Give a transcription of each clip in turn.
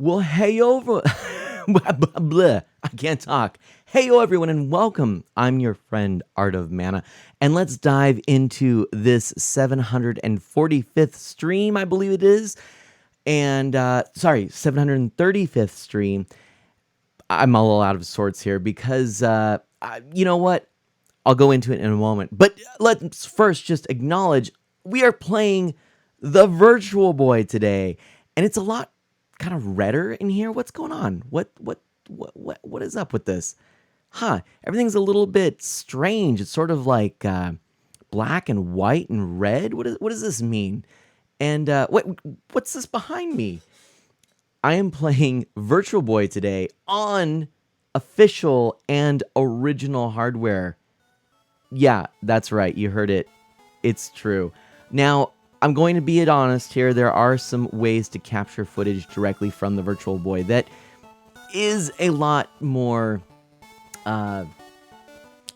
Well, hey over. Blah, blah, blah. I can't talk. Hey, yo, everyone, and welcome. I'm your friend, Art of Mana, and let's dive into this 745th stream, I believe it is. And, sorry, 735th stream. I'm a little out of sorts here because, you know what? I'll go into it in a moment. But let's first just acknowledge we are playing the Virtual Boy today, and it's a lot kind of redder in here. What's going on? What is up with this? Huh? Everything's a little bit strange. It's sort of like black and white and red. What does this mean? And what's this behind me? I am playing Virtual Boy today on official and original hardware. Yeah, that's right. You heard it. It's true. Now, I'm going to be honest here. There are some ways to capture footage directly from the Virtual Boy that is a lot more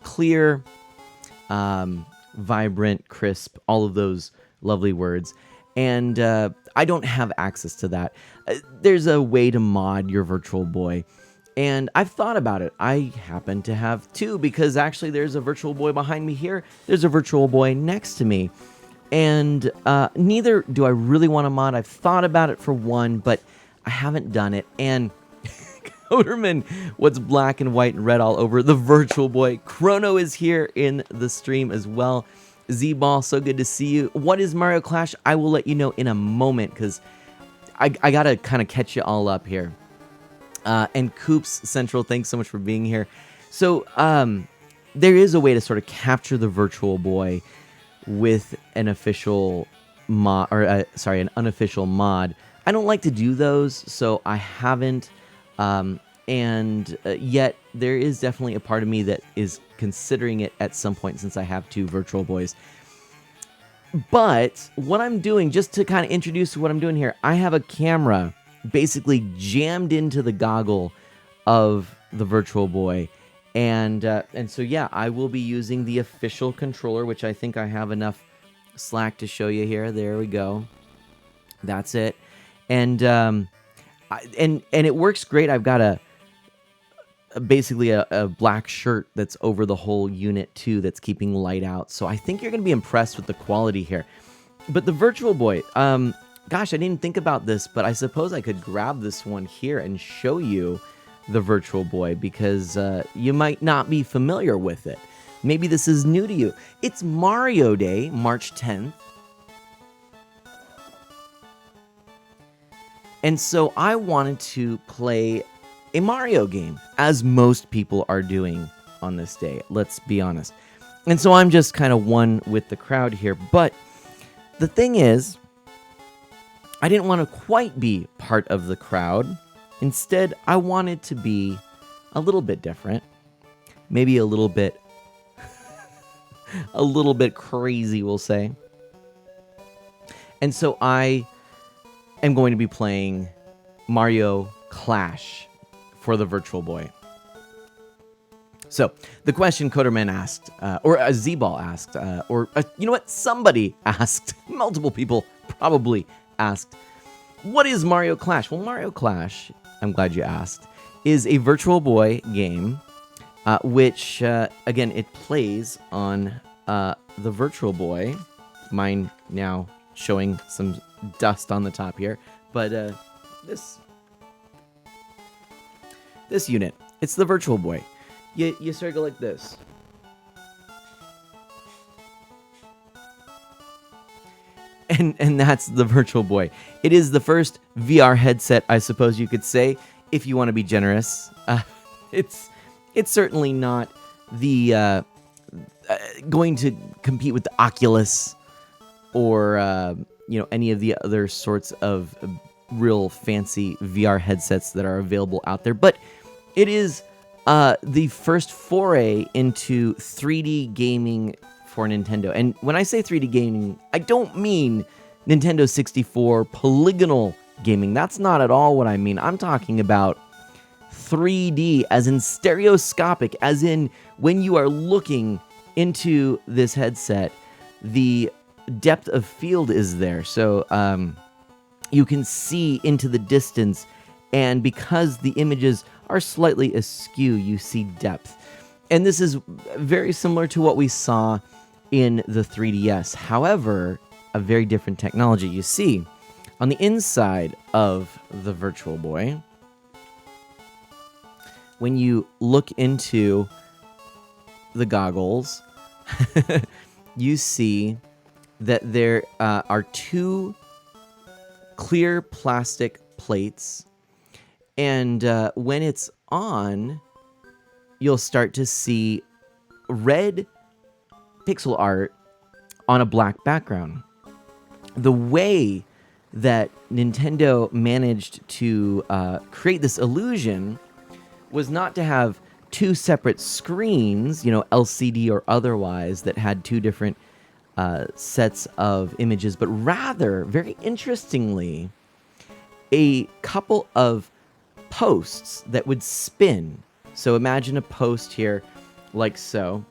clear, vibrant, crisp, all of those lovely words. And I don't have access to that. There's a way to mod your Virtual Boy. And I've thought about it. I happen to have two because actually there's a Virtual Boy behind me here. There's a Virtual Boy next to me. And neither do I really want to mod. I've thought about it for one, but I haven't done it. And Coderman, what's black and white and red all over the Virtual Boy. Chrono is here in the stream as well. Z-Ball, so good to see you. What is Mario Clash? I will let you know in a moment because I got to kind of catch you all up here. And Coops Central, thanks so much for being here. So there is a way to sort of capture the Virtual Boy with an official mod, or an unofficial mod. I don't like to do those, so I haven't. Yet there is definitely a part of me that is considering it at some point since I have two Virtual Boys. But what I'm doing, just to kind of introduce what I'm doing here, I have a camera basically jammed into the goggle of the Virtual Boy. And so, yeah, I will be using the official controller, which I think I have enough slack to show you here. There we go. That's it. And it works great. I've got basically a black shirt that's over the whole unit too, that's keeping light out. So I think you're going to be impressed with the quality here. But the Virtual Boy, gosh, I didn't think about this, but I suppose I could grab this one here and show you the Virtual Boy because you might not be familiar with it. Maybe this is new to you. It's Mario Day, March 10th. And so I wanted to play a Mario game, as most people are doing on this day, let's be honest. And so I'm just kind of one with the crowd here. But the thing is, I didn't want to quite be part of the crowd. Instead, I wanted to be a little bit different. Maybe a little bit crazy, we'll say. And so I am going to be playing Mario Clash for the Virtual Boy. So, the question Coderman asked, or Z-Ball asked, you know what? Somebody asked, multiple people probably asked, what is Mario Clash? Well, Mario Clash, I'm glad you asked, is a Virtual Boy game, which, again, it plays on the Virtual Boy. Mine now showing some dust on the top here, but this unit, it's the Virtual Boy. You sort of go like this. And that's the Virtual Boy. It is the first VR headset, I suppose you could say, if you want to be generous. It's certainly not the going to compete with the Oculus or any of the other sorts of real fancy VR headsets that are available out there, but it is the first foray into 3D gaming for Nintendo. And when I say 3D gaming, I don't mean Nintendo 64 polygonal gaming. That's not at all what I mean. I'm talking about 3D, as in stereoscopic, as in when you are looking into this headset, the depth of field is there. So you can see into the distance And because the images are slightly askew, you see depth. And this is very similar to what we saw in the 3DS. However, a very different technology. You see, on the inside of the Virtual Boy, when you look into the goggles, you see that there are two clear plastic plates, and when it's on, you'll start to see red pixel art on a black background. The way that Nintendo managed to create this illusion was not to have two separate screens, LCD or otherwise, that had two different sets of images, but rather, very interestingly, a couple of posts that would spin. So imagine a post here, like so.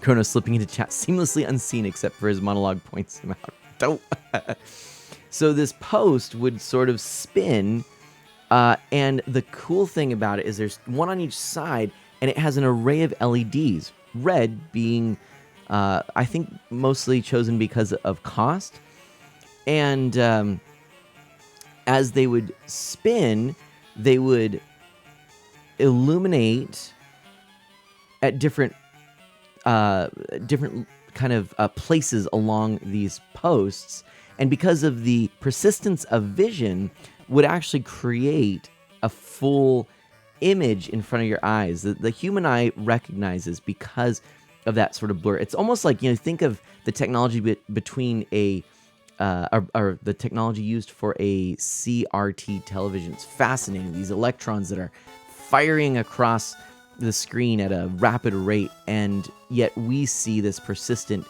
Chrono slipping into chat, seamlessly unseen except for his monologue points him out. Don't. So this post would sort of spin, and the cool thing about it is there's one on each side, and it has an array of LEDs. Red being, I think, mostly chosen because of cost. And as they would spin, they would illuminate at different kind of places along these posts, and because of the persistence of vision, would actually create a full image in front of your eyes that the human eye recognizes because of that sort of blur. It's almost like, think of the technology between a or the technology used for a CRT television. It's fascinating. These electrons that are firing across the screen at a rapid rate, and yet we see this persistent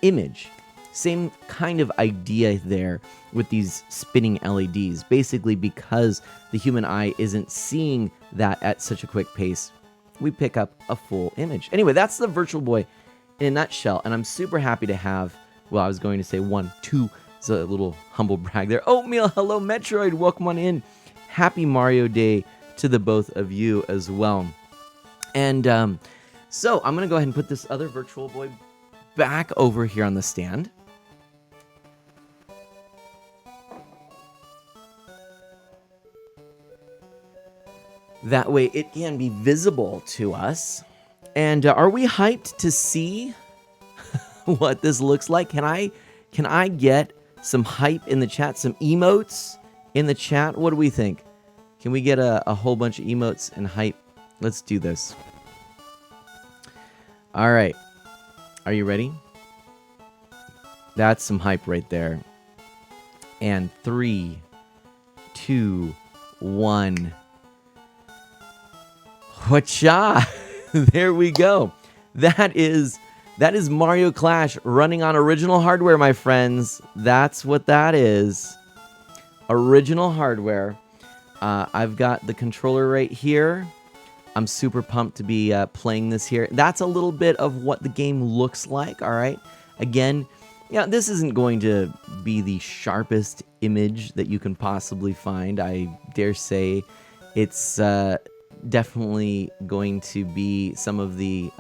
image. Same kind of idea there with these spinning LEDs. Basically, because the human eye isn't seeing that at such a quick pace, we pick up a full image. Anyway, that's the Virtual Boy in a nutshell, and I'm super happy to have, well, I was going to say 1, 2, it's a little humble brag there. Oatmeal, hello Metroid, welcome on in. Happy Mario Day to the both of you as well. And so I'm going to go ahead and put this other Virtual Boy back over here on the stand. That way it can be visible to us. And are we hyped to see what this looks like? Can I get some hype in the chat, some emotes in the chat? What do we think? Can we get a whole bunch of emotes and hype? Let's do this. All right. Are you ready? That's some hype right there. And 3, 2, 1. Whatcha? There we go. That is Mario Clash running on original hardware, my friends. That's what that is. Original hardware. I've got the controller right here. I'm super pumped to be playing this here. That's a little bit of what the game looks like, all right? Again, this isn't going to be the sharpest image that you can possibly find. I dare say it's definitely going to be some of the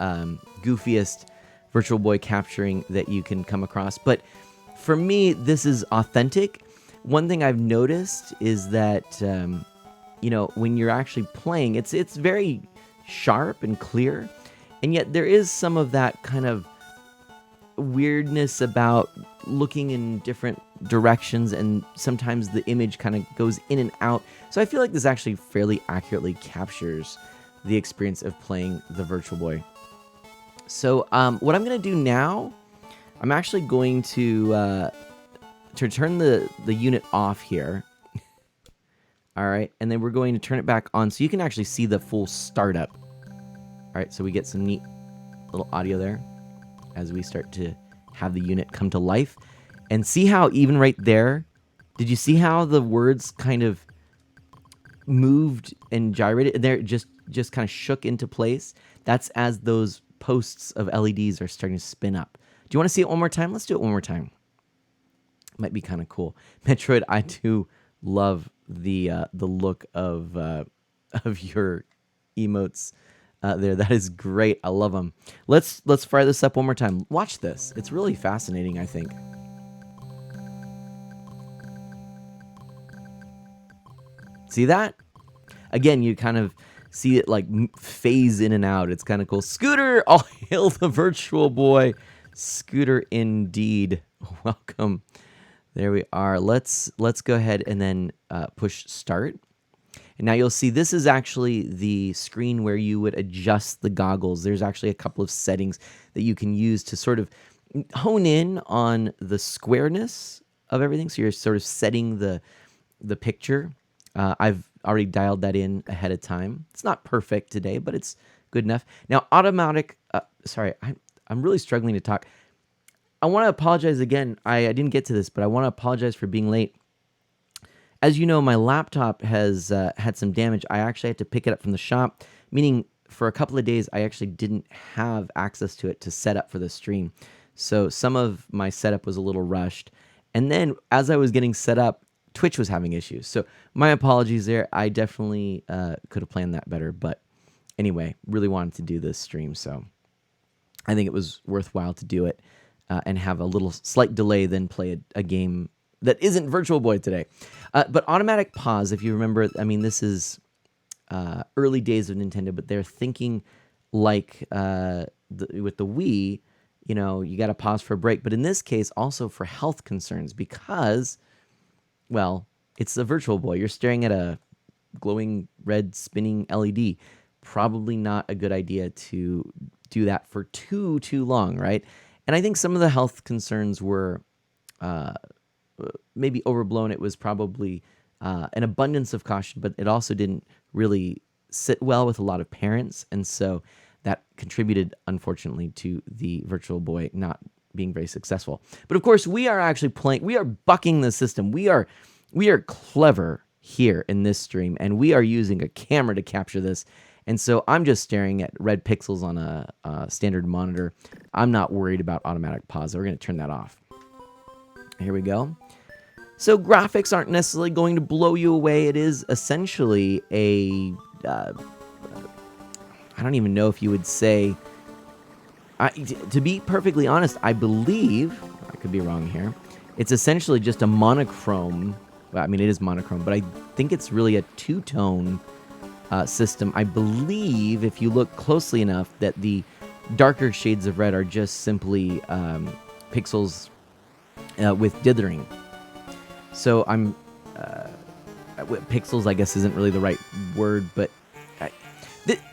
goofiest Virtual Boy capturing that you can come across. But for me, this is authentic. One thing I've noticed is that, when you're actually playing, it's very sharp and clear. And yet there is some of that kind of weirdness about looking in different directions, and sometimes the image kind of goes in and out. So I feel like this actually fairly accurately captures the experience of playing the Virtual Boy. So what I'm going to do now, I'm actually going to turn the unit off here. All right, and then we're going to turn it back on so you can actually see the full startup. All right, so we get some neat little audio there as we start to have the unit come to life. And see how even right there, did you see how the words kind of moved and gyrated? There, just kind of shook into place. That's as those posts of LEDs are starting to spin up. Do you want to see it one more time? Let's do it one more time. Might be kind of cool. Metroid, I too love the look of of your emotes there. That is great. I love them. Let's fire this up one more time. Watch this. It's really fascinating, I think. See that? Again, you kind of see it like phase in and out. It's kind of cool. Scooter, all hail the virtual boy. Scooter indeed. Welcome. There we are. Let's go ahead and then push start. And now you'll see this is actually the screen where you would adjust the goggles. There's actually a couple of settings that you can use to sort of hone in on the squareness of everything. So you're sort of setting the picture. I've already dialed that in ahead of time. It's not perfect today, but it's good enough. Now, automatic, sorry, I'm really struggling to talk. I want to apologize again. I didn't get to this, but I want to apologize for being late. As you know, my laptop has had some damage. I actually had to pick it up from the shop, meaning for a couple of days, I actually didn't have access to it to set up for the stream. So some of my setup was a little rushed. And then as I was getting set up, Twitch was having issues. So my apologies there. I definitely could have planned that better. But anyway, really wanted to do this stream. So I think it was worthwhile to do it and have a little slight delay, then play a game that isn't Virtual Boy today. But automatic pause, if you remember, I mean, this is early days of Nintendo, but they're thinking like with the Wii, you know, you got to pause for a break. But in this case, also for health concerns, because, well, it's the Virtual Boy. You're staring at a glowing red spinning LED. Probably not a good idea to do that for too long, right? And I think some of the health concerns were maybe overblown. It was probably an abundance of caution, but it also didn't really sit well with a lot of parents. And so that contributed, unfortunately, to the Virtual Boy not being very successful. But of course, we are actually playing, we are bucking the system. We are clever here in this stream, and we are using a camera to capture this. And so I'm just staring at red pixels on a standard monitor. I'm not worried about automatic pause. We're going to turn that off. Here we go. So graphics aren't necessarily going to blow you away. It is essentially a, I don't even know if you would say, to be perfectly honest, I believe, I could be wrong here, it's essentially just a monochrome. Well, I mean, it is monochrome, but I think it's really a two-tone system. I believe, if you look closely enough, that the darker shades of red are just simply pixels with dithering. So I'm pixels, I guess, isn't really the right word, but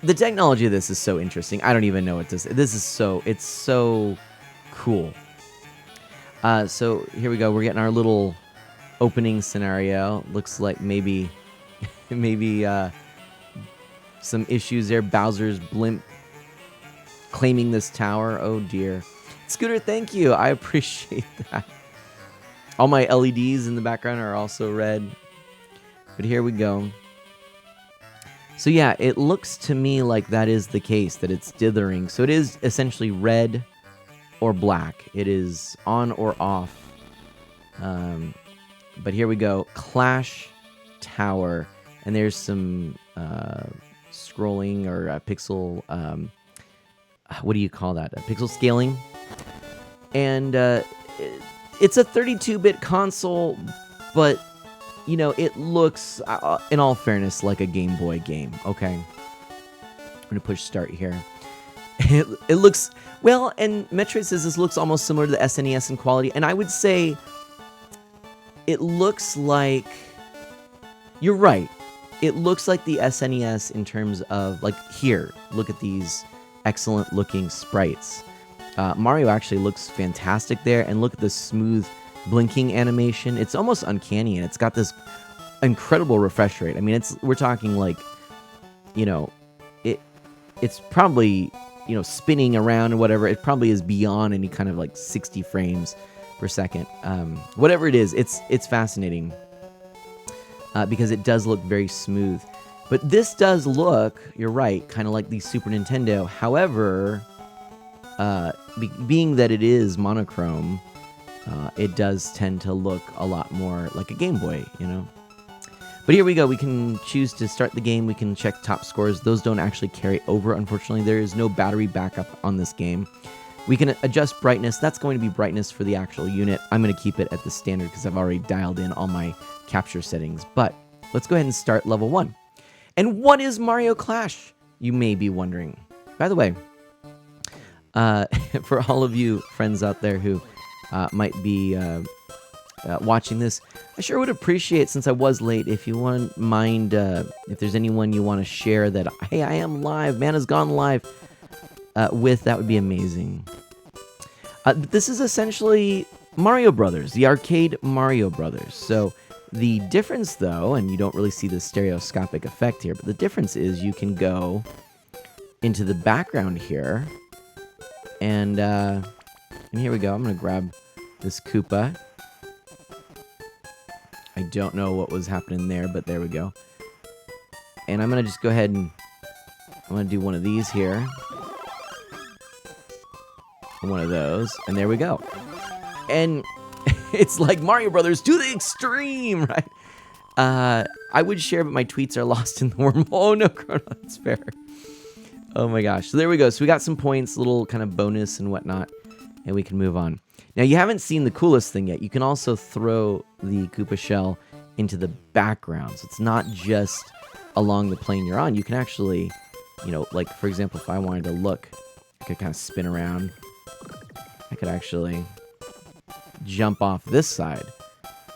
the technology of this is so interesting. I don't even know what this is. It's so cool. So here we go. We're getting our little opening scenario. Looks like maybe some issues there. Bowser's blimp claiming this tower. Oh dear. Scooter, thank you. I appreciate that. All my LEDs in the background are also red. But here we go. So yeah, it looks to me like that is the case, that it's dithering. So it is essentially red or black. It is on or off. But here we go. Clash Tower. And there's some scrolling or pixel... what do you call that? Pixel scaling. And it's a 32-bit console, but, you know, it looks, in all fairness, like a Game Boy game, okay? I'm going to push start here. It looks, well, and Metroid says this looks almost similar to the SNES in quality, and I would say it looks like, you're right, it looks like the SNES in terms of, like, here, look at these excellent-looking sprites. Mario actually looks fantastic there, and look at the smooth blinking animation. It's almost uncanny, and it's got this incredible refresh rate. I mean, we're talking like, you know, it's probably, you know, spinning around or whatever. It probably is beyond any kind of like 60 frames per second. Whatever it is, it's fascinating because it does look very smooth. But this does look, you're right, kind of like the Super Nintendo. However, being that it is monochrome, it does tend to look a lot more like a Game Boy, you know? But here we go. We can choose to start the game. We can check top scores. Those don't actually carry over, unfortunately. There is no battery backup on this game. We can adjust brightness. That's going to be brightness for the actual unit. I'm going to keep it at the standard because I've already dialed in all my capture settings. But let's go ahead and start level 1. And what is Mario Clash? You may be wondering. By the way, for all of you friends out there who might be watching this, I sure would appreciate, since I was late, if you wouldn't mind, if there's anyone you want to share that, hey, I am live, man has gone live, with, that would be amazing. This is essentially Mario Brothers, the arcade Mario Brothers. So the difference, though, and you don't really see the stereoscopic effect here, but the difference is you can go into the background here, and here we go. I'm going to grab this Koopa. I don't know what was happening there, but there we go. And I'm going to just go ahead and I'm going to do one of these here. One of those. And there we go. And it's like Mario Brothers to the extreme, right? I would share, but my tweets are lost in the wormhole. Oh, no, Chrono, that's fair. Oh, my gosh. So there we go. So we got some points, a little kind of bonus and whatnot, and we can move on. Now, you haven't seen the coolest thing yet. You can also throw the Koopa shell into the background. So it's not just along the plane you're on. You can actually, you know, like, for example, if I wanted to look, I could kind of spin around. I could actually jump off this side.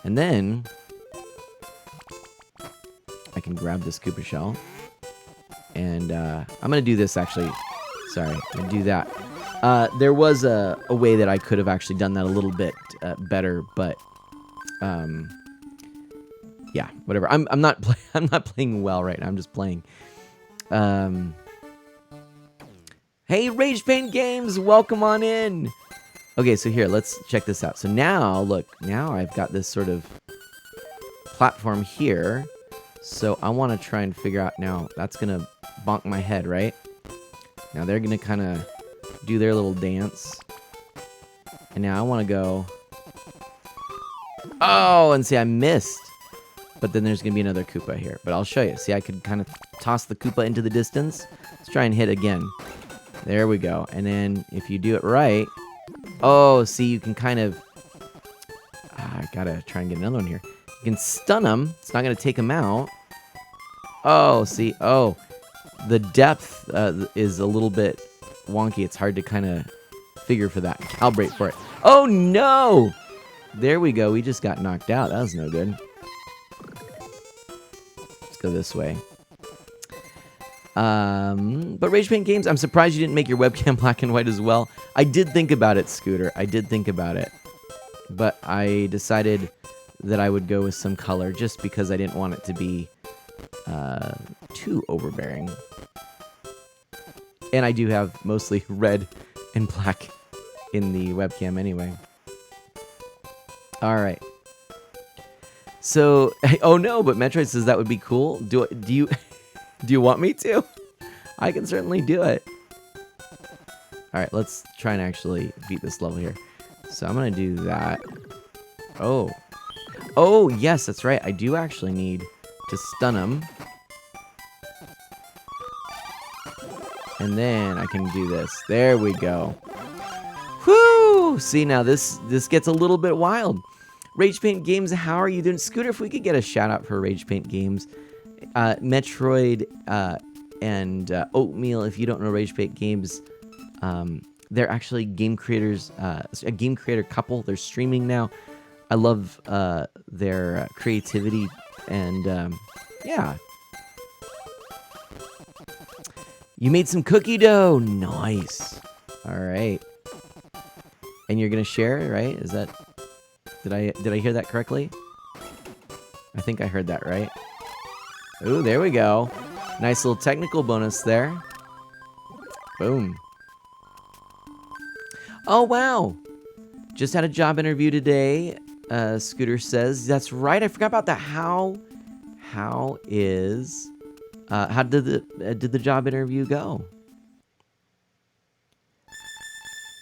And then I can grab this Koopa shell. And I'm going to do this, actually. Sorry, I'm going to do that. There was a way that I could have actually done that a little bit better, but yeah, whatever. I'm not playing well right now. I'm just playing. Hey, Rage Paint Games, welcome on in. Okay, so here, let's check this out. So now, look, now I've got this sort of platform here. So I want to try and figure out now. That's gonna bonk my head, right? Now they're gonna kind of do their little dance. And now I want to go. Oh, and see, I missed. But then there's going to be another Koopa here. But I'll show you. See, I could kind of toss the Koopa into the distance. Let's try and hit again. There we go. And then if you do it right. Oh, see, you can kind of. I got to try and get another one here. You can stun them. It's not going to take them out. Oh, see. Oh, the depth is a little bit wonky. It's hard to kind of figure for that. Calibrate for it. Oh, no. There we go. We just got knocked out. That was no good. Let's go this way. But Rage Paint Games, I'm surprised you didn't make your webcam black and white as well. I did think about it, Scooter. I did think about it. But I decided that I would go with some color just because I didn't want it to be too overbearing. And I do have mostly red and black in the webcam anyway. All right. So, oh no, but Metroid says that would be cool. Do you do you want me to? I can certainly do it. All right, let's try and actually beat this level here. So I'm gonna do that. Oh, oh yes, that's right. I do actually need to stun him, and then I can do this. There we go. Whoo! See, now this gets a little bit wild. Rage Paint Games, how are you doing? Scooter, if we could get a shout out for Rage Paint Games. Metroid and Oatmeal, if you don't know Rage Paint Games, they're actually game creators, a game creator couple. They're streaming now. I love their creativity, and yeah. You made some cookie dough. Nice. All right. And you're gonna share, right? Is that? Did I hear that correctly? I think I heard that right. Ooh, there we go. Nice little technical bonus there. Boom. Oh wow! Just had a job interview today. Scooter says that's right. I forgot about that. How did the job interview go?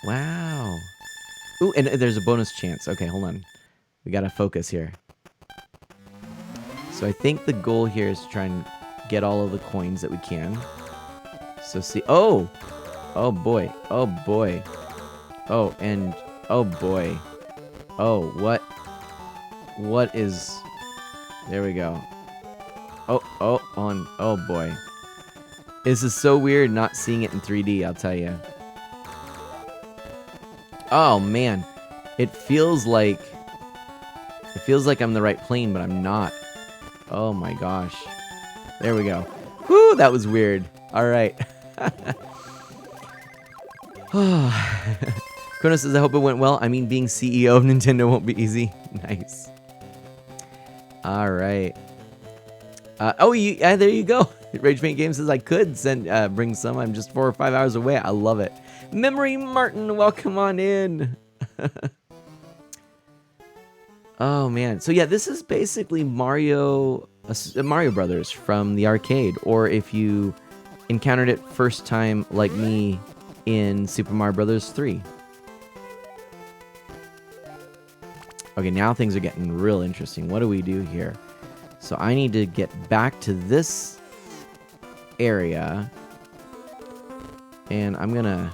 Wow. Ooh, and there's a bonus chance. Okay, hold on. We gotta focus here. So I think the goal here is to try and get all of the coins that we can. So see, oh boy, oh boy, oh, and oh boy, oh, what is, there we go. Oh boy. This is so weird not seeing it in 3D, I'll tell you. Oh man, it feels like I'm the right plane, but I'm not. Oh my gosh. There we go. Whew, that was weird. All right. Chrono says, I hope it went well. I mean, being CEO of Nintendo won't be easy. Nice. All right. There you go. Rage Paint Games says I could bring some. I'm just 4 or 5 hours away. I love it. Memory Martin, welcome on in. Oh man. So yeah, this is basically Mario Brothers from the arcade, or if you encountered it first time like me in Super Mario Brothers 3. Okay, now things are getting real interesting. What do we do here? So I need to get back to this area, and I'm gonna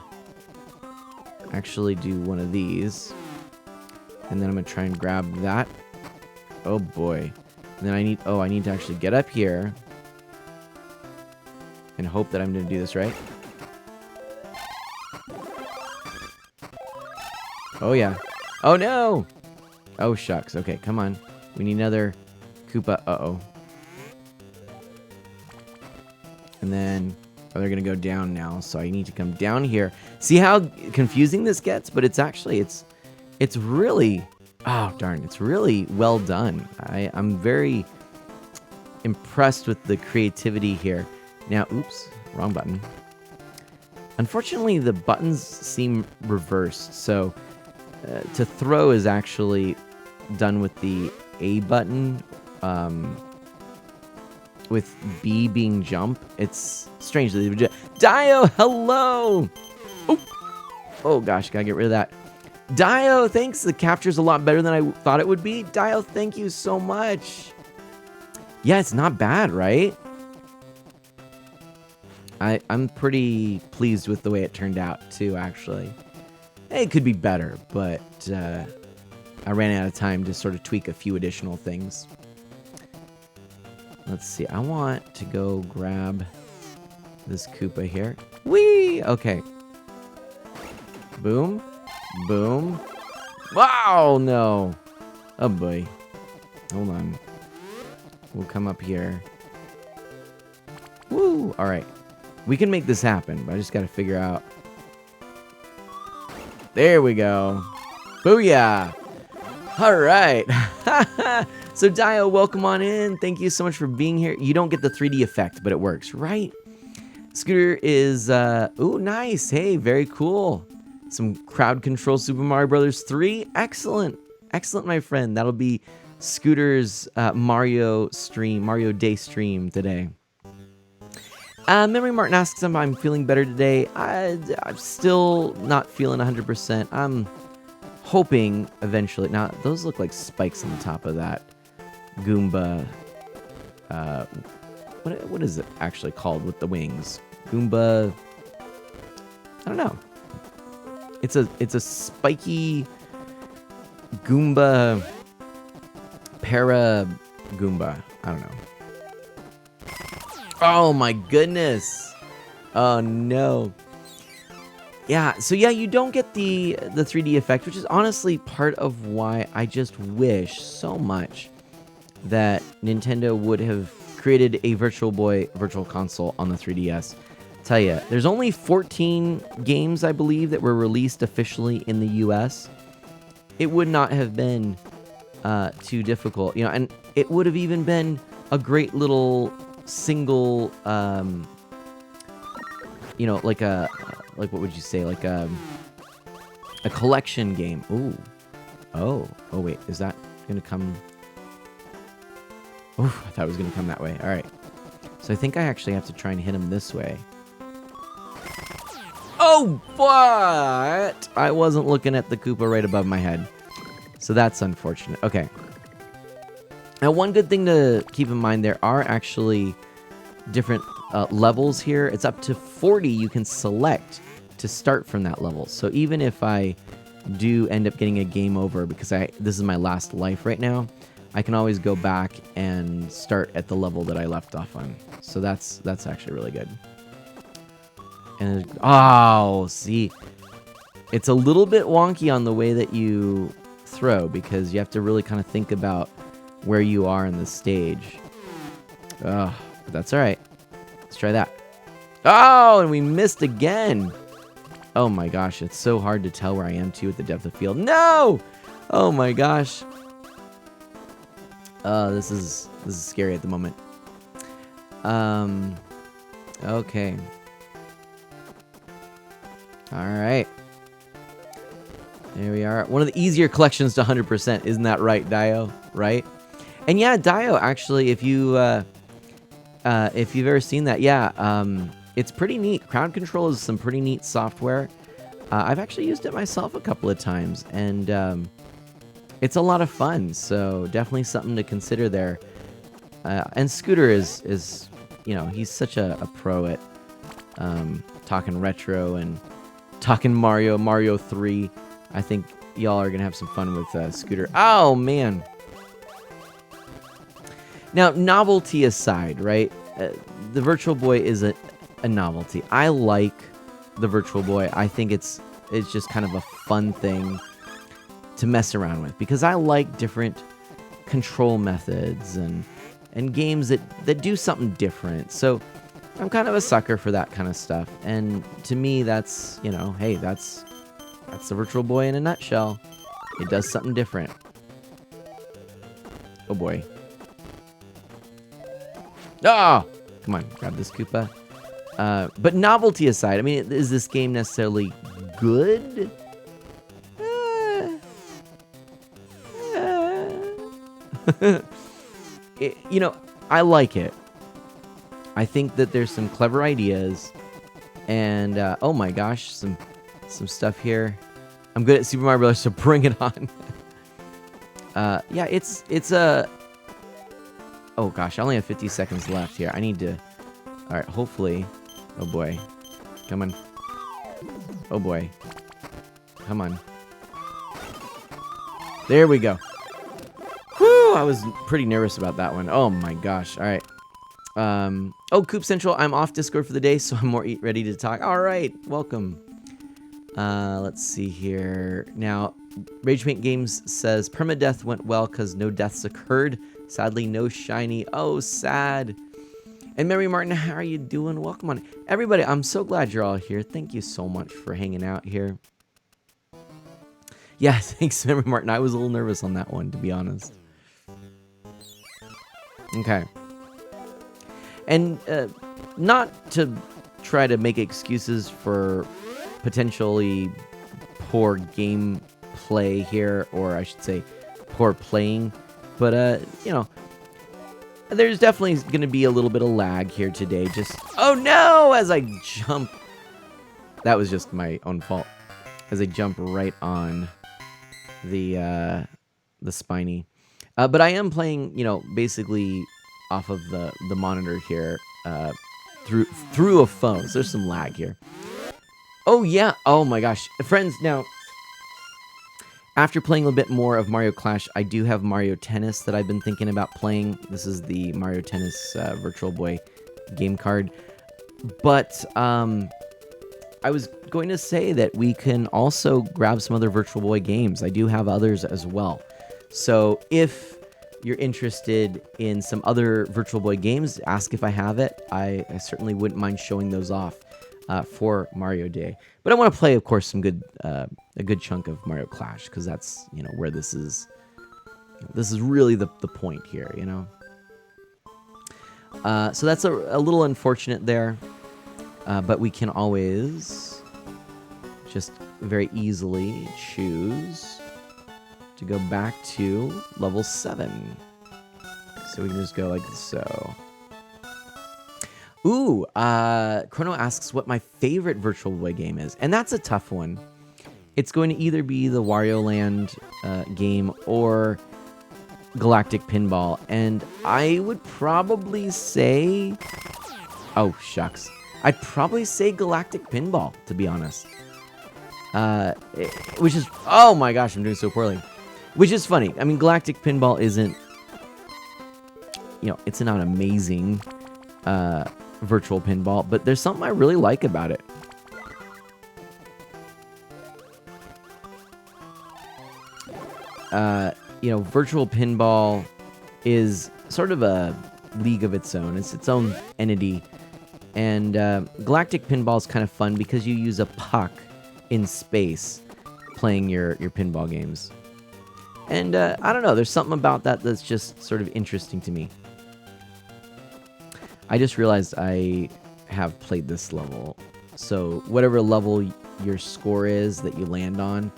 actually do one of these, and then I'm gonna try and grab that. Oh boy. And then I need to actually get up here and hope that I'm gonna do this right. Oh yeah. Oh no! Oh shucks. Okay, come on. We need another Koopa. Uh-oh. And then, they're gonna go down now, so I need to come down here. See how confusing this gets? But it's actually, it's really, oh darn, it's really well done. I'm very impressed with the creativity here. Now, oops, wrong button. Unfortunately, the buttons seem reversed, so to throw is actually done with the A button, with B being jump. It's strange. Dio, hello! Oh gosh, gotta get rid of that. Dio, thanks. The capture's a lot better than I thought it would be. Dio, thank you so much. Yeah, it's not bad, right? I'm pretty pleased with the way it turned out, too, actually. It could be better, but I ran out of time to sort of tweak a few additional things. Let's see. I want to go grab this Koopa here. Whee! Okay. Boom. Boom. Wow, no. Oh, boy. Hold on. We'll come up here. Woo! All right. We can make this happen, but I just got to figure out. There we go. Booyah! All right. So, Dio, welcome on in. Thank you so much for being here. You don't get the 3D effect, but it works, right? Scooter is, ooh, nice. Hey, very cool. Some crowd control Super Mario Brothers 3. Excellent. Excellent, my friend. That'll be Scooter's Mario Day stream today. Memory Martin asks if I'm feeling better today. I'm still not feeling 100%. I'm hoping eventually. Now, those look like spikes on the top of that Goomba. What is it actually called with the wings? Goomba. I don't know. It's a spiky Goomba. Para Goomba. I don't know. Oh my goodness. Oh no. Yeah, so yeah, you don't get the 3D effect, which is honestly part of why I just wish so much that Nintendo would have created a Virtual Boy Virtual Console on the 3DS. Tell ya, there's only 14 games, I believe, that were released officially in the US. It would not have been too difficult, you know, and it would have even been a great little single, you know, like what would you say, like a collection game. Ooh, oh wait, is that gonna come? Ooh, I thought it was gonna come that way. All right, so I think I actually have to try and hit him this way. Oh, but I wasn't looking at the Koopa right above my head, so that's unfortunate. Okay, Now, one good thing to keep in mind, there are actually different levels here. It's up to 40 you can select to start from that level. So even if I do end up getting a game over because this is my last life right now, I can always go back and start at the level that I left off on. So that's actually really good. And oh, see, it's a little bit wonky on the way that you throw because you have to really kind of think about where you are in the stage. But that's all right. Let's try that. Oh, and we missed again. Oh my gosh, it's so hard to tell where I am too at the depth of field. No! Oh my gosh. This is scary at the moment. Okay. All right. There we are. One of the easier collections to 100%. Isn't that right, Dio? Right? And yeah, Dio, actually, if you've ever seen that, yeah, it's pretty neat. Crowd control is some pretty neat software. I've actually used it myself a couple of times, and it's a lot of fun. So definitely something to consider there. And Scooter is you know, he's such a pro at talking retro and talking Mario 3. I think y'all are gonna have some fun with Scooter. Oh man. Now, novelty aside, right? The Virtual Boy is a novelty. I like the Virtual Boy. I think it's just kind of a fun thing to mess around with because I like different control methods and games that do something different. So I'm kind of a sucker for that kind of stuff. And to me, that's, you know, hey, that's the Virtual Boy in a nutshell. It does something different. Oh boy. Oh! Come on, grab this Koopa. But novelty aside, I mean, is this game necessarily good? You know, I like it. I think that there's some clever ideas. And, oh my gosh, some stuff here. I'm good at Super Mario Bros., so bring it on. Yeah, it's a... Oh gosh, I only have 50 seconds left here. I need to... Alright, hopefully... Oh boy. Come on. Oh boy. Come on. There we go. Whew, I was pretty nervous about that one. Oh my gosh. Alright. Oh, Coop Central, I'm off Discord for the day, so I'm more ready to talk. Alright, welcome. Let's see here. Now, Rage Paint Games says, permadeath went well because no deaths occurred. Sadly, no shiny. Oh, sad. And Mary Martin, how are you doing? Welcome on. Everybody, I'm so glad you're all here. Thank you so much for hanging out here. Yeah, thanks, Mary Martin. I was a little nervous on that one, to be honest. Okay. And not to try to make excuses for potentially poor gameplay here, or I should say poor playing. But, you know, there's definitely going to be a little bit of lag here today. Just, oh no, as I jump. That was just my own fault. As I jump right on the spiny. But I am playing, you know, basically off of the monitor here through a phone. So there's some lag here. Oh, yeah. Oh, my gosh. Friends, now... After playing a little bit more of Mario Clash, I do have Mario Tennis that I've been thinking about playing. This is the Mario Tennis Virtual Boy game card. But I was going to say that we can also grab some other Virtual Boy games. I do have others as well. So if you're interested in some other Virtual Boy games, ask if I have it. I certainly wouldn't mind showing those off for Mario Day. But I want to play, of course, some a good chunk of Mario Clash, because that's, you know, where this is really the point here, you know. So that's a little unfortunate there, but we can always just very easily choose to go back to level 7. So we can just go like so. Ooh, Chrono asks what my favorite Virtual Boy game is, and that's a tough one. It's going to either be the Wario Land game, or Galactic Pinball, and I would probably say, oh shucks, I'd probably say Galactic Pinball, to be honest. Which is, oh my gosh, I'm doing so poorly. Which is funny. I mean, Galactic Pinball isn't, it's not amazing virtual pinball, but there's something I really like about it. Virtual pinball is sort of a league of its own. It's its own entity. And Galactic Pinball is kind of fun because you use a puck in space playing your pinball games. And I don't know, there's something about that that's just sort of interesting to me. I just realized I have played this level. So whatever level your score is that you land on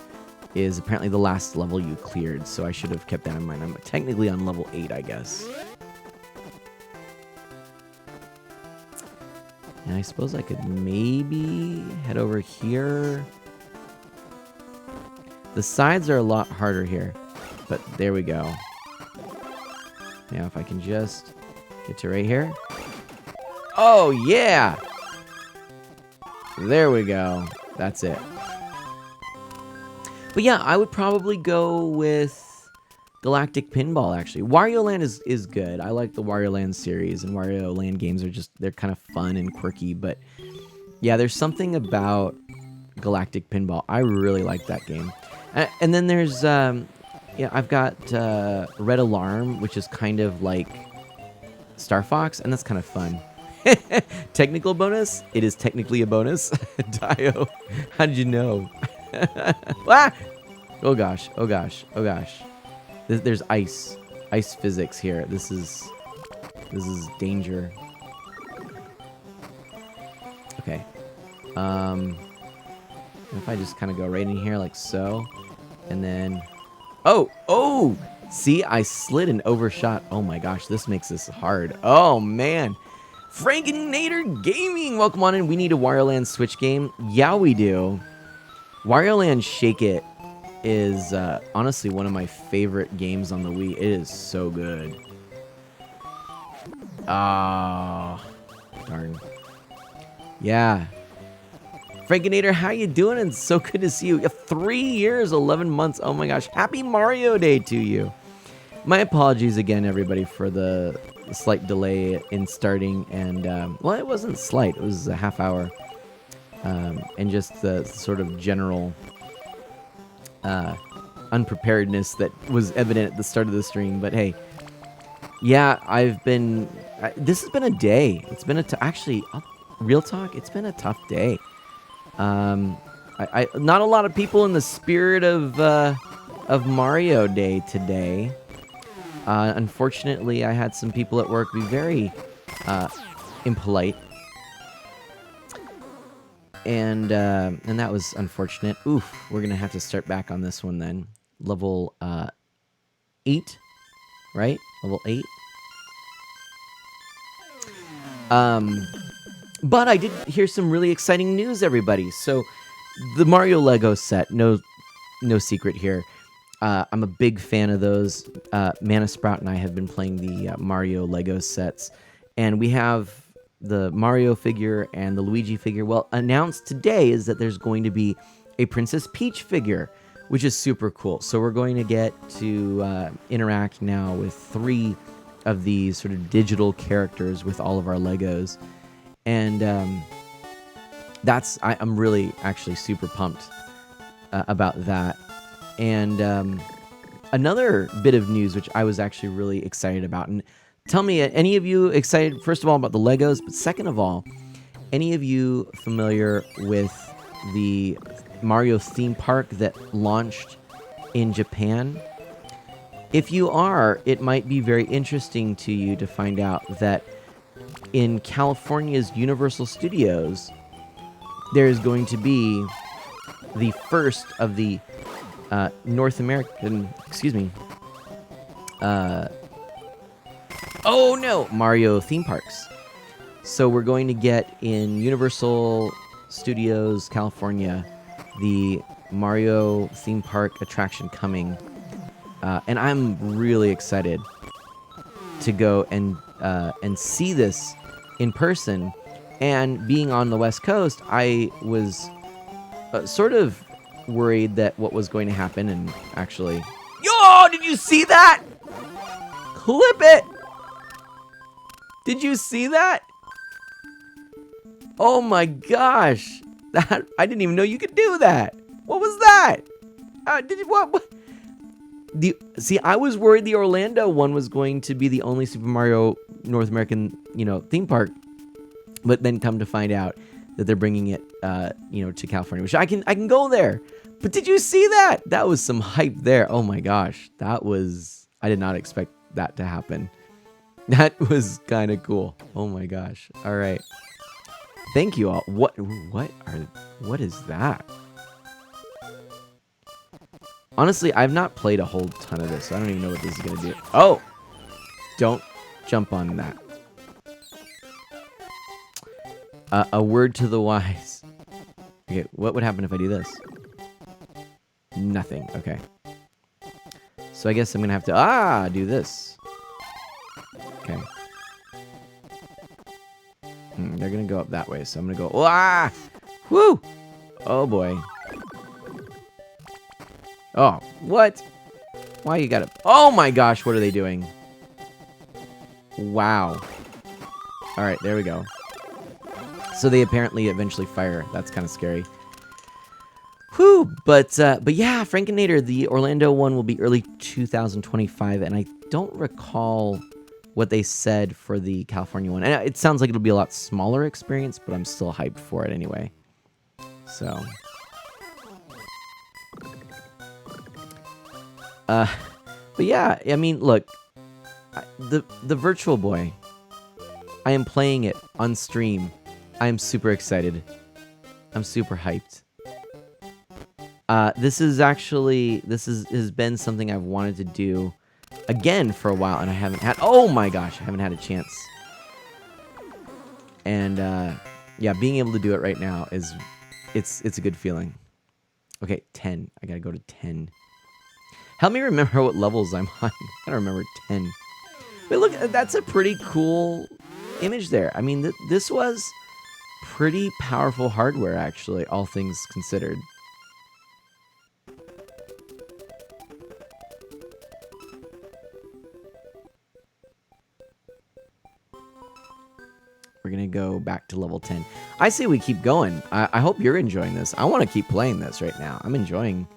is apparently the last level you cleared. So I should have kept that in mind. I'm technically on level 8, I guess. And I suppose I could maybe head over here. The sides are a lot harder here, but there we go. Now if I can just get to right here. Oh, yeah! There we go. That's it. But yeah, I would probably go with Galactic Pinball, actually. Wario Land is good. I like the Wario Land series, and Wario Land games are they're kind of fun and quirky, but yeah, there's something about Galactic Pinball. I really like that game. And then there's, I've got Red Alarm, which is kind of like Star Fox, and that's kind of fun. Technical bonus? It is technically a bonus. Dio, how did you know? Ah! Oh gosh, oh gosh, oh gosh. There's ice physics here. This is danger. Okay. If I just kind of go right in here like so, and then, oh! See, I slid and overshot. Oh my gosh, this makes this hard. Oh man. Frankenator Gaming, welcome on in. We need a Wario Land Switch game. Yeah, we do. Wario Land Shake It is honestly one of my favorite games on the Wii. It is so good. Ah, darn. Yeah. Frankenator, how you doing? It's so good to see you. 3 years, 11 months. Oh my gosh. Happy Mario Day to you. My apologies again, everybody, for the slight delay in starting. And, well, it wasn't slight. It was a half hour. And just the sort of general unpreparedness that was evident at the start of the stream. But hey, yeah, this has been a day. It's been actually, real talk, it's been a tough day. Not a lot of people in the spirit of Mario Day today. Unfortunately, I had some people at work be very impolite. And that was unfortunate. Oof, we're going to have to start back on this one then. Level 8, right? Level 8. But I did hear some really exciting news, everybody. So the Mario Lego set, no secret here. I'm a big fan of those. Mana Sprout and I have been playing the Mario Lego sets. And we have the Mario figure and the Luigi figure. Well, announced today is that there's going to be a Princess Peach figure, which is super cool. So we're going to get to interact now with 3 of these sort of digital characters with all of our Legos. And I'm really actually super pumped about that. And another bit of news, which I was actually really excited about. And tell me, any of you excited, first of all, about the Legos? But second of all, any of you familiar with the Mario theme park that launched in Japan? If you are, it might be very interesting to you to find out that in California's Universal Studios, there is going to be the first of the North American, Mario theme parks. So we're going to get in Universal Studios, California, the Mario theme park attraction coming. And I'm really excited to go and see this in person. And being on the West Coast, I was sort of worried that what was going to happen, and actually... Yo, did you see that? Clip it! Did you see that? Oh my gosh. That, I didn't even know you could do that. What was that? Did you, what? See, I was worried the Orlando one was going to be the only Super Mario North American, theme park. But then come to find out that they're bringing it, to California, which I can go there. But did you see that? That was some hype there. Oh my gosh. I did not expect that to happen. That was kind of cool. Oh my gosh. All right. Thank you all. What is that? Honestly, I've not played a whole ton of this, so I don't even know what this is going to do. Oh! Don't jump on that. A word to the wise. Okay, what would happen if I do this? Nothing. Okay. So I guess I'm going to have to, do this. Okay. They're going to go up that way, so I'm going to go, whoo! Oh, boy. Oh, what? Why you gotta... Oh, my gosh, what are they doing? Wow. All right, there we go. So they apparently eventually fire. That's kind of scary. Whew, but yeah, Frankenator, the Orlando one will be early 2025, and I don't recall what they said for the California one. And it sounds like it'll be a lot smaller experience, but I'm still hyped for it anyway. So, but yeah, I mean, look, the Virtual Boy, I am playing it on stream. I am super excited. I'm super hyped. This has been something I've wanted to do again for a while, and I haven't had, oh my gosh, I haven't had a chance. And, yeah, being able to do it right now it's a good feeling. Okay, 10. I gotta go to 10. Help me remember what levels I'm on. I don't remember 10. But look, that's a pretty cool image there. I mean, this was pretty powerful hardware, actually, all things considered. We're going to go back to level 10. I say we keep going. I hope you're enjoying this. I want to keep playing this right now. I'm enjoying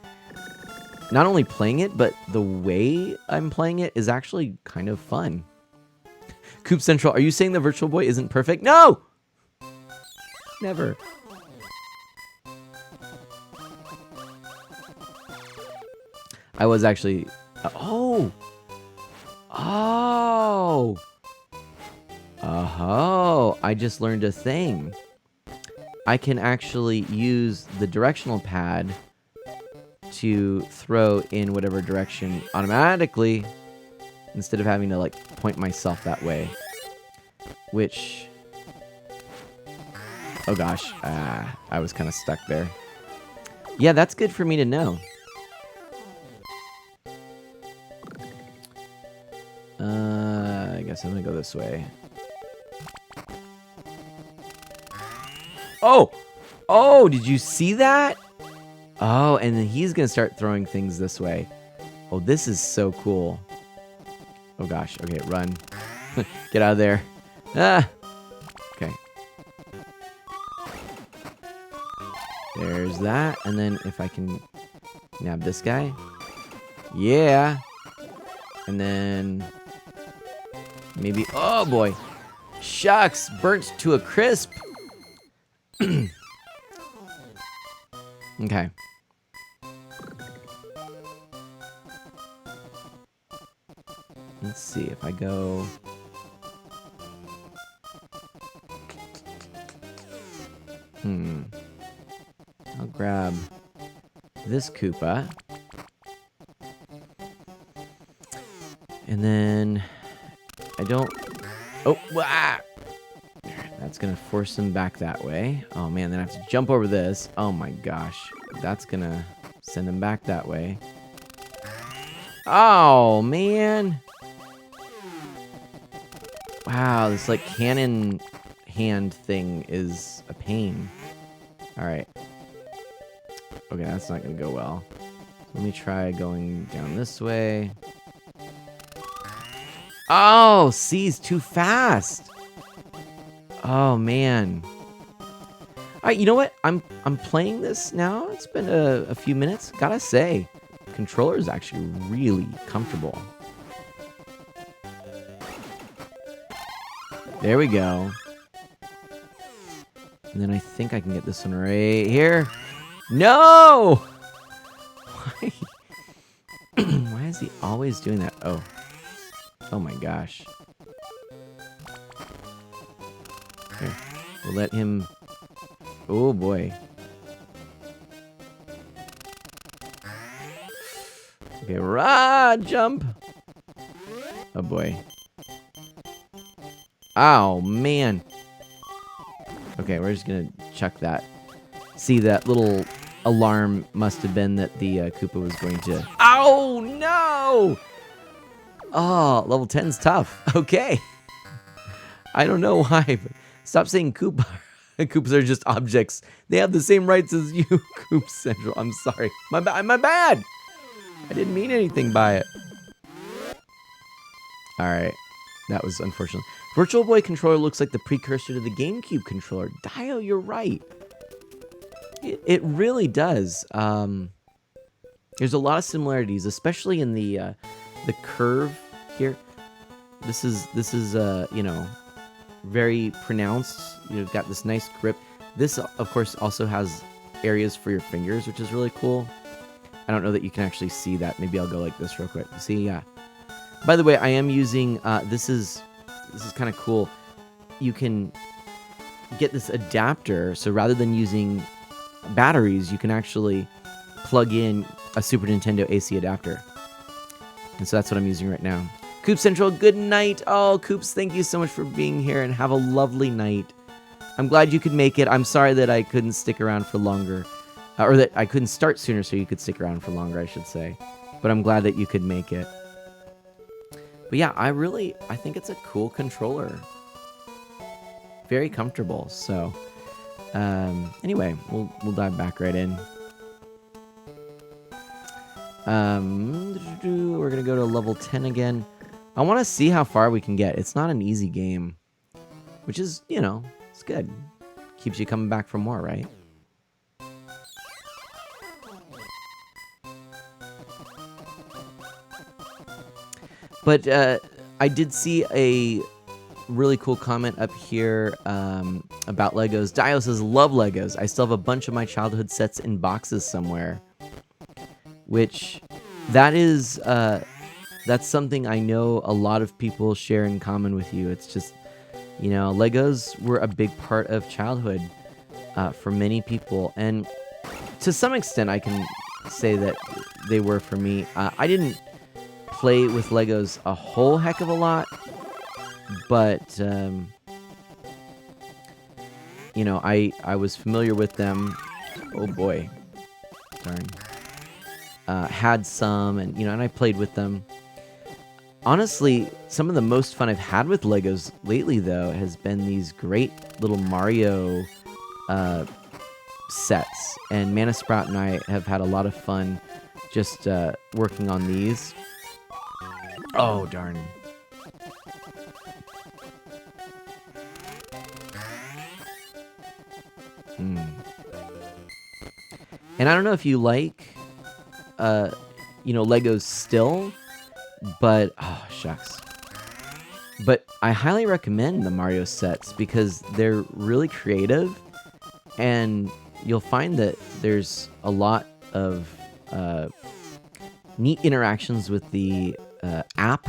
not only playing it, but the way I'm playing it is actually kind of fun. Coop Central, are you saying the Virtual Boy isn't perfect? No! Never. I was actually... Oh! I just learned a thing. I can actually use the directional pad to throw in whatever direction automatically instead of having to, like, point myself that way. Which... Oh gosh, I was kind of stuck there. Yeah, that's good for me to know. I guess I'm gonna go this way. Oh! Oh, did you see that? Oh, and then he's gonna start throwing things this way. Oh, this is so cool. Oh gosh, okay, run. Get out of there. Ah! Okay. There's that, and then if I can nab this guy. Yeah! And then... maybe... Oh boy! Shucks! Burnt to a crisp! Okay. Let's see if I go... I'll grab this Koopa. And then... I don't... Oh! Ah! That's gonna force him back that way. Oh man, then I have to jump over this. Oh my gosh. That's gonna send him back that way. Oh, man. Wow, this like cannon hand thing is a pain. All right. Okay, that's not going to go well. Let me try going down this way. Oh, C's too fast. Oh, man. All right, you know what? I'm playing this now. It's been a few minutes. Gotta say, controller is actually really comfortable. There we go. And then I think I can get this one right here. No! Why? Why is he always doing that? Oh. Oh my gosh. Here. We'll let him... Oh boy. Okay, jump! Oh boy. Oh man. Okay, we're just gonna chuck that. See, that little alarm must have been that the Koopa was going to... Oh no! Oh, level 10's tough. Okay. I don't know why, but stop saying Koopa. Koopas are just objects. They have the same rights as you, Koop Central. I'm sorry. My bad. I didn't mean anything by it. All right. That was unfortunate. Virtual Boy controller looks like the precursor to the GameCube controller. Dio, you're right. It really does. There's a lot of similarities, especially in the curve here. This is you know, very pronounced. You've got this nice grip. This, of course, also has areas for your fingers, which is really cool. I don't know that you can actually see that. Maybe I'll go like this real quick. See, yeah. By the way, I am using, this is kind of cool. You can get this adapter, so rather than using batteries, you can actually plug in a Super Nintendo AC adapter. And so that's what I'm using right now. Koop Central, good night. Oh, Koops, thank you so much for being here, and have a lovely night. I'm glad you could make it. I'm sorry that I couldn't stick around for longer. Or that I couldn't start sooner so you could stick around for longer, I should say. But I'm glad that you could make it. But yeah, I think it's a cool controller. Very comfortable. So, anyway, we'll dive back right in. We're gonna go to level 10 again. I want to see how far we can get. It's not an easy game, which is, you know, it's good. Keeps you coming back for more, right? But I did see a really cool comment up here about Legos. Dio says, love Legos. I still have a bunch of my childhood sets in boxes somewhere. Which, that is, that's something I know a lot of people share in common with you. It's just, you know, Legos were a big part of childhood for many people. And to some extent, I can say that they were for me. I didn't play with Legos a whole heck of a lot, but you know, I was familiar with them. Oh boy, darn. Had some, and you know, and I played with them. Honestly, some of the most fun I've had with Legos lately, though, has been these great little Mario sets, and Mana Sprout and I have had a lot of fun just working on these. Oh, darn. And I don't know if you like, you know, Legos still, but, oh, shucks. But I highly recommend the Mario sets because they're really creative, and you'll find that there's a lot of neat interactions with the app,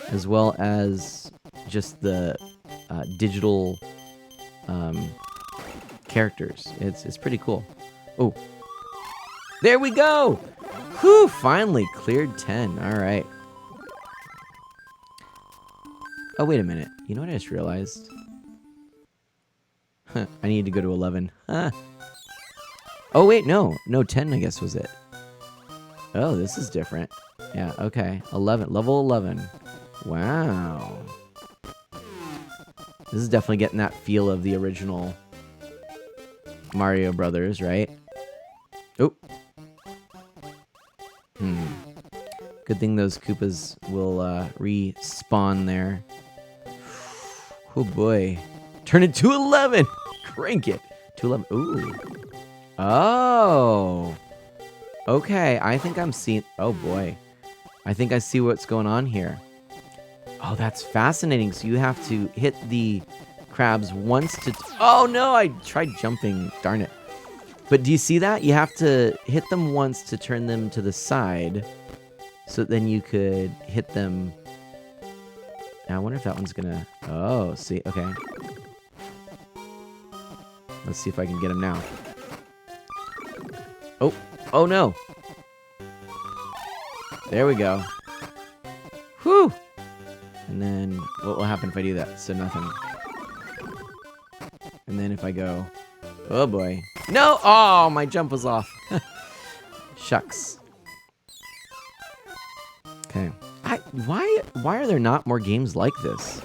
as well as just the digital characters. It's pretty cool. Oh, there we go! Whew, finally cleared 10. All right. Oh, wait a minute. You know what I just realized? I need to go to 11. Huh. Oh, wait, no. No, 10, I guess, was it. Oh, this is different. Yeah, okay. 11. Level 11. Wow. This is definitely getting that feel of the original Mario Brothers, right? Oh. Good thing those Koopas will respawn there. Oh boy. Turn it to 11! Crank it! To 11. Ooh. Oh. Okay, I think I'm seeing... Oh boy. I think I see what's going on here. Oh, that's fascinating. So you have to hit the crabs once to... Oh no, I tried jumping. Darn it. But do you see that? You have to hit them once to turn them to the side. So then you could hit them... Now, I wonder if that one's gonna... Oh, see. Okay. Let's see if I can get him now. Oh. Oh no. There we go. Whew. And then what will happen if I do that? So nothing. And then if I go... Oh boy. No! Oh, my jump was off. Shucks. Okay. Why are there not more games like this?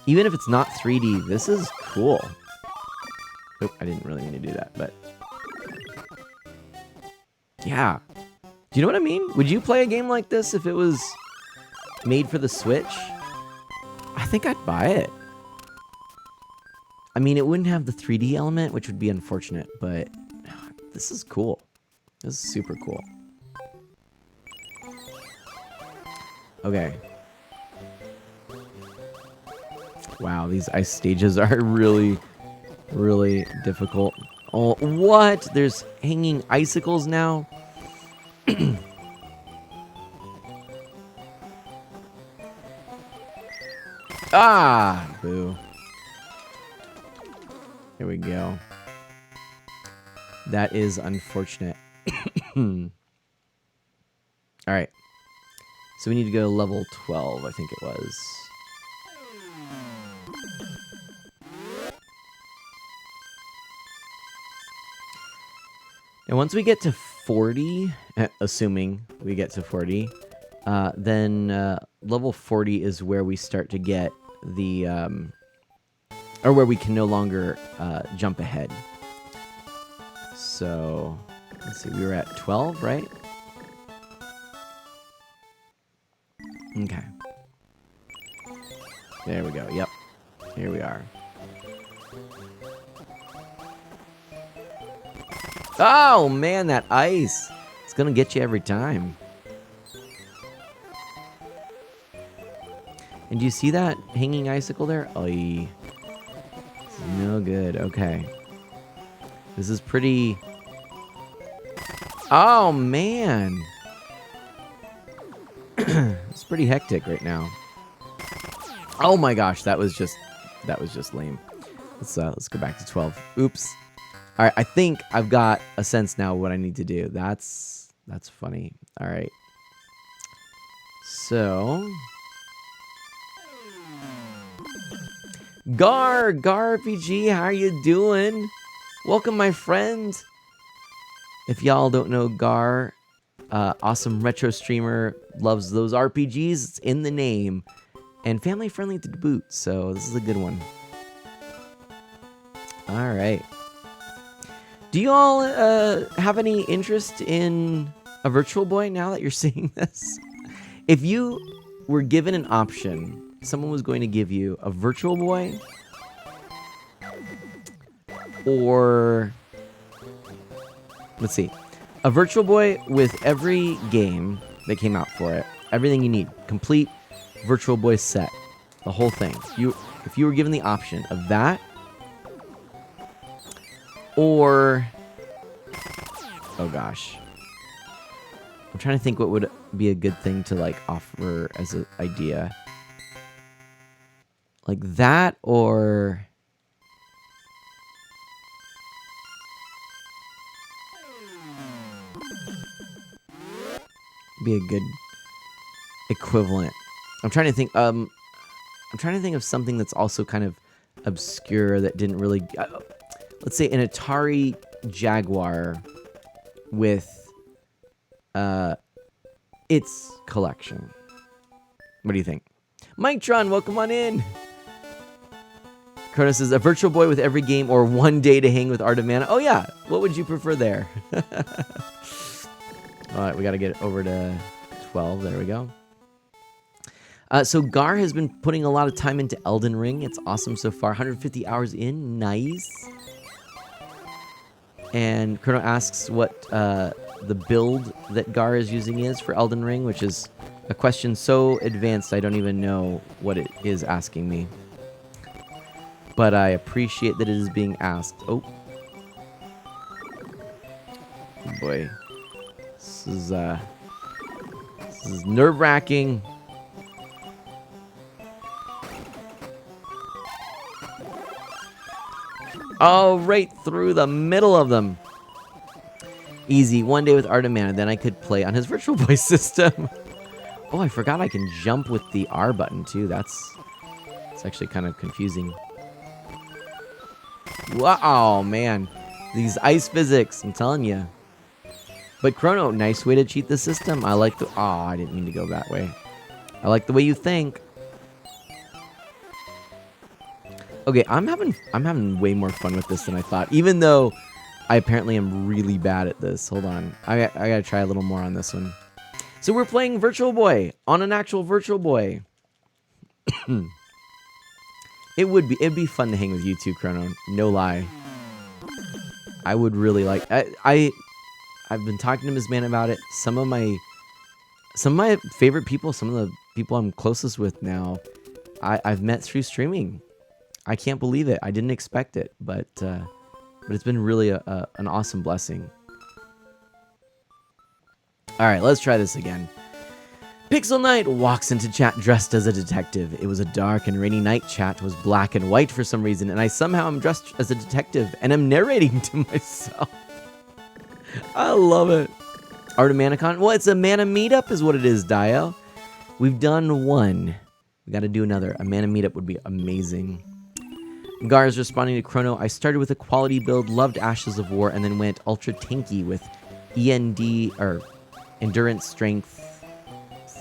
Even if it's not 3D, this is cool. Oh, I didn't really mean to do that, but... Yeah. Do you know what I mean? Would you play a game like this if it was made for the Switch? I think I'd buy it. I mean, it wouldn't have the 3D element, which would be unfortunate, but this is cool. This is super cool. Okay. Wow, these ice stages are really, really difficult. Oh, what? There's hanging icicles now? Ah! Boo. Here we go. That is unfortunate. Alright. So we need to go to level 12, I think it was. And once we get to 40, assuming we get to 40, then level 40 is where we start to get the... or where we can no longer jump ahead. So, let's see, we were at 12, right? Okay. There we go, yep. Here we are. Oh, man, that ice. It's gonna get you every time. And do you see that hanging icicle there? Oy. No good. Okay. This is pretty... Oh, man. It's pretty hectic right now. Oh my gosh, that was just lame. Let's go back to 12. Oops. All right, I think I've got a sense now of what I need to do. That's funny. All right. So, Gar RPG, how you doing? Welcome, my friend. If y'all don't know Gar, awesome retro streamer, loves those RPGs. It's in the name, and family friendly to boot. So this is a good one. All right. Do you all have any interest in a Virtual Boy now that you're seeing this? If you were given an option, someone was going to give you a Virtual Boy or, let's see, a Virtual Boy with every game that came out for it, everything you need, complete Virtual Boy set, the whole thing. If you were given the option of that, or, oh gosh, I'm trying to think what would be a good thing to like offer as an idea. Like that, or be a good equivalent. I'm trying to think of something that's also kind of obscure that didn't really let's say an Atari Jaguar with its collection. What do you think? Mike Tron, welcome on in. Chronos says, a Virtual Boy with every game or one day to hang with Art of Mana. Oh, yeah. What would you prefer there? All right, we got to get over to 12. There we go. So Gar has been putting a lot of time into Elden Ring. It's awesome so far. 150 hours in. Nice. And Chrono asks what the build that Gar is using is for Elden Ring, which is a question so advanced I don't even know what it is asking me. But I appreciate that it is being asked. Oh. Boy. This is nerve-wracking. Oh, right through the middle of them. Easy. One day with Art of Mana, then I could play on his Virtual Boy system. Oh, I forgot I can jump with the R button, too. That's actually kind of confusing. Wow, man. These ice physics, I'm telling you. But Chrono, nice way to cheat the system. I like the... Oh, I didn't mean to go that way. I like the way you think. Okay, I'm having way more fun with this than I thought. Even though I apparently am really bad at this. Hold on. I gotta try a little more on this one. So we're playing Virtual Boy on an actual Virtual Boy. It'd be fun to hang with you too, Chrono. No lie. I would really like. I've been talking to Ms. Man about it. Some of my favorite people, some of the people I'm closest with now, I've met through streaming. I can't believe it. I didn't expect it, but it's been really an awesome blessing. All right, let's try this again. Pixel Knight walks into chat dressed as a detective. It was a dark and rainy night. Chat was black and white for some reason, and I somehow am dressed as a detective, and I'm narrating to myself. I love it. Art of ManaCon? Well, it's a Mana meetup is what it is, Dio. We've done one. We got to do another. A Mana meetup would be amazing. Gar is responding to Chrono. I started with a quality build, loved Ashes of War, and then went ultra tanky with END, or Endurance, Strength,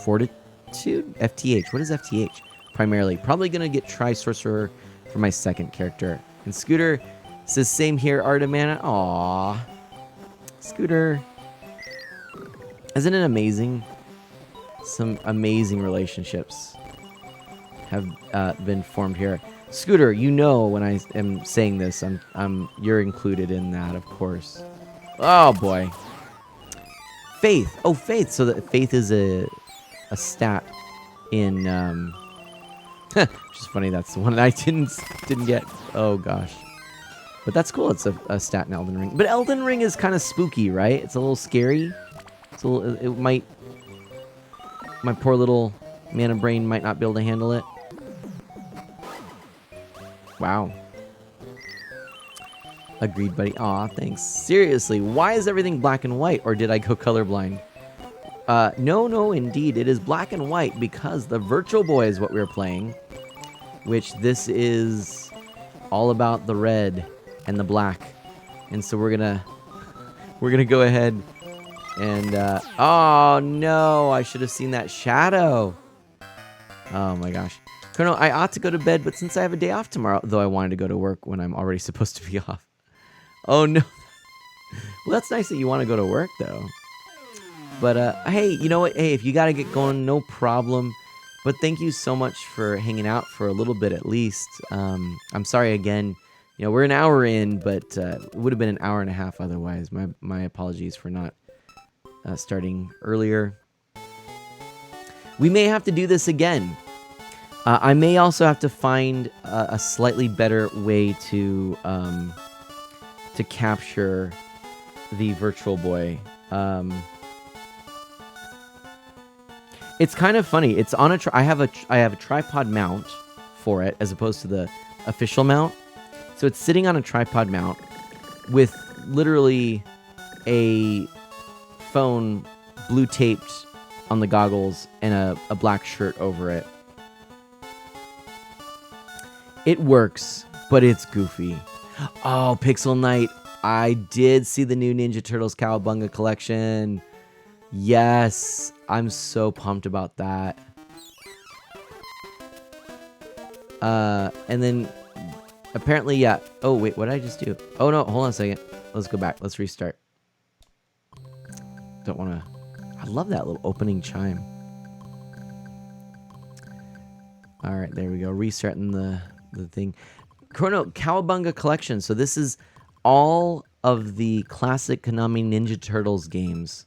Fortitude? FTH. What is FTH? Primarily. Probably going to get Tri-Sorcerer for my second character. And Scooter says, same here, Art of Mana. Aww. Scooter. Isn't it amazing? Some amazing relationships have been formed here. Scooter, you know when I am saying this, you're included in that, of course. Oh boy. Faith. Oh, Faith. So that Faith is a stat in which is funny. That's the one I didn't get. Oh gosh. But that's cool. It's a stat in Elden Ring. But Elden Ring is kind of spooky, right? It's a little scary. It's a little. It might. My poor little mana brain might not be able to handle it. Wow. Agreed, buddy. Aw, thanks. Seriously, why is everything black and white? Or did I go colorblind? No, indeed. It is black and white because the Virtual Boy is what we're playing. Which this is all about the red and the black. And so we're gonna go ahead and oh no, I should have seen that shadow. Oh my gosh. Chrono, I ought to go to bed, but since I have a day off tomorrow, though I wanted to go to work when I'm already supposed to be off. Oh no. Well, that's nice that you want to go to work though. But hey, you know what? Hey, if you gotta get going, no problem. But thank you so much for hanging out for a little bit at least. I'm sorry again. You know, we're an hour in, but it would have been an hour and a half otherwise. My apologies for not starting earlier. We may have to do this again. I may also have to find a slightly better way to capture the Virtual Boy. It's kind of funny. It's on I have a tripod mount for it as opposed to the official mount. So it's sitting on a tripod mount with literally a phone blue taped on the goggles and a black shirt over it. It works, but it's goofy. Oh, Pixel Knight. I did see the new Ninja Turtles Cowabunga collection. Yes, I'm so pumped about that. And then apparently, yeah. Oh, wait, what did I just do? Oh, no, hold on a second. Let's go back. Let's restart. Don't want to... I love that little opening chime. All right, there we go. Restarting the thing. Chrono Cowabunga Collection. So this is all of the classic Konami Ninja Turtles games,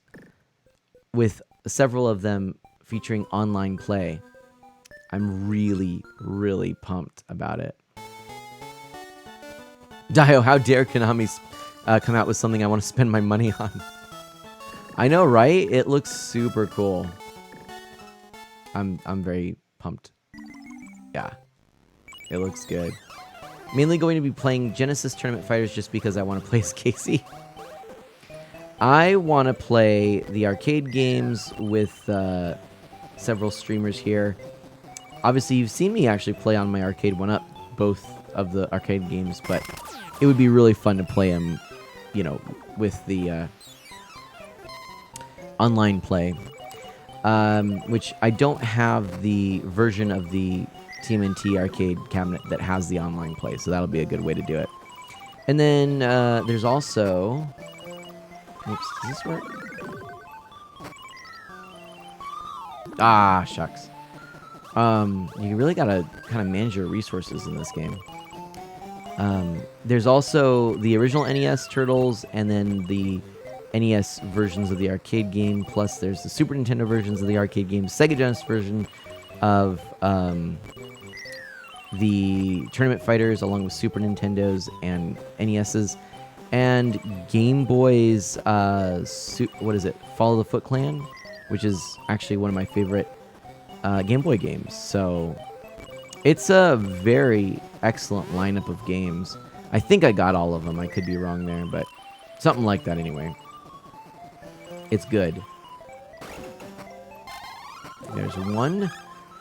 with several of them featuring online play. I'm really, really pumped about it. Dio, how dare Konami come out with something I want to spend my money on? I know, right? It looks super cool. I'm very pumped. Yeah, it looks good. Mainly going to be playing Genesis Tournament Fighters just because I want to play as Casey. I want to play the arcade games with several streamers here. Obviously, you've seen me actually play on my arcade 1-up both of the arcade games, but it would be really fun to play them, you know, with the online play. Which I don't have the version of the TMNT arcade cabinet that has the online play, so that'll be a good way to do it. And then there's also... Oops, does this work? Ah, shucks. You really gotta kind of manage your resources in this game. There's also the original NES Turtles, and then the NES versions of the arcade game, plus there's the Super Nintendo versions of the arcade game, Sega Genesis version of the Tournament Fighters, along with Super Nintendos and NES's, and Game Boy's, what is it, Follow the Foot Clan, which is actually one of my favorite Game Boy games. So it's a very excellent lineup of games. I think I got all of them. I could be wrong there, but something like that anyway. It's good. There's one,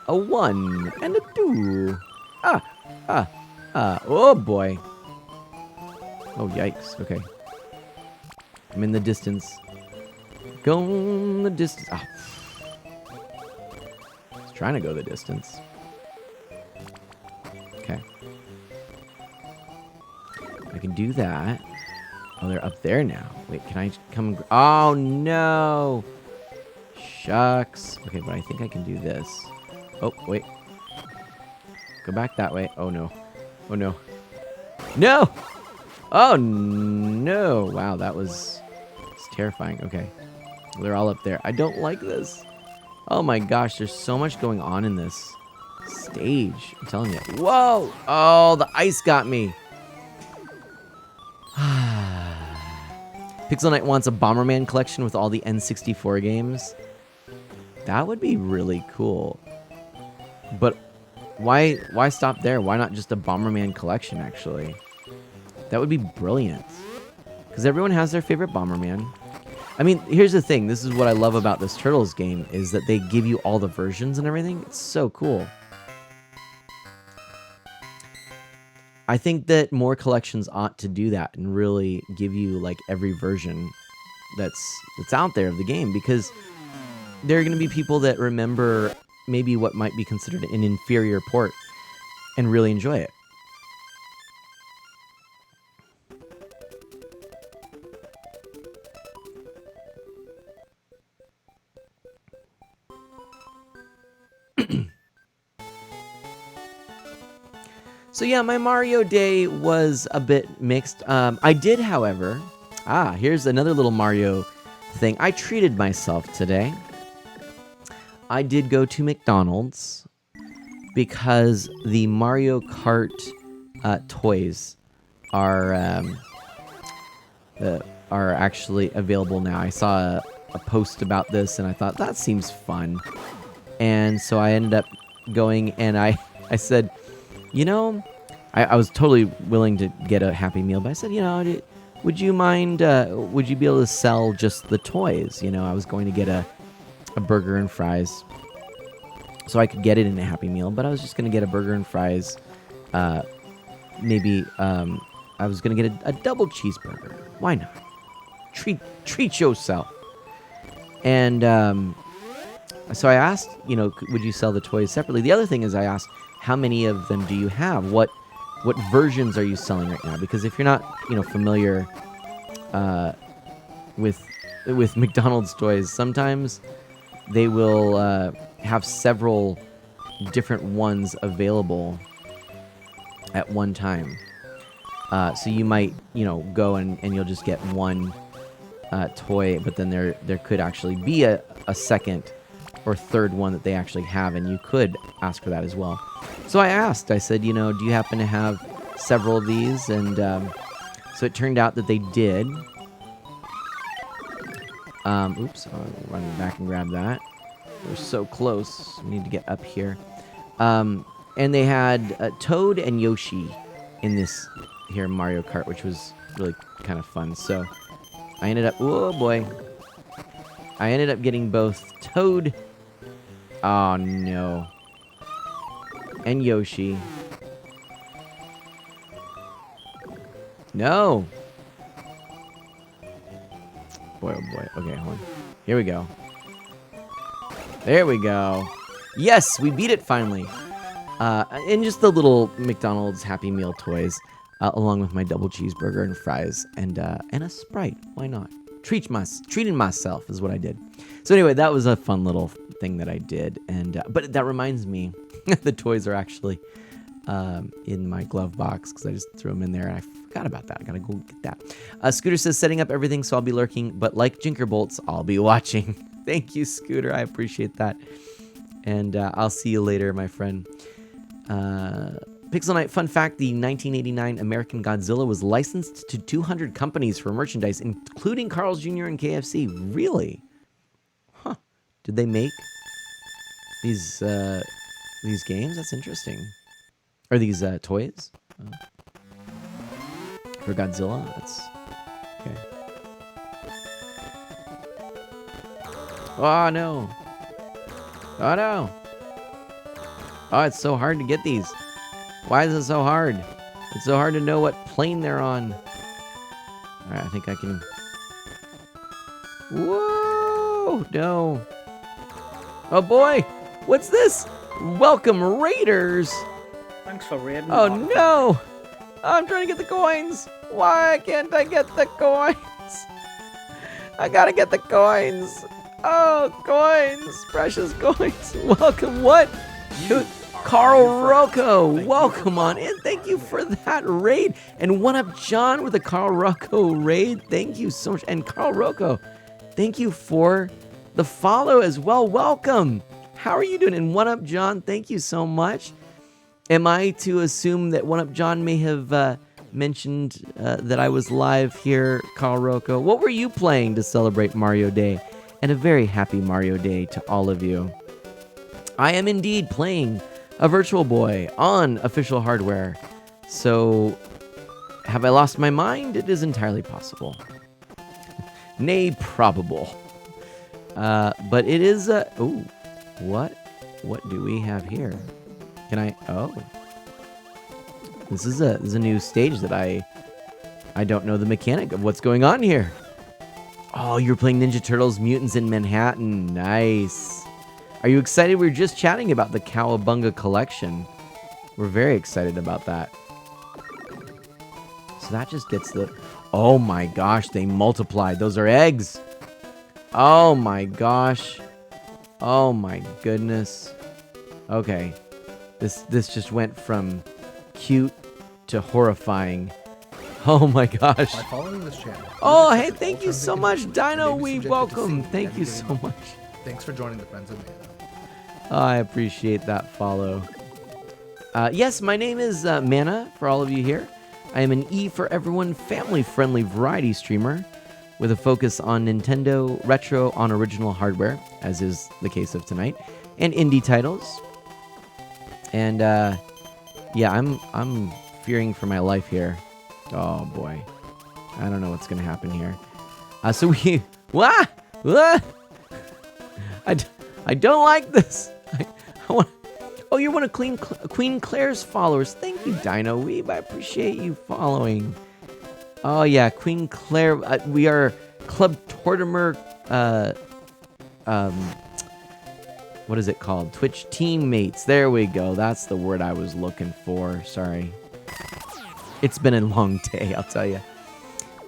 a 1, and a 2. Oh boy. Oh, yikes. Okay. I'm in the distance. Go in the distance. Ah. I was trying to go the distance. Okay. I can do that. Oh, they're up there now. Wait, can I come? Oh, no. Shucks. Okay, but I think I can do this. Oh, wait. Go back that way. Oh, no. Oh, no. No! Oh, no. Wow, that was... It's terrifying. Okay. They're all up there. I don't like this. Oh, my gosh. There's so much going on in this stage. I'm telling you. Whoa! Oh, the ice got me. Pixel Knight wants a Bomberman collection with all the N64 games. That would be really cool. But why stop there? Why not just a Bomberman collection, actually? That would be brilliant. Because everyone has their favorite Bomberman. I mean, here's the thing. This is what I love about this Turtles game, is that they give you all the versions and everything. It's so cool. I think that more collections ought to do that and really give you like every version that's out there of the game, because there are going to be people that remember maybe what might be considered an inferior port and really enjoy it. So yeah, my Mario Day was a bit mixed. I did, however... here's another little Mario thing. I treated myself today. I did go to McDonald's because the Mario Kart toys are actually available now. I saw a post about this, and I thought, that seems fun. And so I ended up going, and I said... You know, I was totally willing to get a Happy Meal, but I said, you know, would you mind, would you be able to sell just the toys? You know, I was going to get a burger and fries, so I could get it in a Happy Meal, but I was just going to get a burger and fries. Maybe I was going to get a double cheeseburger. Why not? Treat yourself. And so I asked, would you sell the toys separately? The other thing is I asked, how many of them do you have? What versions are you selling right now? Because if you're not, familiar with McDonald's toys, sometimes they will have several different ones available at one time. So you might, go and you'll just get one toy, but then there could actually be a second or third one that they actually have, and you could ask for that as well. So I asked, I said, do you happen to have several of these? And so it turned out that they did. Oops, I'll run back and grab that. We're so close. We need to get up here. And they had Toad and Yoshi in this here Mario Kart, which was really kind of fun. So I ended up, oh boy. I ended up getting both Toad, oh no, and Yoshi. No. Boy, oh boy. Okay, hold on. Here we go. There we go. Yes, we beat it finally. And just the little McDonald's Happy Meal toys, along with my double cheeseburger and fries, and a Sprite. Why not? Treating myself is what I did. So anyway, that was a fun little thing that I did. And but that reminds me, the toys are actually in my glove box because I just threw them in there and I forgot about that. I gotta go get that. Scooter says, setting up everything, so I'll be lurking, but like Jinkerbolts, I'll be watching. Thank you, Scooter. I appreciate that. And I'll see you later, my friend. Pixel Knight, fun fact, the 1989 American Godzilla was licensed to 200 companies for merchandise, including Carl's Jr. and KFC. Really? Huh. Did they make these games? That's interesting. Or these toys? For Godzilla? That's... okay. Oh, no. Oh, no. Oh, it's so hard to get these. Why is it so hard? It's so hard to know what plane they're on. Alright, I think I can... Whoa! No. Oh, boy! What's this? Welcome, Raiders! Thanks for raiding. Oh, no! I'm trying to get the coins! Why can't I get the coins? I gotta get the coins! Oh, coins! Precious coins! Welcome, what? Carl Rocco, welcome on in. Thank you for that raid. And One Up John with the Carl Rocco raid. Thank you so much. And Carl Rocco, thank you for the follow as well. Welcome. How are you doing? And One Up John, thank you so much. Am I to assume that One Up John may have mentioned that I was live here, Carl Rocco? What were you playing to celebrate Mario Day? And a very happy Mario Day to all of you. I am indeed playing a Virtual Boy on official hardware. So, have I lost my mind? It is entirely possible. Nay, probable. But it is a... ooh, what do we have here? Can I... oh. This is a new stage that I don't know the mechanic of what's going on here. Oh, you're playing Ninja Turtles Mutants in Manhattan. Nice. Are you excited? We were just chatting about the Cowabunga collection. We're very excited about that. So that just gets the... oh my gosh, they multiplied. Those are eggs. Oh my gosh. Oh my goodness. Okay. This just went from cute to horrifying. Oh my gosh. By following this channel. Oh, hey, thank you so much, Dino. We welcome. Thank you so much. Thanks for joining the Friends of Mana. Oh, I appreciate that follow. Yes, my name is Mana, for all of you here. I am an E for Everyone family-friendly variety streamer with a focus on Nintendo retro on original hardware, as is the case of tonight, and indie titles. And yeah, I'm fearing for my life here. Oh boy, I don't know what's gonna happen here. So we, I don't like this. I want. Oh, you're one of Queen Claire's followers. Thank you, Dino Weeb. I appreciate you following. Oh yeah, Queen Claire. We are Club Tortimer what is it called? Twitch teammates. There we go. That's the word I was looking for. Sorry. It's been a long day, I'll tell you.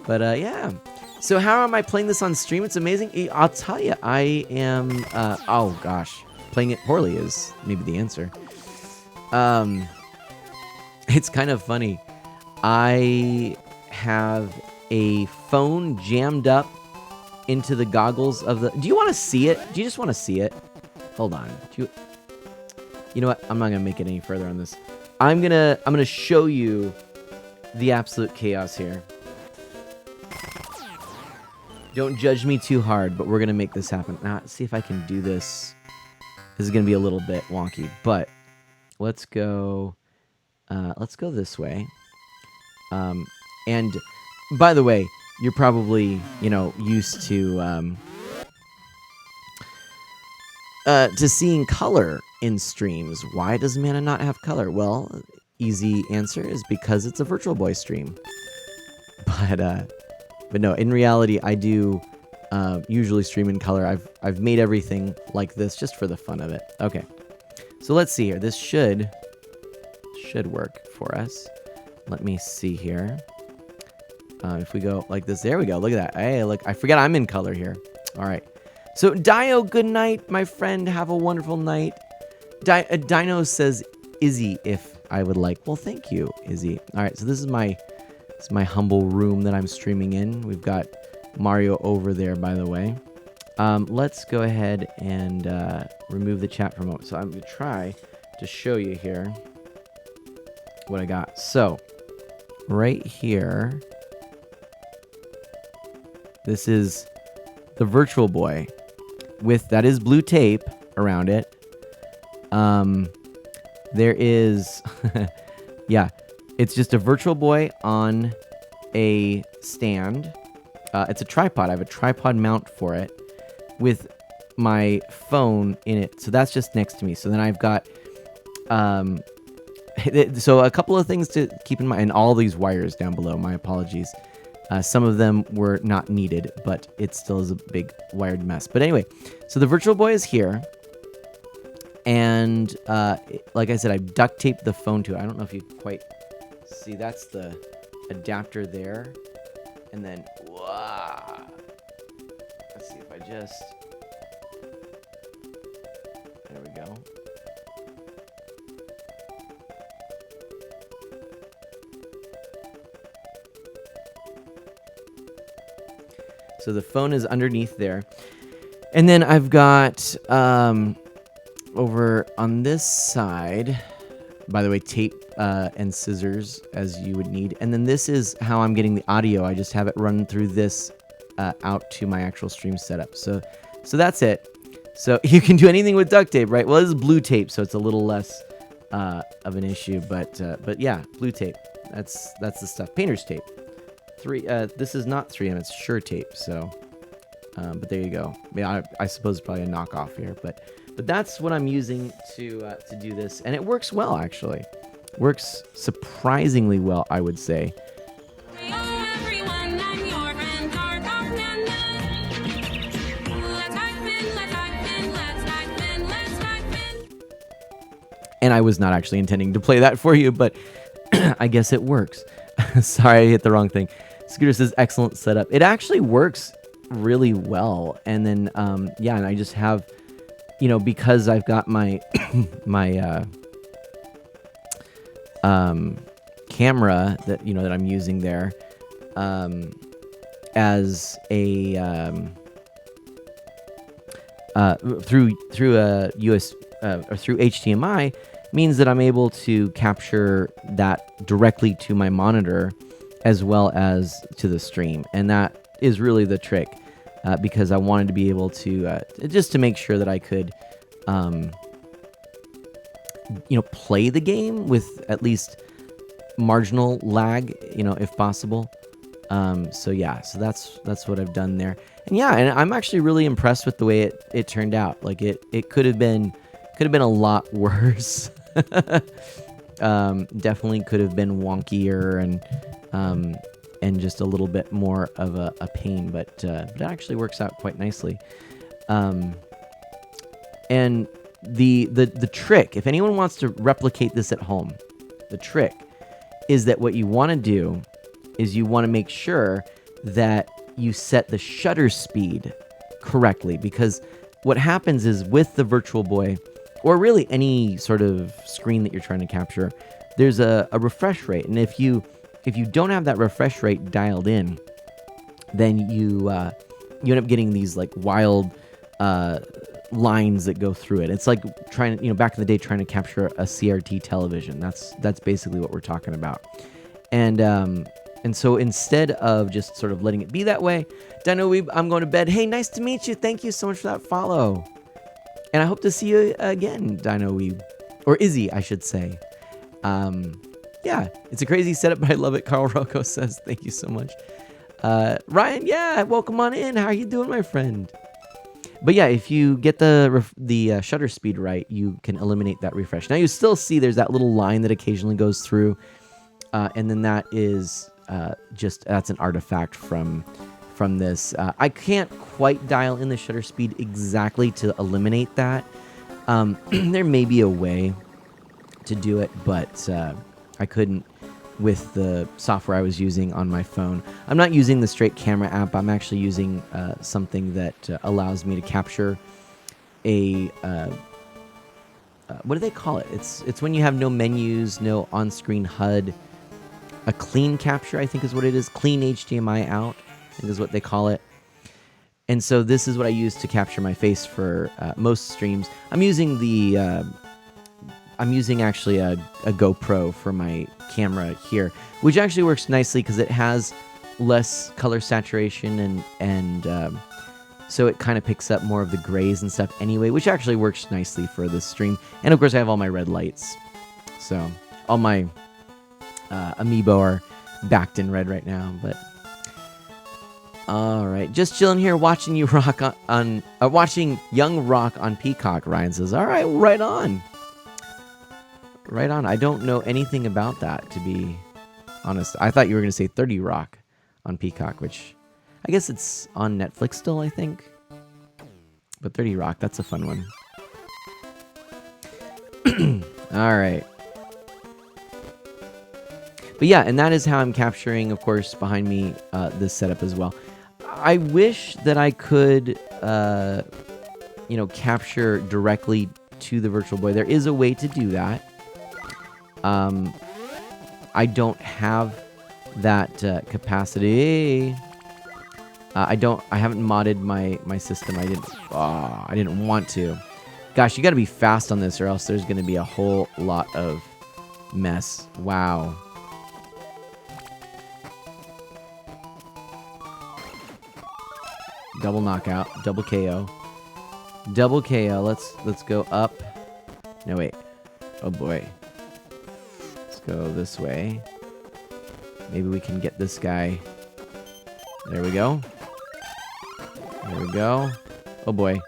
But yeah. So how am I playing this on stream? It's amazing. I'll tell you, I am, oh gosh, playing it poorly is maybe the answer. It's kind of funny. I have a phone jammed up into the goggles of the, do you want to see it? Do you just want to see it? Hold on. You know what? I'm not going to make it any further on this. I'm going to show you the absolute chaos here. Don't judge me too hard, but we're going to make this happen. Now, see if I can do this. This is going to be a little bit wonky, but let's go this way. And by the way, you're probably, used to seeing color in streams. Why does Mana not have color? Well, easy answer is because it's a Virtual Boy stream. But no, in reality, I do usually stream in color. I've made everything like this just for the fun of it. Okay, so let's see here. This should work for us. Let me see here. If we go like this, there we go. Look at that. Hey, look, I forget I'm in color here. All right. So Dio, good night, my friend. Have a wonderful night. Dino says, Izzy, if I would like. Well, thank you, Izzy. All right, so this is my humble room that I'm streaming in. We've got Mario over there, by the way. Let's go ahead and remove the chat for a moment. So I'm going to try to show you here what I got. So right here, this is the Virtual Boy with, that is blue tape around it. There is, yeah, it's just a Virtual Boy on a stand. It's a tripod. I have a tripod mount for it with my phone in it. So that's just next to me. So then I've got, so a couple of things to keep in mind, and all these wires down below, my apologies. Some of them were not needed, but it still is a big wired mess. But anyway, so the Virtual Boy is here. And like I said, I've duct taped the phone to it. I don't know if you quite see. That's the adapter there. And then, wow. Let's see if I just... There we go. So the phone is underneath there. And then I've got... over on this side, by the way, tape and scissors as you would need. And then this is how I'm getting the audio. I just have it run through this out to my actual stream setup. So that's it. So you can do anything with duct tape, right? Well, this is blue tape, so it's a little less of an issue. But yeah, blue tape. That's the stuff. Painter's tape. This is not 3M. It's Sure tape. So, but there you go. Yeah, I suppose it's probably a knockoff here, but that's what I'm using to do this, and it works well, actually. Works surprisingly well, I would say. And I was not actually intending to play that for you, but I guess it works. Sorry, I hit the wrong thing. Scooter says, excellent setup. It actually works really well, and then, yeah, and I just have... because I've got my camera that that I'm using there as a through a US or through HDMI means that I'm able to capture that directly to my monitor as well as to the stream, and that is really the trick. Because I wanted to be able to, just to make sure that I could, play the game with at least marginal lag, if possible. So yeah, so that's what I've done there. And yeah, and I'm actually really impressed with the way it turned out. Like it could have been a lot worse. Definitely could have been wonkier and just a little bit more of a pain, but it actually works out quite nicely. And the trick, if anyone wants to replicate this at home, the trick is that what you want to do is you want to make sure that you set the shutter speed correctly, because what happens is with the Virtual Boy, or really any sort of screen that you're trying to capture, there's a refresh rate, and if you don't have that refresh rate dialed in, then you end up getting these like wild lines that go through it. It's like trying to, back in the day, trying to capture a CRT television. That's basically what we're talking about. And so instead of just sort of letting it be that way, Dino Weeb, I'm going to bed. Hey, nice to meet you. Thank you so much for that follow. And I hope to see you again, Dino Weeb. Or Izzy, I should say. Yeah, it's a crazy setup, but I love it. Carl Rocco says, thank you so much. Ryan, yeah, welcome on in. How are you doing, my friend? But yeah, if you get the shutter speed right, you can eliminate that refresh. Now you still see there's that little line that occasionally goes through, and then that is that's an artifact from this. I can't quite dial in the shutter speed exactly to eliminate that. There may be a way to do it, but I couldn't with the software I was using on my phone. I'm not using the straight camera app. I'm actually using something that allows me to capture a what do they call it? It's when you have no menus, no on-screen HUD. A clean capture, I think is what it is. Clean HDMI out, I think is what they call it. And so this is what I use to capture my face for most streams. I'm using actually a GoPro for my camera here, which actually works nicely because it has less color saturation and so it kind of picks up more of the grays and stuff anyway, which actually works nicely for this stream. And of course I have all my red lights. So all my amiibo are backed in red right now, but all right, just chilling here, watching you rock on watching Young Rock on Peacock. Ryan says, "All right, right on, right on." I don't know anything about that, to be honest. I thought you were going to say 30 Rock on Peacock, which I guess it's on Netflix still, I think. But 30 Rock, that's a fun one. All right. But yeah, and that is how I'm capturing, of course, behind me, this setup as well. I wish that I could, capture directly to the Virtual Boy. There is a way to do that. I don't have that capacity. I haven't modded my system. I didn't want to. Gosh, you got to be fast on this, or else there's going to be a whole lot of mess. Wow. Double knockout, double KO. Double KO. Let's go up. No, wait. Oh boy. Let's go this way. Maybe we can get this guy. There we go. There we go. Oh boy.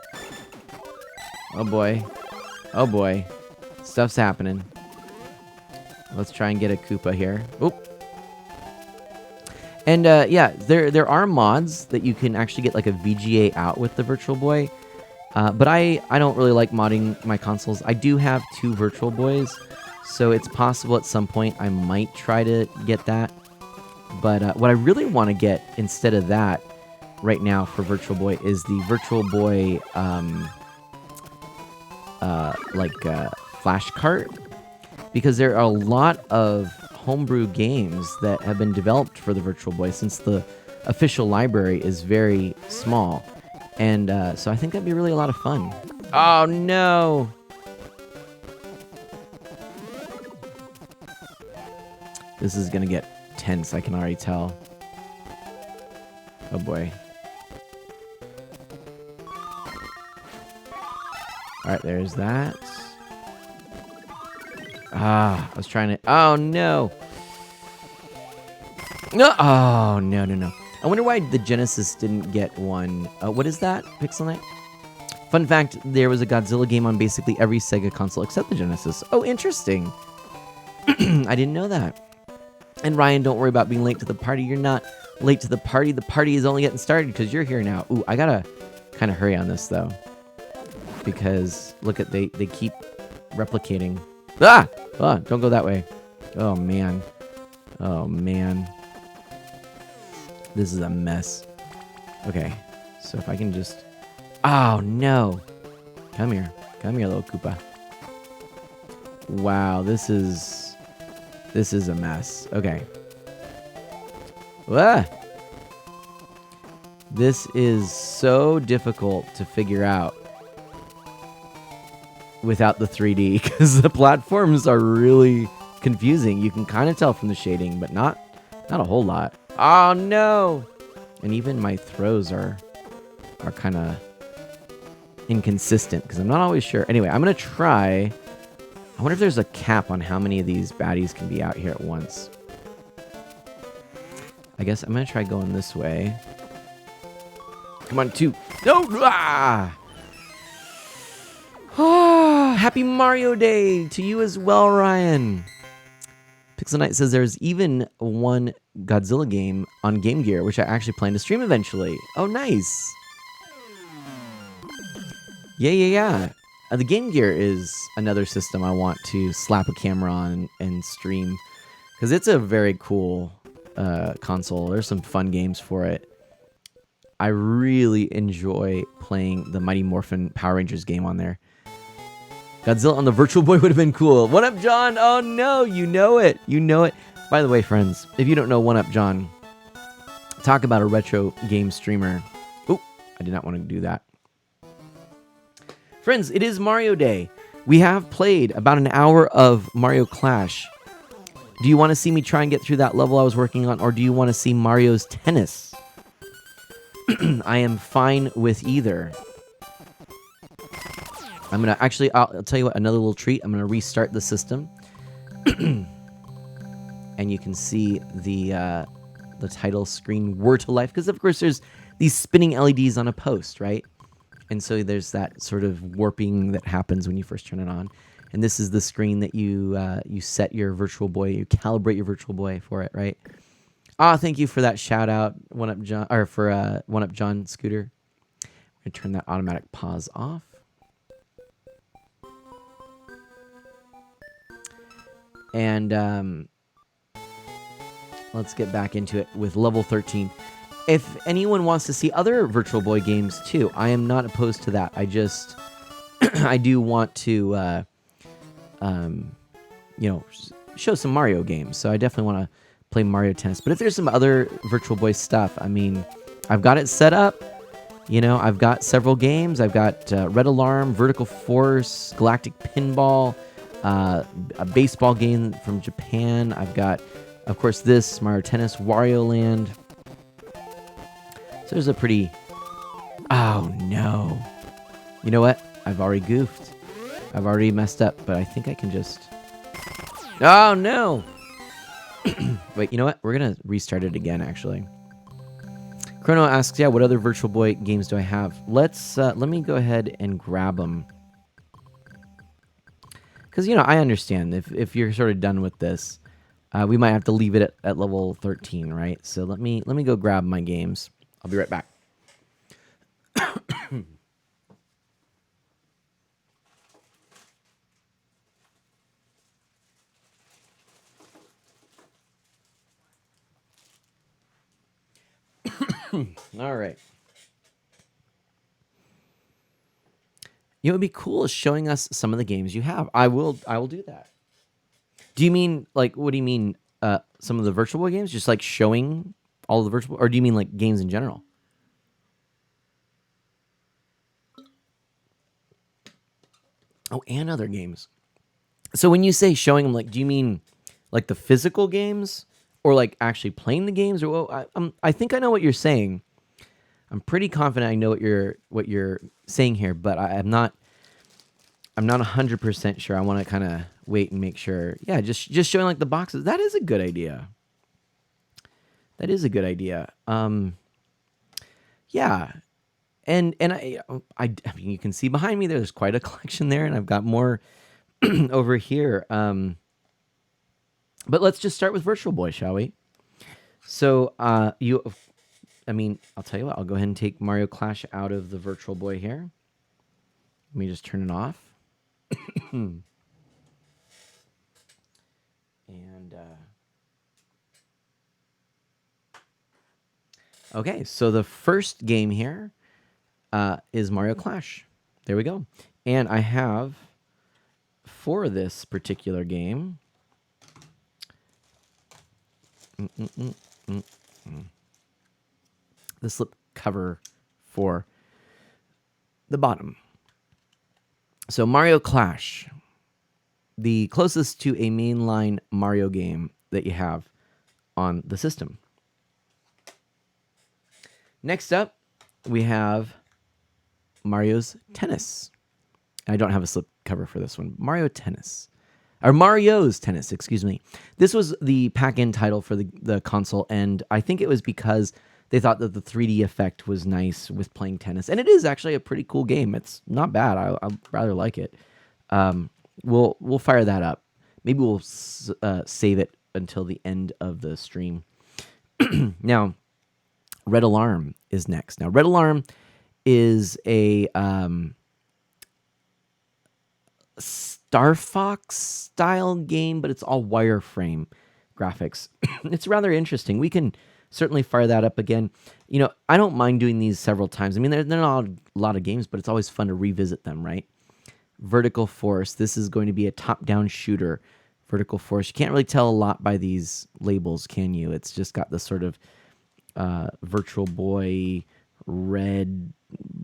Oh boy. Oh boy. Stuff's happening. Let's try and get a Koopa here. Oop. And yeah, there are mods that you can actually get like a VGA out with the Virtual Boy. But I don't really like modding my consoles. I do have 2 Virtual Boys, so it's possible at some point I might try to get that. But what I really want to get instead of that right now for Virtual Boy is the Virtual Boy flash cart, because there are a lot of homebrew games that have been developed for the Virtual Boy since the official library is very small. And so I think that'd be really a lot of fun. Oh no! This is gonna get tense, I can already tell. Oh boy. Alright, there's that. I was trying to... Oh, no. No. Oh, no, no, no. I wonder why the Genesis didn't get one. What is that, Pixel Knight? Fun fact, there was a Godzilla game on basically every Sega console except the Genesis. Oh, interesting. I didn't know that. And Ryan, don't worry about being late to the party. You're not late to the party. The party is only getting started because you're here now. Ooh, I gotta kind of hurry on this, though. because look at they keep replicating. Ah! Don't go that way. Oh man. Oh man. This is a mess. Okay. So if I can just... Oh no. Come here, little Koopa. Wow, this is a mess. Okay. Ah! This is so difficult to figure out without the 3D because the platforms are really confusing. You can kind of tell from the shading, but not a whole lot. Oh no! And even my throws are kind of inconsistent because I'm not always sure. Anyway, I'm gonna try. I wonder if there's a cap on how many of these baddies can be out here at once. I guess I'm gonna try going this way. Come on, 2. No! Ah! Ah! Happy Mario Day to you as well, Ryan. Pixel Knight says there's even one Godzilla game on Game Gear, which I actually plan to stream eventually. Oh, nice. Yeah. The Game Gear is another system I want to slap a camera on and stream because it's a very cool console. There's some fun games for it. I really enjoy playing the Mighty Morphin Power Rangers game on there. Godzilla on the Virtual Boy would have been cool. What up, John? Oh no, you know it. You know it. By the way, friends, if you don't know One Up John, talk about a retro game streamer. Oh, I did not want to do that. Friends, it is Mario Day. We have played about an hour of Mario Clash. Do you want to see me try and get through that level I was working on, or do you want to see Mario's Tennis? I am fine with either. I'm going to actually, I'll tell you what, another little treat. I'm going to restart the system. And you can see the title screen whir to life. Because, of course, there's these spinning LEDs on a post, right? And so there's that sort of warping that happens when you first turn it on. And this is the screen that you set your Virtual Boy, you calibrate your Virtual Boy for it, right? Thank you for that shout out, One Up John, or for One Up John Scooter. I'm gonna turn that automatic pause off. And let's get back into it with level 13. If anyone wants to see other Virtual Boy games too, I am not opposed to that. I just, I do want to, show some Mario games. So I definitely want to play Mario Tennis. But if there's some other Virtual Boy stuff, I mean, I've got it set up. You know, I've got several games. I've got Red Alarm, Vertical Force, Galactic Pinball, a baseball game from Japan. I've got, of course, this, Mario Tennis, Wario Land. So there's a pretty... Oh, no. You know what? I've already goofed. I've already messed up, but I think I can just... Oh, no! Wait, you know what? We're going to restart it again, actually. Chrono asks, yeah, what other Virtual Boy games do I have? Let me go ahead and grab them. Because, you know, I understand. If you're sort of done with this, we might have to leave it at level 13, right? So let me go grab my games. I'll be right back. All right. You know, it'd be cool is showing us some of the games you have. I will do that. Do you mean, like, what do you mean, some of the Virtual Boy games? Just, like, showing all of the Virtual Boy? Or do you mean, like, games in general? Oh, and other games. So when you say showing them, like, do you mean, like, the physical games? Or, like, actually playing the games? Or I think I know what you're saying. I'm pretty confident I know what you're saying here, but I'm not 100% sure. I want to kind of wait and make sure. Yeah, just showing like the boxes. That is a good idea. That is a good idea. Yeah. And I mean, you can see behind me there's quite a collection there, and I've got more over here. But let's just start with Virtual Boy, shall we? So, I mean, I'll tell you what, I'll go ahead and take Mario Clash out of the Virtual Boy here. Let me just turn it off. And okay, so the first game here is Mario Clash. There we go. And I have, for this particular game, the slip cover for the bottom. So Mario Clash, the closest to a mainline Mario game that you have on the system. Next up, we have Mario's Tennis. I don't have a slip cover for this one. Mario's Tennis, excuse me. This was the pack-in title for the console, and I think it was because they thought that the 3D effect was nice with playing tennis. And it is actually a pretty cool game. It's not bad. I rather like it. We'll fire that up. Maybe we'll save it until the end of the stream. Now, Red Alarm is next. Now, Red Alarm is a Star Fox style game, but it's all wireframe graphics. It's rather interesting. We can certainly fire that up again. You know, I don't mind doing these several times. I mean, they're not a lot of games, but it's always fun to revisit them, right? Vertical Force. This is going to be a top-down shooter. Vertical Force. You can't really tell a lot by these labels, can you? It's just got this sort of Virtual Boy, red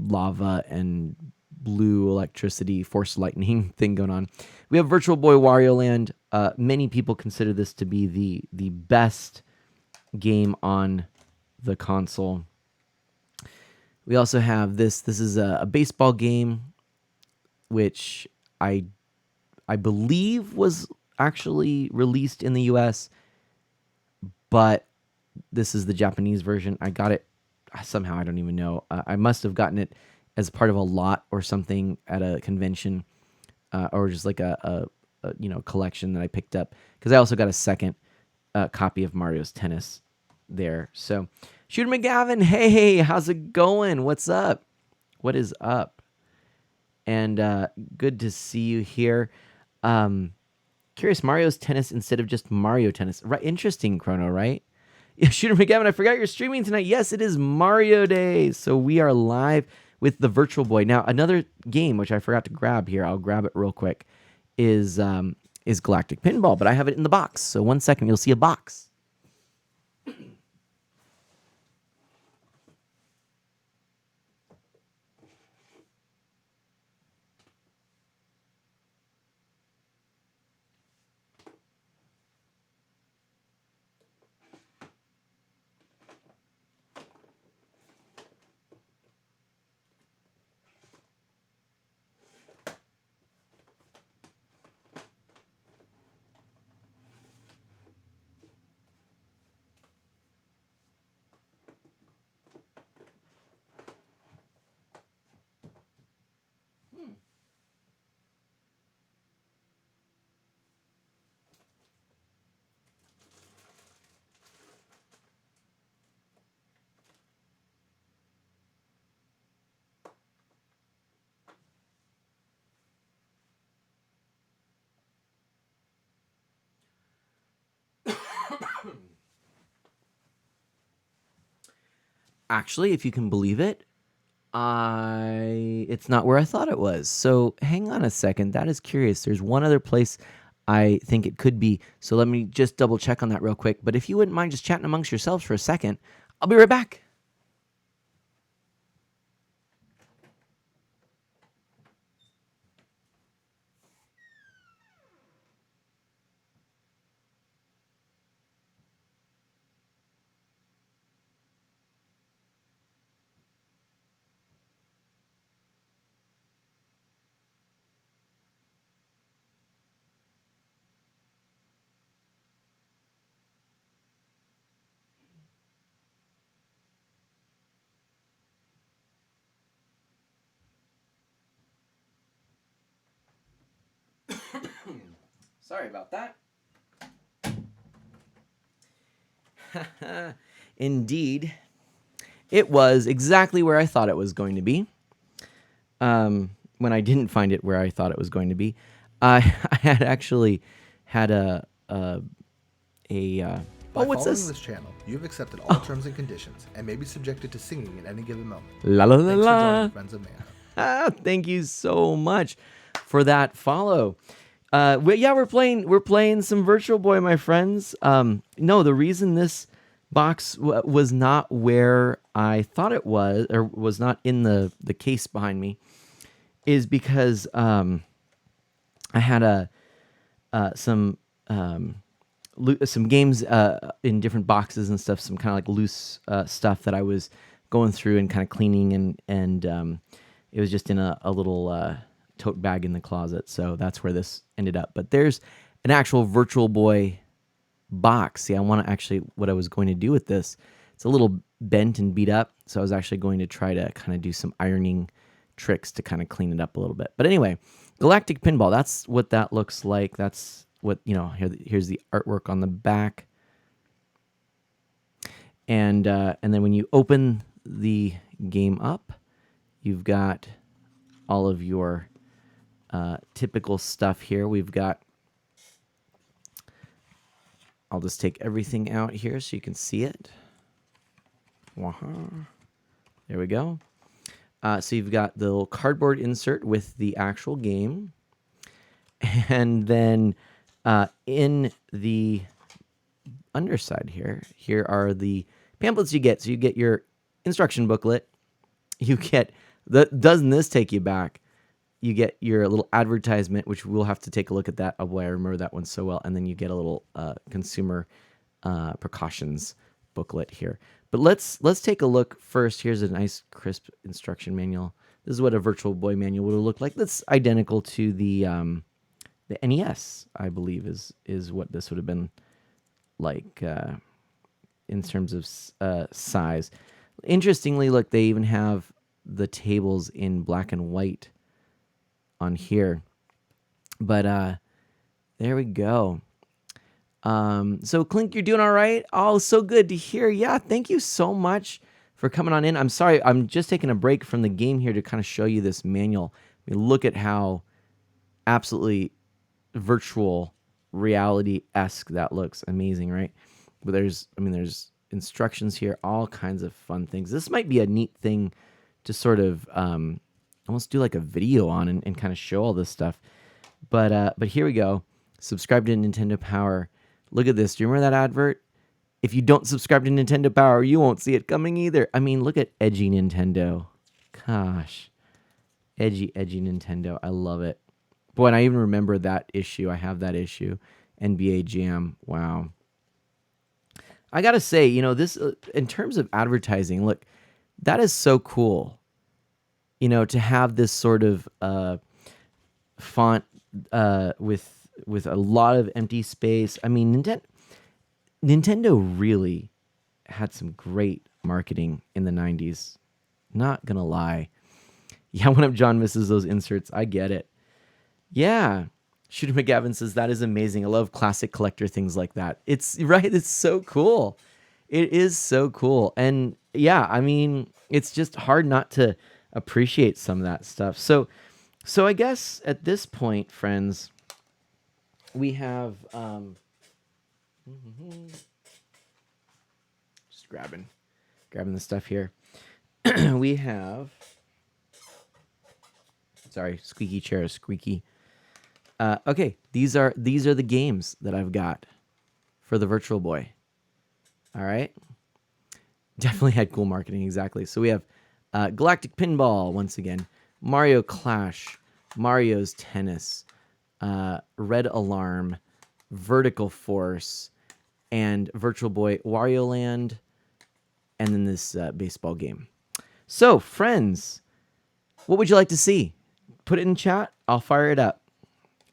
lava, and blue electricity, force lightning thing going on. We have Virtual Boy Wario Land. Many people consider this to be the best game on the console. We also have this. This is a baseball game, which I believe was actually released in the US, but this is the Japanese version. I got it somehow. I don't even know. I must have gotten it as part of a lot or something at a convention, or just like a collection that I picked up, because I also got a second copy of Mario's Tennis there. So, Shooter McGavin, hey, how's it going? What's up? What is up? And good to see you here. Curious, Mario's Tennis instead of just Mario Tennis. Right, interesting, Chrono, right? Yeah, Shooter McGavin, I forgot you're streaming tonight. Yes, it is Mario Day. So we are live with the Virtual Boy. Now, another game, which I forgot to grab here, I'll grab it real quick, is Galactic Pinball, but I have it in the box. So 1 second, you'll see a box. Actually, if you can believe it, it's not where I thought it was. So hang on a second. That is curious. There's one other place I think it could be. So let me just double check on that real quick. But if you wouldn't mind just chatting amongst yourselves for a second, I'll be right back. Sorry about that. Indeed, it was exactly where I thought it was going to be. when I didn't find it where I thought it was going to be, I had actually had By what's following this? this channel, you've accepted all terms and conditions and may be subjected to singing at any given moment. La la la Thanks for joining la. the Friends of Mana. Thank you so much for that follow. We're playing some Virtual Boy, my friends. No, the reason this box was not where I thought it was, or was not in the case behind me, is because I had some games in different boxes and stuff, some kind of like loose stuff that I was going through and kind of cleaning, and it was just in a little tote bag in the closet. So that's where this ended up. But there's an actual Virtual Boy box. See, what I was going to do with this, it's a little bent and beat up. So I was actually going to try to kind of do some ironing tricks to kind of clean it up a little bit. But anyway, Galactic Pinball, that's what that looks like. That's what, here's the artwork on the back. And then when you open the game up, you've got all of your typical stuff here. We've got, I'll just take everything out here so you can see it. There we go. So you've got the little cardboard insert with the actual game. And then in the underside here are the pamphlets you get. So you get your instruction booklet. You get, doesn't this take you back? You get your little advertisement, which we'll have to take a look at that. Oh boy, I remember that one so well. And then you get a little consumer precautions booklet here. But let's take a look first. Here's a nice crisp instruction manual. This is what a Virtual Boy manual would look like. That's identical to the NES, I believe, is what this would have been like in terms of size. Interestingly, look, they even have the tables in black and white on here. But there we go. So Clink, you're doing all right? Oh, so good to hear. Yeah, thank you so much for coming on in. I'm sorry, I'm just taking a break from the game here to kind of show you this manual. I mean, look at how absolutely virtual reality-esque that looks. Amazing, right? But there's instructions here, all kinds of fun things. This might be a neat thing to sort of almost do like a video on and kind of show all this stuff. But here we go. Subscribe to Nintendo Power. Look at this. Do you remember that advert? If you don't subscribe to Nintendo Power, you won't see it coming either. I mean, look at edgy Nintendo. Gosh. Edgy Nintendo. I love it. Boy, and I even remember that issue. I have that issue. NBA Jam. Wow. I got to say, this, in terms of advertising, look, that is so cool. To have this sort of font with a lot of empty space. I mean, Nintendo really had some great marketing in the 90s. Not going to lie. Yeah, when John misses those inserts, I get it. Yeah. Shooter McGavin says, that is amazing. I love classic collector things like that. It's right. It's so cool. It is so cool. And yeah, I mean, it's just hard not to appreciate some of that stuff. So I guess at this point, friends, we have just grabbing the stuff here. We have, sorry, squeaky chair is squeaky. Okay, these are the games that I've got for the Virtual Boy. All right, definitely had cool marketing, exactly. So we have Galactic Pinball once again, Mario Clash, Mario's Tennis, Red Alarm, Vertical Force, and Virtual Boy Wario Land, and then this baseball game. So, friends, what would you like to see? Put it in chat. I'll fire it up.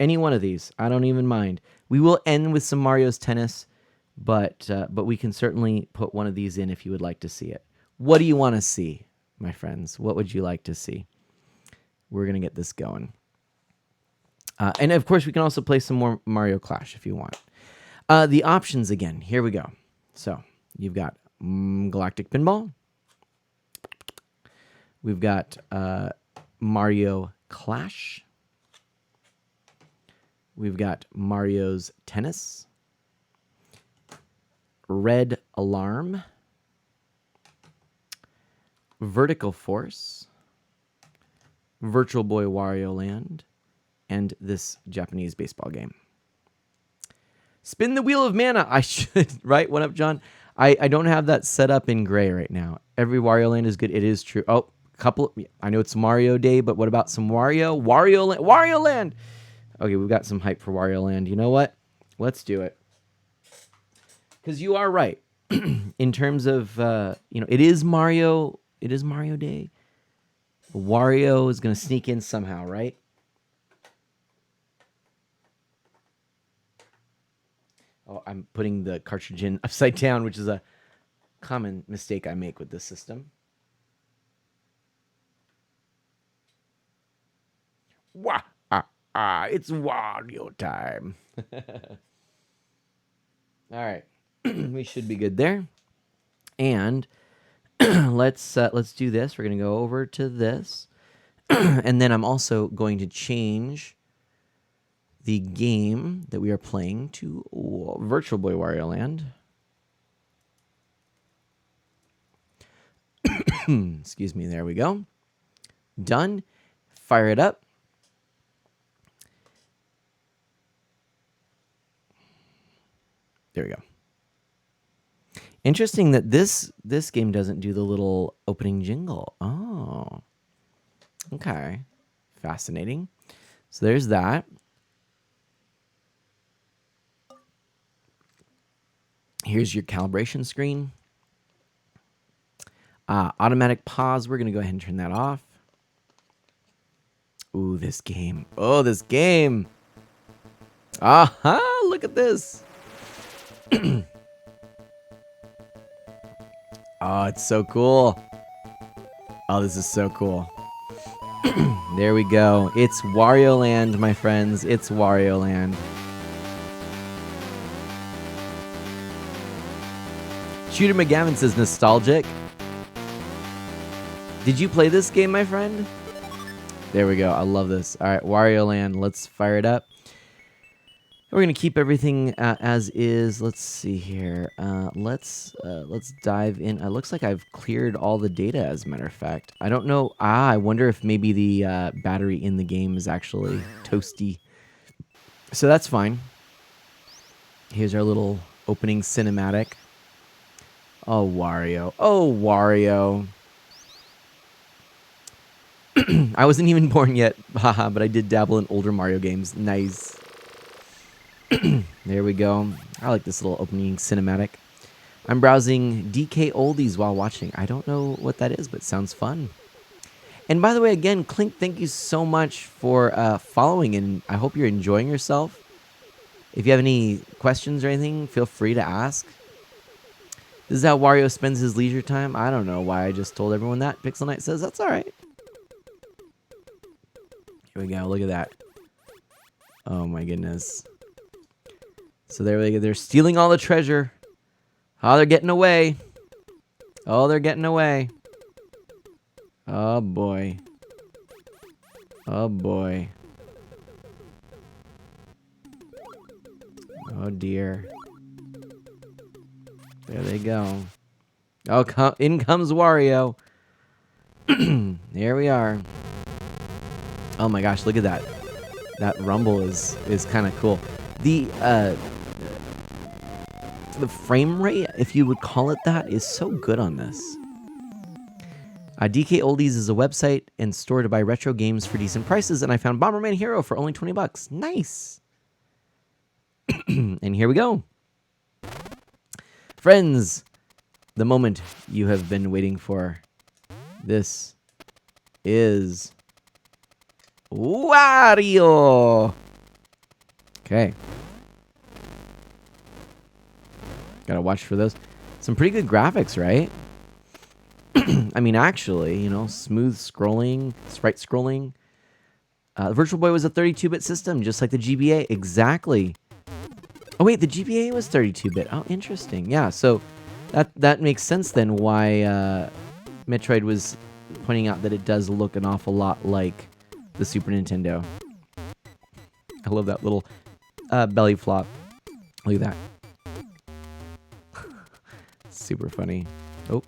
Any one of these. I don't even mind. We will end with some Mario's Tennis, but we can certainly put one of these in if you would like to see it. What do you want to see, my friends? What would you like to see? We're going to get this going. And, of course, we can also play some more Mario Clash if you want. The options again. Here we go. So you've got Galactic Pinball. We've got Mario Clash. We've got Mario's Tennis. Red Alarm. Vertical Force. Virtual Boy Wario Land. And this Japanese baseball game. Spin the Wheel of Mana. I should, right? What up, John? I don't have that set up in gray right now. Every Wario Land is good. It is true. Oh, I know it's Mario Day, but what about some Wario? Wario Land! Okay, we've got some hype for Wario Land. You know what? Let's do it. Because you are right. In terms of, it is Mario Day. Wario is going to sneak in somehow, right? Oh, I'm putting the cartridge in upside down, which is a common mistake I make with this system. It's Wario time. All right. We should be good there. And let's do this. We're going to go over to this. And then I'm also going to change the game that we are playing to Virtual Boy Wario Land. Excuse me. There we go. Done. Fire it up. There we go. Interesting that this game doesn't do the little opening jingle. Oh. Okay. Fascinating. So there's that. Here's your calibration screen. Automatic pause. We're going to go ahead and turn that off. Ooh, this game. Oh, this game. Aha, look at this. Oh, it's so cool. Oh, this is so cool. There we go. It's Wario Land, my friends. It's Wario Land. Shooter McGavin says nostalgic. Did you play this game, my friend? There we go. I love this. All right, Wario Land. Let's fire it up. We're gonna keep everything as is. Let's see here. Let's dive in. It looks like I've cleared all the data. As a matter of fact, I don't know. I wonder if maybe the battery in the game is actually toasty. So that's fine. Here's our little opening cinematic. Oh, Wario. Oh, Wario. I wasn't even born yet, haha, but I did dabble in older Mario games. Nice. There we go. I like this little opening cinematic. I'm browsing DK Oldies while watching. I don't know what that is, but sounds fun. And by the way, again, Clink, thank you so much for following, and I hope you're enjoying yourself. If you have any questions or anything, feel free to ask. This is how Wario spends his leisure time. I don't know why I just told everyone that. Pixel Knight says that's all right. Here we go. Look at that. Oh my goodness. So there we go. They're stealing all the treasure. Oh, they're getting away. Oh, they're getting away. Oh boy. Oh boy. Oh dear. There they go. Oh, in comes Wario. There we are. Oh my gosh, look at that. That rumble is kind of cool. The frame rate, if you would call it that, is so good on this. DK Oldies is a website and store to buy retro games for decent prices, and I found Bomberman Hero for only $20. Nice. And here we go. Friends, the moment you have been waiting for. This is Wario. Okay. Gotta watch for those. Some pretty good graphics, right? I mean, actually, smooth scrolling, sprite scrolling. The Virtual Boy was a 32-bit system, just like the GBA. Exactly. Oh, wait, the GBA was 32-bit. Oh, interesting. Yeah, so that makes sense then why Metroid was pointing out that it does look an awful lot like the Super Nintendo. I love that little belly flop. Look at that. Super funny. Oh.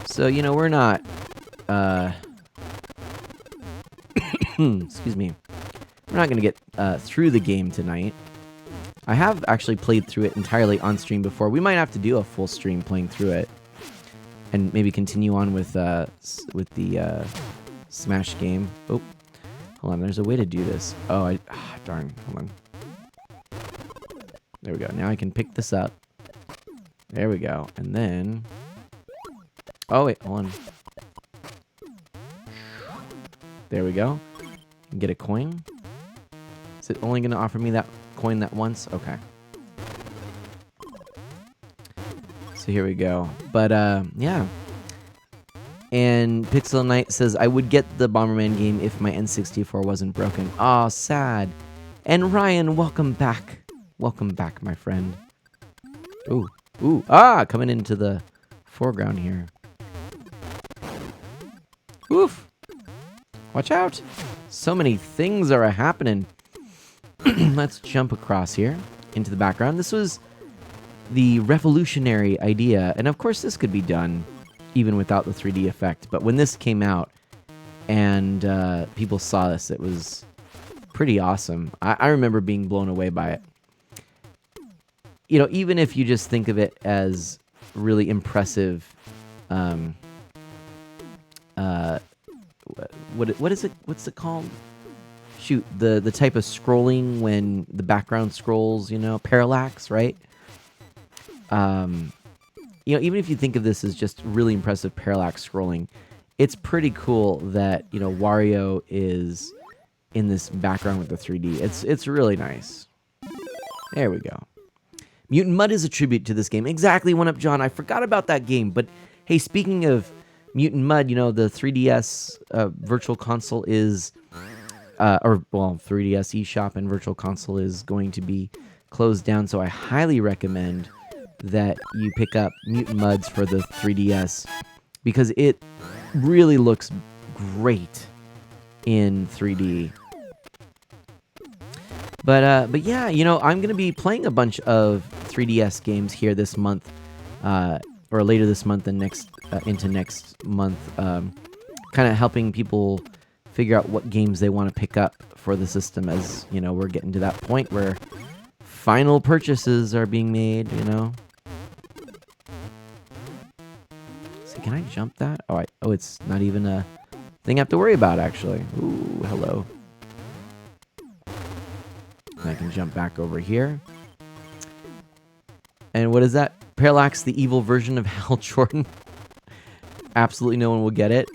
So, you know, we're not... excuse me. We're not going to get through the game tonight. I have actually played through it entirely on stream before. We might have to do a full stream playing through it. And maybe continue on with the Smash game. Oh, hold on. There's a way to do this. Oh, darn. Hold on. There we go. Now I can pick this up. There we go. And then... Oh, wait. Hold on. There we go. Get a coin. Is it only going to offer me that coin that once? Okay. So here we go. But, yeah. And Pixel Knight says, I would get the Bomberman game if my N64 wasn't broken. Aw, sad. And Ryan, welcome back. Welcome back, my friend. Ooh. Ooh. Ah, coming into the foreground here. Oof. Watch out. So many things are happening. Let's jump across here into the background. This was the revolutionary idea. And of course, this could be done even without the 3D effect. But when this came out and people saw this, it was pretty awesome. I remember being blown away by it. You know, even if you just think of it as really impressive, what is it? What's it called? Shoot, the type of scrolling when the background scrolls, you know, parallax, right? You know, even if you think of this as just really impressive parallax scrolling, it's pretty cool that, you know, Wario is in this background with the 3D. It's really nice. There we go. Mutant Mud is a tribute to this game. Exactly, One Up John. I forgot about that game. But, hey, speaking of Mutant Mud, you know, the 3DS Virtual Console is... 3DS eShop and Virtual Console is going to be closed down. So I highly recommend that you pick up Mutant Muds for the 3DS. Because it really looks great in 3D. But yeah, you know, I'm going to be playing a bunch of 3DS games here this month, or later this month and into next month, kind of helping people figure out what games they want to pick up for the system, as, you know, we're getting to that point where final purchases are being made, you know. So can I jump that? Oh, it's not even a thing I have to worry about, actually. Ooh, hello. And I can jump back over here. And what is that? Parallax, the evil version of Hal Jordan. Absolutely no one will get it.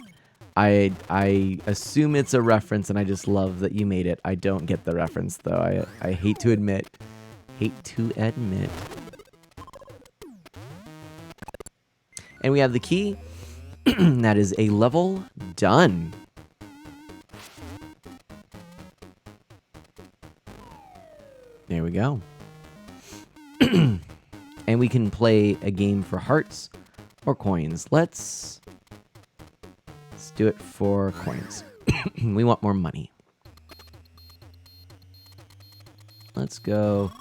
I assume it's a reference, and I just love that you made it. I don't get the reference, though. I hate to admit. Hate to admit. And we have the key. That is a level done. There we go. And we can play a game for hearts or coins. Let's do it for coins. We want more money. Let's go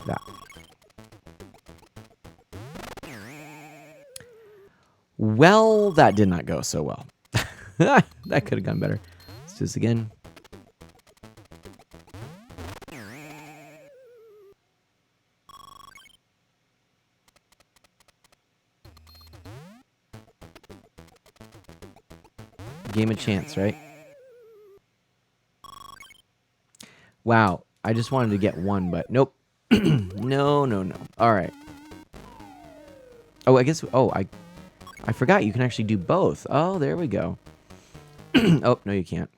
that. Well, that did not go so well. That could have gone better. Let's do this again. Game of chance, right? Wow, I just wanted to get one, but nope. No. All right. Oh, I guess. Oh, I forgot you can actually do both. Oh, there we go. Oh, no, you can't.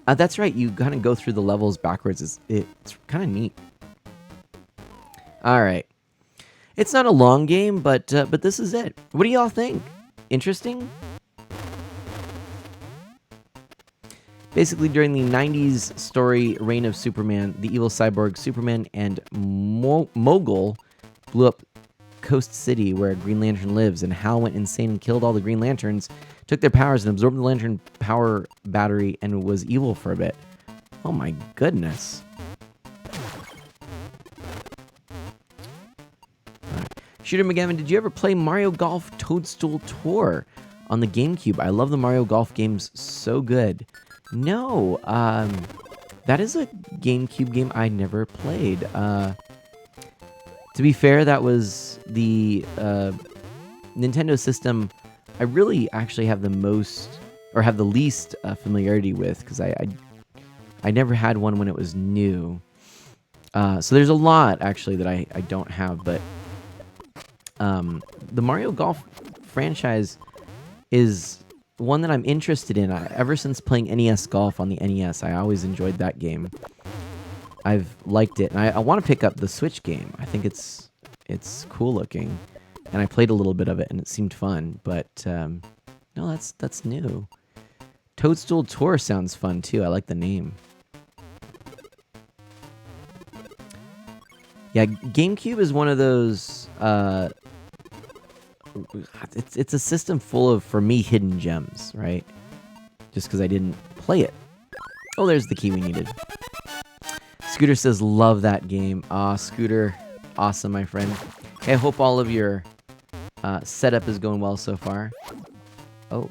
That's right. You kind of go through the levels backwards. It's kind of neat. All right. It's not a long game, but this is it. What do y'all think? Interesting? Basically, during the 90s story Reign of Superman, the evil cyborg Superman and Mogul blew up Coast City where Green Lantern lives, and Hal went insane and killed all the Green Lanterns, took their powers and absorbed the Lantern power battery and was evil for a bit. Oh my goodness. Shooter McGavin, did you ever play Mario Golf Toadstool Tour on the GameCube? I love the Mario Golf games, so good. No, that is a GameCube game I never played. To be fair, that was the Nintendo system I really actually have the most, or have the least familiarity with, because I never had one when it was new. So there's a lot, actually, that I don't have, but the Mario Golf franchise is one that I'm interested in. Ever since playing NES Golf on the NES, I always enjoyed that game. I've liked it, and I want to pick up the Switch game. I think it's cool looking, and I played a little bit of it, and it seemed fun, but no, that's new. Toadstool Tour sounds fun, too. I like the name. Yeah, GameCube is one of those... it's a system full of, for me, hidden gems, right? Just because I didn't play it. Oh, there's the key we needed. Scooter says, love that game. Aw, Scooter. Awesome, my friend. Hey, I hope all of your setup is going well so far. Oh.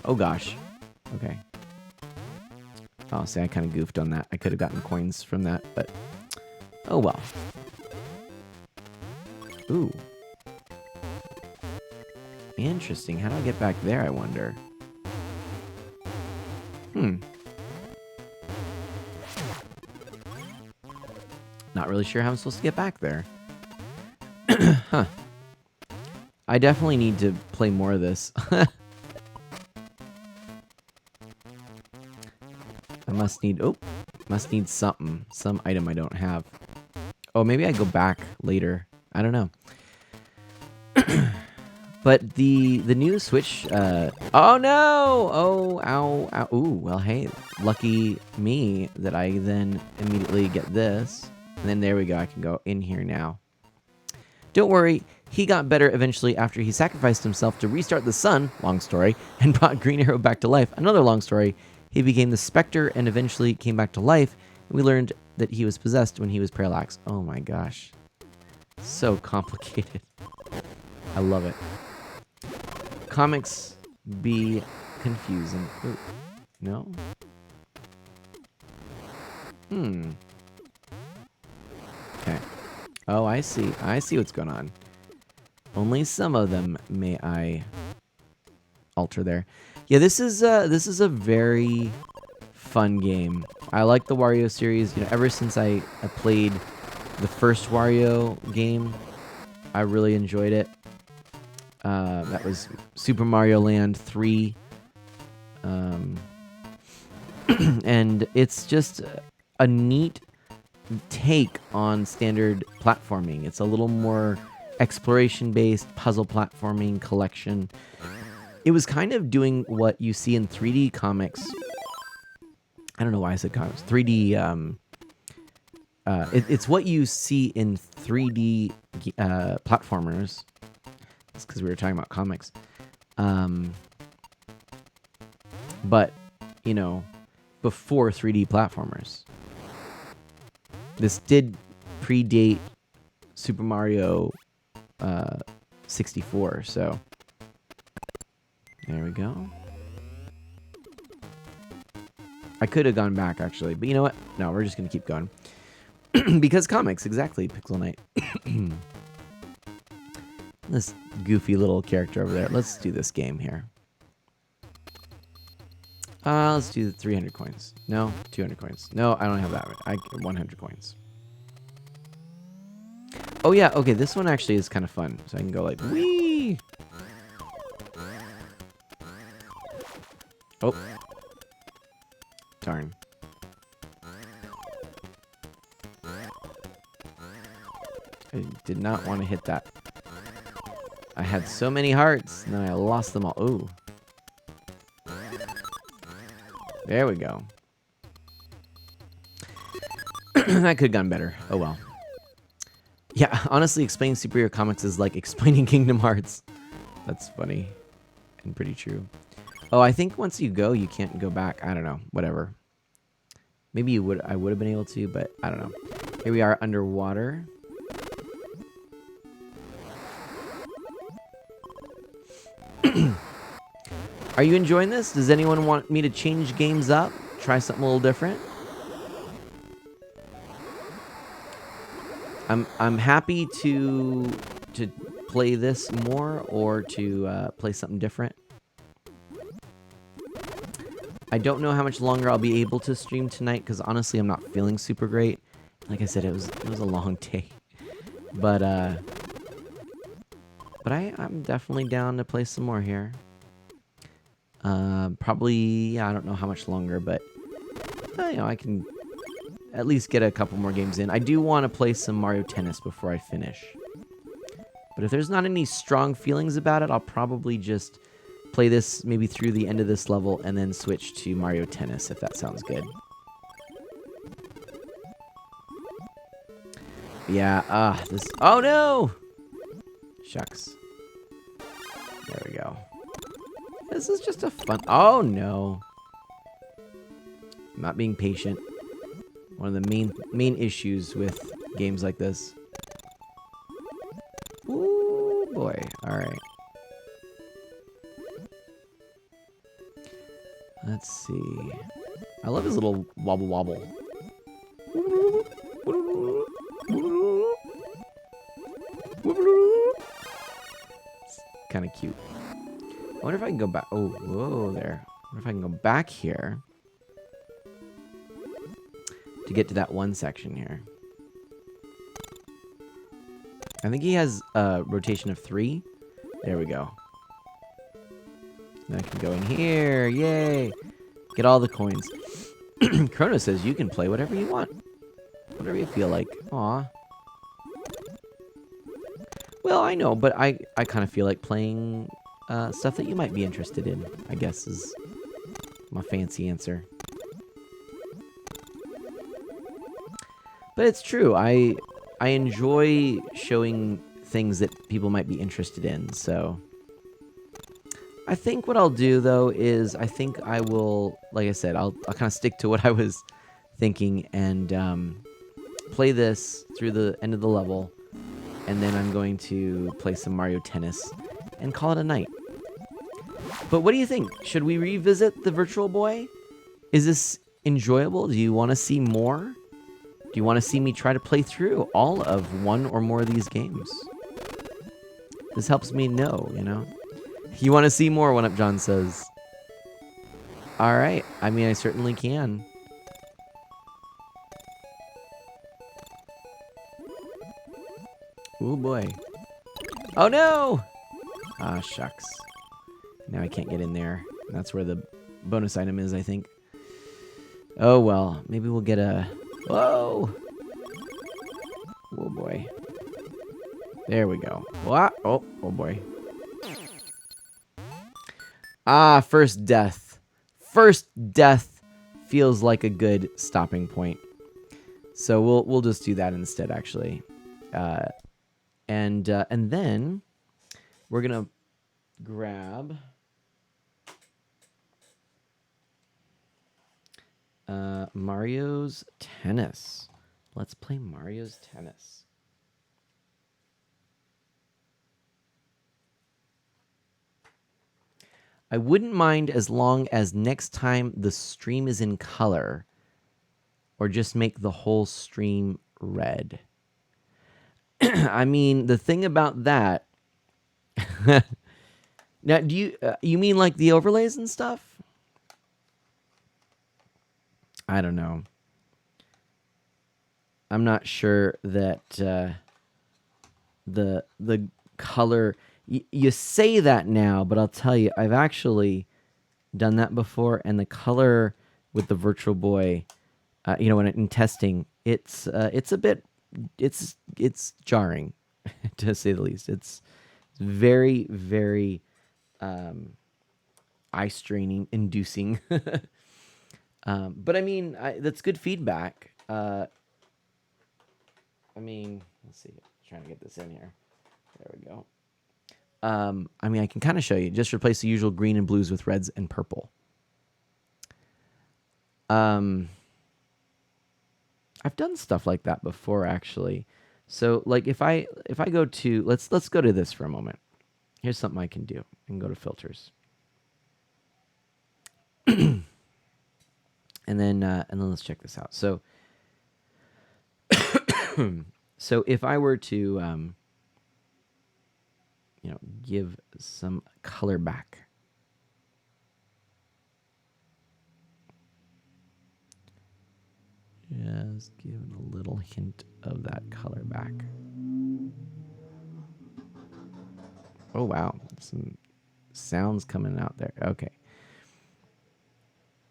Oh, gosh. Okay. Oh, see, I kind of goofed on that. I could have gotten coins from that, but... Oh, well. Ooh. Interesting. How do I get back there, I wonder? Not really sure how I'm supposed to get back there. Huh. I definitely need to play more of this. I must need... Oh, must need something. Some item I don't have. Oh, maybe I go back later. I don't know. But the new Switch... oh, no! Oh, ow, ow. Ooh, well, hey. Lucky me that I then immediately get this. And then there we go. I can go in here now. Don't worry. He got better eventually after he sacrificed himself to restart the sun, long story, and brought Green Arrow back to life. Another long story. He became the Spectre and eventually came back to life. And we learned that he was possessed when he was parallaxed. Oh my gosh. So complicated. I love it. Comics be confusing. Ooh, no? Okay. Oh, I see. I see what's going on. Only some of them may I alter there. Yeah, this is a very fun game. I like the Wario series. You know, ever since I played the first Wario game, I really enjoyed it. That was Super Mario Land 3. And it's just a neat take on standard platforming. It's a little more exploration-based, puzzle platforming collection. It was kind of doing what you see in 3D comics. I don't know why I said comics. 3D... it's what you see in 3D platformers. It's because we were talking about comics. But, you know, before 3D platformers. This did predate Super Mario 64, so... There we go. I could have gone back, actually. But you know what? No, we're just going to keep going. Because comics, exactly, Pixel Knight. This goofy little character over there. Let's do this game here. Let's do the 300 coins. No, 200 coins. No, I don't have that. I get 100 coins. Oh, yeah. Okay, this one actually is kind of fun. So I can go like, whee! Oh. Darn. I did not want to hit that. I had so many hearts, and then I lost them all. Ooh. There we go. That could have gone better. Oh, well. Yeah, honestly, explaining superhero comics is like explaining Kingdom Hearts. That's funny and pretty true. Oh, I think once you go, you can't go back. I don't know. Whatever. Maybe you would. I would have been able to, but I don't know. Here we are underwater. Are you enjoying this? Does anyone want me to change games up? Try something a little different? I'm happy to play this more or to play something different. I don't know how much longer I'll be able to stream tonight because honestly I'm not feeling super great. Like I said, it was a long day. But I'm definitely down to play some more here. Probably, I don't know how much longer, but you know, I can at least get a couple more games in. I do want to play some Mario Tennis before I finish. But if there's not any strong feelings about it, I'll probably just play this maybe through the end of this level and then switch to Mario Tennis, if that sounds good. Yeah, this... Oh, no! Shucks. There we go. This is just a fun... Oh, no. I'm not being patient. One of the main issues with games like this. Ooh, boy. All right. Let's see. I love his little wobble wobble. It's kind of cute. I wonder if I can go back. Oh, whoa there. I wonder if I can go back here to get to that one section here. I think he has a rotation of 3. There we go. Then I can go in here. Yay! Get all the coins. Chrono says you can play whatever you want. Whatever you feel like. Aw. Well, I know, but I kind of feel like playing stuff that you might be interested in, I guess is my fancy answer. But it's true. I enjoy showing things that people might be interested in, so... I think what I'll do, though, is I think I will, like I said, I'll kind of stick to what I was thinking and play this through the end of the level, and then I'm going to play some Mario Tennis and call it a night. But what do you think? Should we revisit the Virtual Boy? Is this enjoyable? Do you want to see more? Do you want to see me try to play through all of one or more of these games? This helps me know, you know? You want to see more, One Up John says. Alright, I mean, I certainly can. Oh boy. Oh no! Ah, shucks. Now I can't get in there. That's where the bonus item is, I think. Oh well, maybe we'll get a... Whoa! Oh boy. There we go. What? Oh boy. Ah, first death. First death feels like a good stopping point. So we'll just do that instead, actually. And then we're gonna grab Mario's Tennis. Let's play Mario's Tennis. I wouldn't mind as long as next time the stream is in color, or just make the whole stream red. I mean, the thing about that... Now, do you mean like the overlays and stuff? I don't know. I'm not sure that the color... You say that now, but I'll tell you, I've actually done that before, and the color with the Virtual Boy, you know, when in testing, it's a bit, it's jarring, to say the least. It's very, very eye straining, inducing. But I mean, that's good feedback. I mean, let's see. trying to get this in here. There we go. I mean, I can kind of show you. Just replace the usual green and blues with reds and purple. I've done stuff like that before, actually. So, like, if I go to let's go to this for a moment. Here's something I can do. I can go to filters, and then let's check this out. So, so if I were to give some color back. Just giving a little hint of that color back. Oh, wow. Some sounds coming out there. Okay.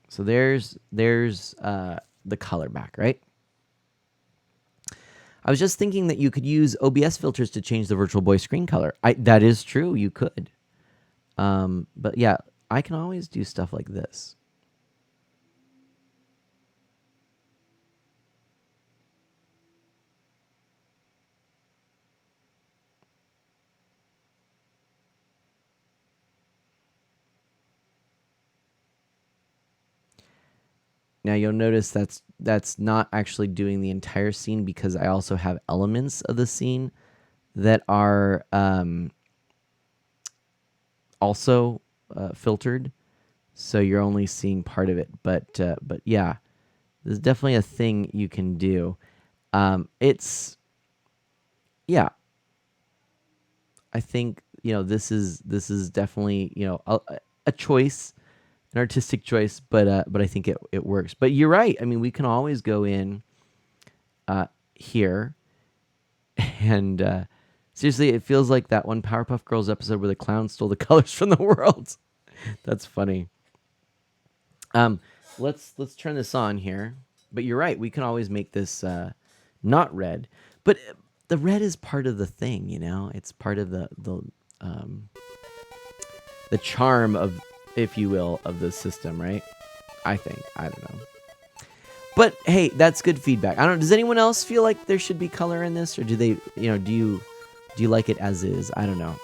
So there's the color back, right? I was just thinking that you could use OBS filters to change the Virtual Boy screen color. That is true. You could. But yeah, I can always do stuff like this. Now you'll notice that's not actually doing the entire scene because I also have elements of the scene that are also filtered, so you're only seeing part of it. But yeah, there's definitely a thing you can do. It's yeah. I think this is definitely a choice. An artistic choice, but I think it works. But you're right. I mean, we can always go in here, and seriously, it feels like that one Powerpuff Girls episode where the clown stole the colors from the world. That's funny. Let's turn this on here. But you're right. We can always make this not red, but the red is part of the thing. It's part of the charm of, if you will, of the system, right? I think. I don't know. But hey, that's good feedback. I don't know. Does anyone else feel like there should be color in this, or do they, do you like it as is? I don't know.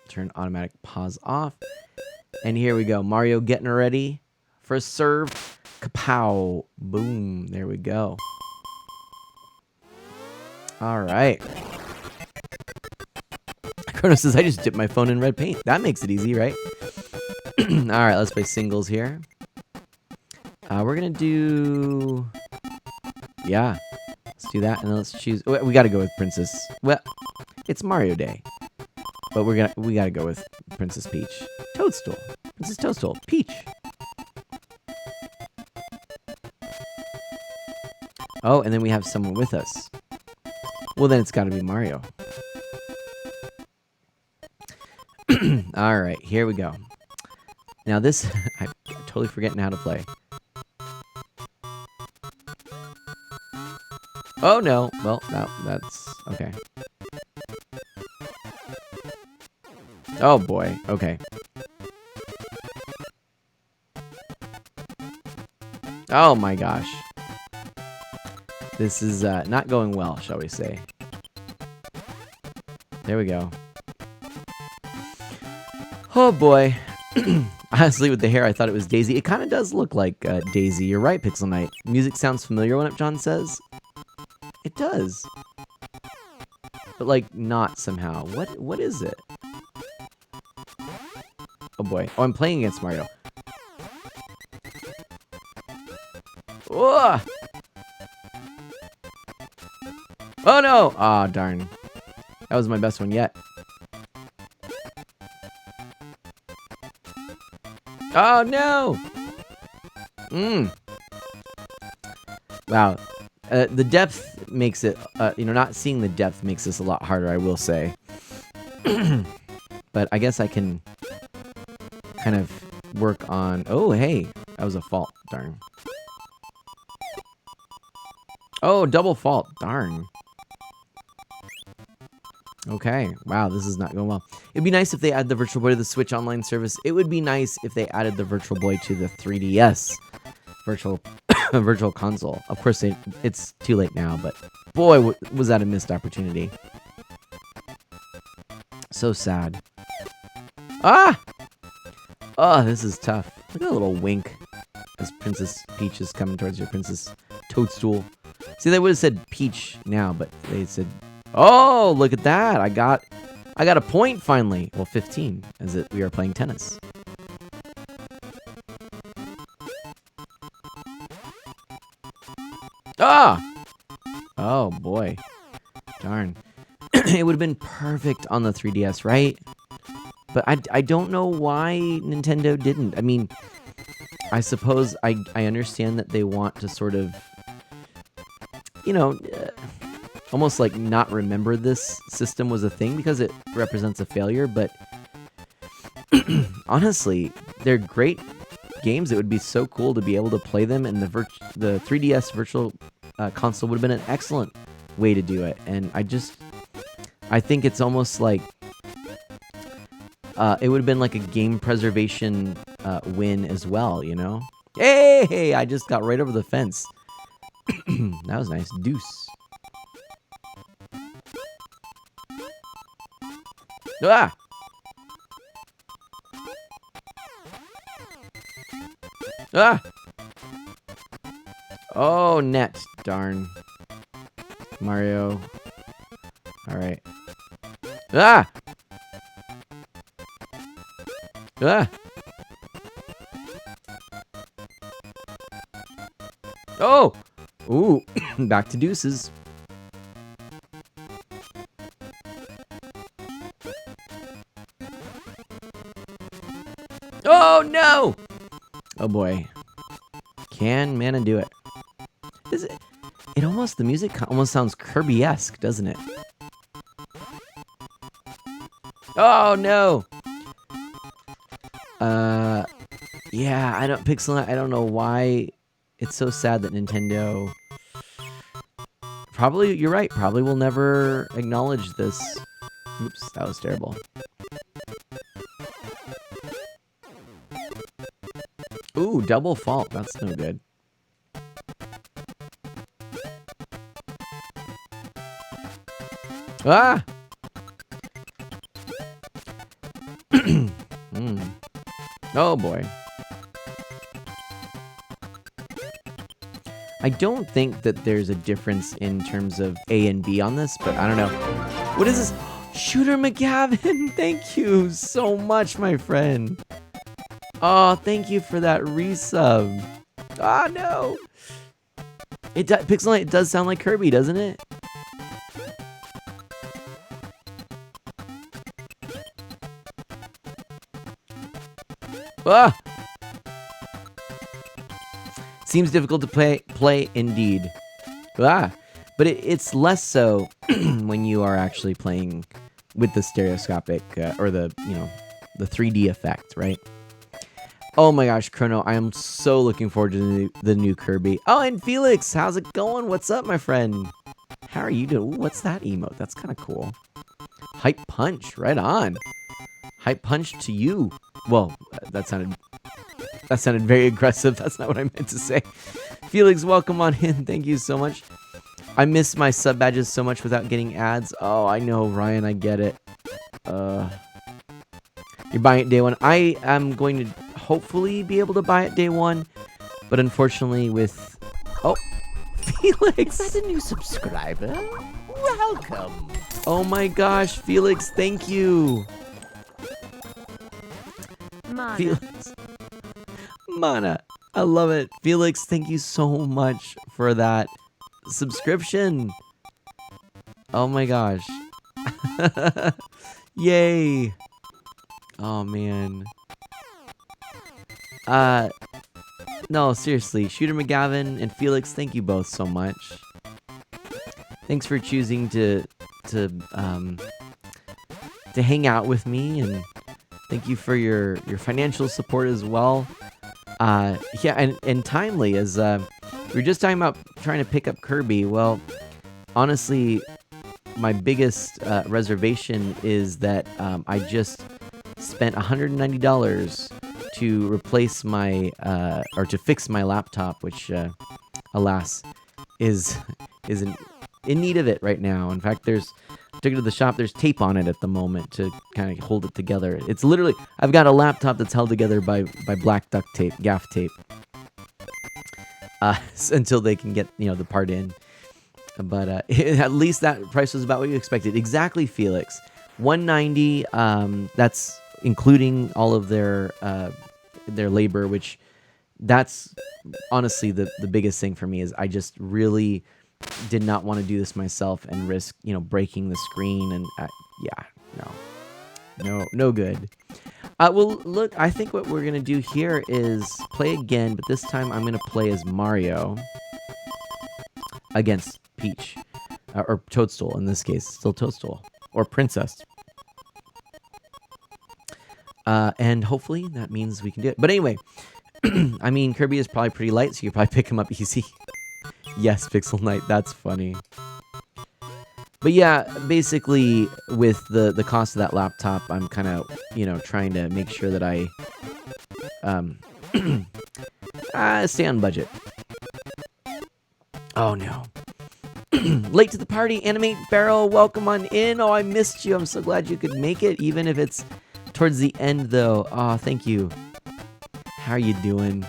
Turn automatic pause off. And here we go. Mario getting ready for a serve. Kapow. Boom. There we go. All right. Chrono says, I just dipped my phone in red paint. That makes it easy, right? All right, let's play singles here. We're going to do... Yeah, let's do that. And then let's choose... We got to go with Princess. Well, it's Mario Day. But we got to go with Princess Peach. Toadstool. Princess Toadstool. Peach. Oh, and then we have someone with us. Well, then it's got to be Mario. All right, here we go. Now this, I'm totally forgetting how to play. Oh no, well, that's okay. Oh boy, okay. Oh my gosh. This is not going well, shall we say. There we go. Oh boy. Honestly, with the hair, I thought it was Daisy. It kind of does look like Daisy. You're right, Pixel Knight. Music sounds familiar when John says. It does. But, like, not somehow. What is it? Oh boy. Oh, I'm playing against Mario. Whoa! Oh no! Aw, oh, darn. That was my best one yet. Oh no! Wow. The depth makes it, not seeing the depth makes this a lot harder, I will say. But I guess I can kind of work on... Oh, hey. That was a fault. Darn. Oh, double fault. Darn. Okay. Wow, this is not going well. It'd be nice if they add the Virtual Boy to the Switch Online service. It would be nice if they added the Virtual Boy to the 3DS Virtual Virtual Console. Of course, it's too late now, but boy, was that a missed opportunity. So sad. Ah! Oh, this is tough. Look at a little wink as Princess Peach is coming towards your Princess Toadstool. See, they would have said Peach now, but they said, "Oh, look at that! I got a point finally." Well, 15, as we are playing tennis. Ah! Oh boy, darn! It would have been perfect on the 3DS, right? But I don't know why Nintendo didn't. I mean, I suppose I understand that they want to sort of, you know, almost like not remember this system was a thing because it represents a failure. But honestly, they're great games. It would be so cool to be able to play them, and the 3DS Virtual Console would have been an excellent way to do it. And I think it's almost like it would have been like a game preservation win as well, you know? Hey, I just got right over the fence. That was nice. Deuce. Ah! Ah! Oh, net. Darn. Mario. Alright. Ah! Ah! Oh! Ooh, back to deuces. Oh, no! Oh, boy. Can Mana do it? The music almost sounds Kirby-esque, doesn't it? Oh, no! Yeah, I don't know why it's so sad that Nintendo you're right, probably will never acknowledge this. Oops, that was terrible. Ooh, double fault, that's no good. Ah! Oh boy. I don't think that there's a difference in terms of A and B on this, but I don't know. What is this? Shooter McGavin! Thank you so much, my friend. Oh, thank you for that resub. Ah, no! Pixelite, it does sound like Kirby, doesn't it? Ah! Seems difficult to play indeed. Ah! But it's less so when you are actually playing with the stereoscopic, or the 3D effect, right? Oh my gosh, Chrono, I am so looking forward to the new Kirby. Oh, and Felix, how's it going? What's up, my friend? How are you doing? Ooh, what's that emote? That's kind of cool. Hype punch, right on. Hype punch to you. Well, that sounded very aggressive. That's not what I meant to say. Felix, welcome on in. Thank you so much. I miss my sub badges so much without getting ads. Oh, I know, Ryan. I get it. You're buying it day one. I am going to hopefully be able to buy it day one, but unfortunately with... Oh, Felix! Is that a new subscriber? Welcome! Oh my gosh, Felix, thank you! Mana. Felix. Mana. I love it. Felix, thank you so much for that subscription. Oh my gosh. Yay. Oh man. No, seriously. Shooter McGavin and Felix, thank you both so much. Thanks for choosing to hang out with me, and thank you for your financial support as well. Yeah, and timely, as we were just talking about trying to pick up Kirby. Well, honestly, my biggest reservation is that I just spent $190 to replace my or to fix my laptop, which alas, is in need of it right now. In fact, took it to the shop. There's tape on it at the moment to kind of hold it together. It's literally, I've got a laptop that's held together by black duct tape, gaff tape, until they can get the part in. But at least that price was about what you expected. Exactly, Felix. $190. That's including all of their labor, which that's honestly the biggest thing for me is I just really did not want to do this myself and risk breaking the screen and no good. Well, look, I think what we're gonna do here is play again, but this time I'm gonna play as Mario against Peach or Toadstool in this case, still Toadstool or Princess. And hopefully that means we can do it. But anyway, I mean, Kirby is probably pretty light, so you can probably pick him up easy. Yes, Pixel Knight, that's funny. But yeah, basically, with the cost of that laptop, I'm kind of, trying to make sure that I stay on budget. Oh, no. Late to the party, Animate Barrel, welcome on in. Oh, I missed you. I'm so glad you could make it, even if it's towards the end, though. Oh, thank you. How are you doing?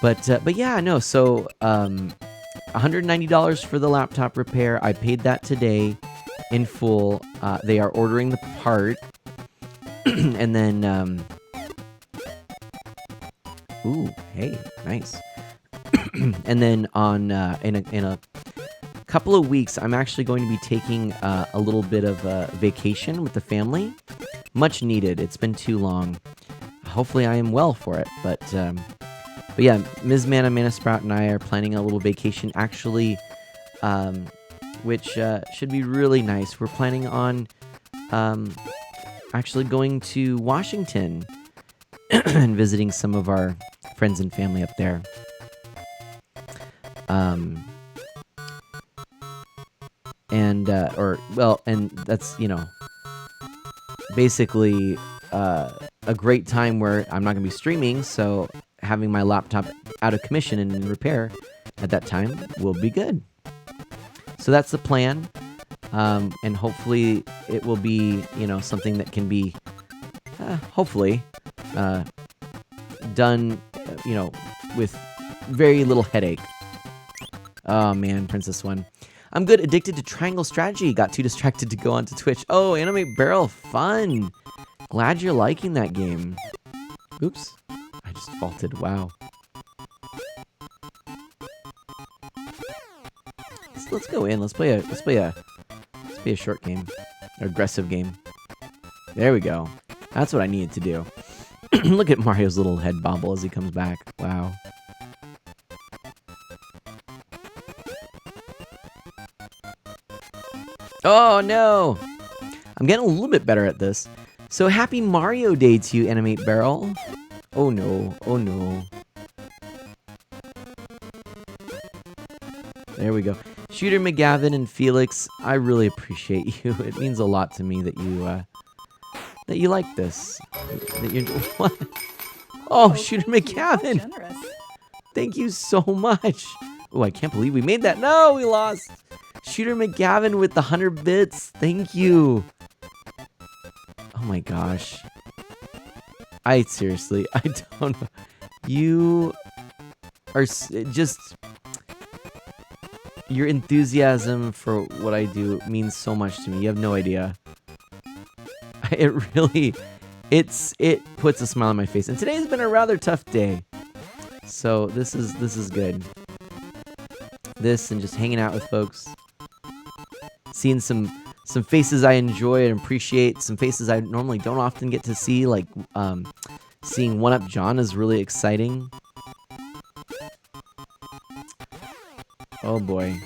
But yeah, no, so $190 for the laptop repair. I paid that today in full. They are ordering the part. And then, ooh, hey, nice. And then in a couple of weeks, I'm actually going to be taking a little bit of a vacation with the family. Much needed. It's been too long. Hopefully I am well for it, but yeah, Ms. Mana Sprout and I are planning a little vacation, actually, which should be really nice. We're planning on actually going to Washington and visiting some of our friends and family up there. And that's, basically a great time where I'm not going to be streaming, so having my laptop out of commission and in repair at that time will be good. So that's the plan, and hopefully it will be, something that can be, hopefully, done, with very little headache. Oh man, Princess One. I'm good. Addicted to Triangle Strategy. Got too distracted to go onto Twitch. Oh, Animate Barrel, fun. Glad you're liking that game. Oops, I just faulted. Wow. Let's go in. Let's play a short game, or aggressive game. There we go. That's what I needed to do. Look at Mario's little head bobble as he comes back. Wow. Oh no! I'm getting a little bit better at this. So happy Mario Day to you, Animate Barrel. Oh no, oh no. There we go. Shooter McGavin and Felix, I really appreciate you. It means a lot to me that you like this. That you're what? Oh, Shooter McGavin. Thank you so much. Oh, I can't believe we made that. No, we lost. Shooter McGavin with the 100 bits. Thank you. Oh my gosh. I don't know. You are just... Your enthusiasm for what I do means so much to me. You have no idea. It really... It puts a smile on my face. And today's been a rather tough day. So this is good. This and just hanging out with folks. Seeing some faces I enjoy and appreciate, some faces I normally don't often get to see, like seeing One Up John is really exciting. Oh boy.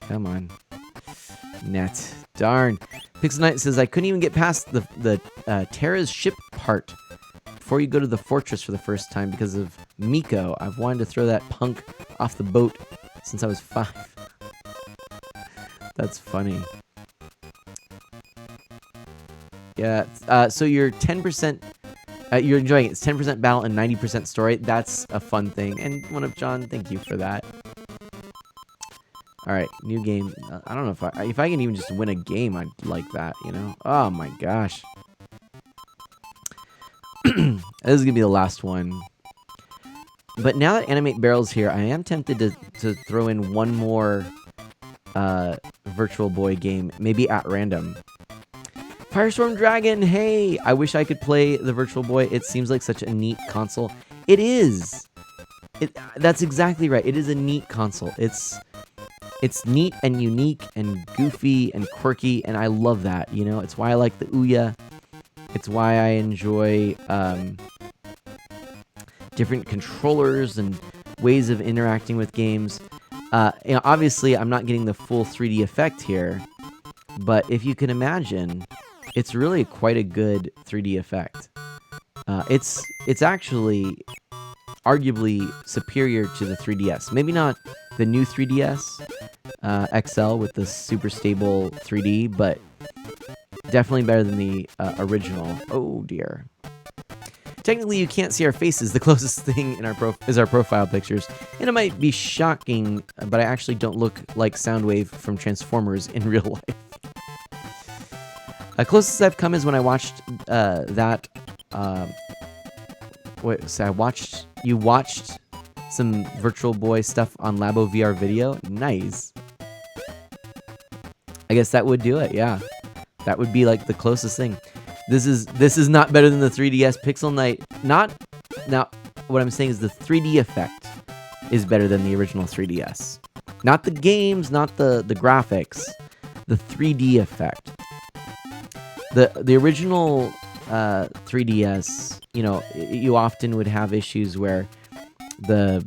Come on. Net. Darn. Pixel Knight says, I couldn't even get past the Terra's ship part before you go to the fortress for the first time because of Miko. I've wanted to throw that punk off the boat since I was 5. That's funny. Yeah, so your 10% You're enjoying it. It's 10% battle and 90% story. That's a fun thing. And One Up John, thank you for that. All right, new game. I don't know if I can even just win a game, I'd like that, you know? Oh my gosh. This is gonna be the last one. But now that Animate Barrel's here, I am tempted to throw in one more Virtual Boy game, maybe at random. Firestorm Dragon, hey! I wish I could play the Virtual Boy. It seems like such a neat console. It is! That's exactly right. It is a neat console. It's neat and unique and goofy and quirky, and I love that, you know? It's why I like the Ouya. It's why I enjoy different controllers and ways of interacting with games. You know, obviously, I'm not getting the full 3D effect here, but if you can imagine, it's really quite a good 3D effect. It's actually arguably superior to the 3DS. Maybe not the new 3DS XL with the super stable 3D, but definitely better than the original. Oh dear. Technically, you can't see our faces. The closest thing in is our profile pictures, and it might be shocking, but I actually don't look like Soundwave from Transformers in real life. Closest I've come is when I watched that. Wait, so you watched some Virtual Boy stuff on Labo VR Video. Nice. I guess that would do it. Yeah, that would be like the closest thing. This is not better than the 3DS Pixel Knight. Not now. What I'm saying is the 3D effect is better than the original 3DS. Not the games, not the graphics. The 3D effect. The original 3DS, you know, you often would have issues where the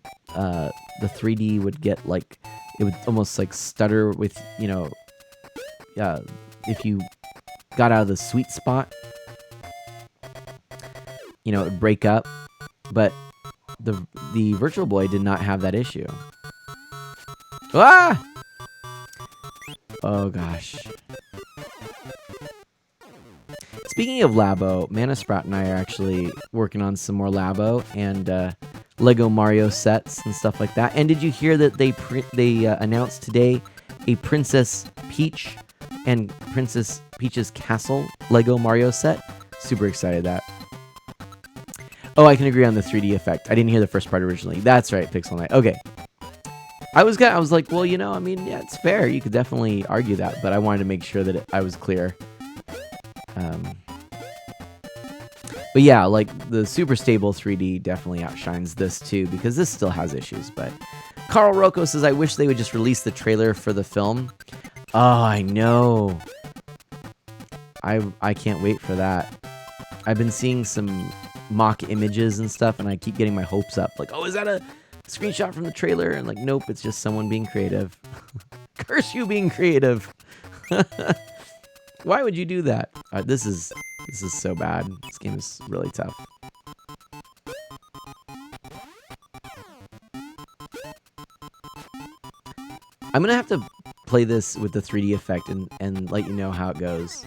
3D would get like, it would almost like stutter with, you know, if you got out of the sweet spot, you know, it would break up. But the Virtual Boy did not have that issue. Ah! Oh gosh. Speaking of Labo, Mana Sprout and I are actually working on some more Labo and Lego Mario sets and stuff like that. And did you hear that they announced today a Princess Peach and Princess Peach's Castle Lego Mario set? Super excited that. Oh, I can agree on the 3D effect. I didn't hear the first part originally. That's right, Pixel Knight. Okay. I was like, well, you know, I mean, yeah, it's fair. You could definitely argue that, but I wanted to make sure that I was clear. But yeah, like the super stable 3D definitely outshines this too, because this still has issues. But Carl Rocco says, I wish they would just release the trailer for the film. Oh, I know. I can't wait for that. I've been seeing some mock images and stuff, and I keep getting my hopes up. Like, oh, is that a screenshot from the trailer? And like, nope, it's just someone being creative. Curse you being creative. Why would you do that? This is so bad. This game is really tough. I'm gonna have to play this with the 3D effect and let you know how it goes.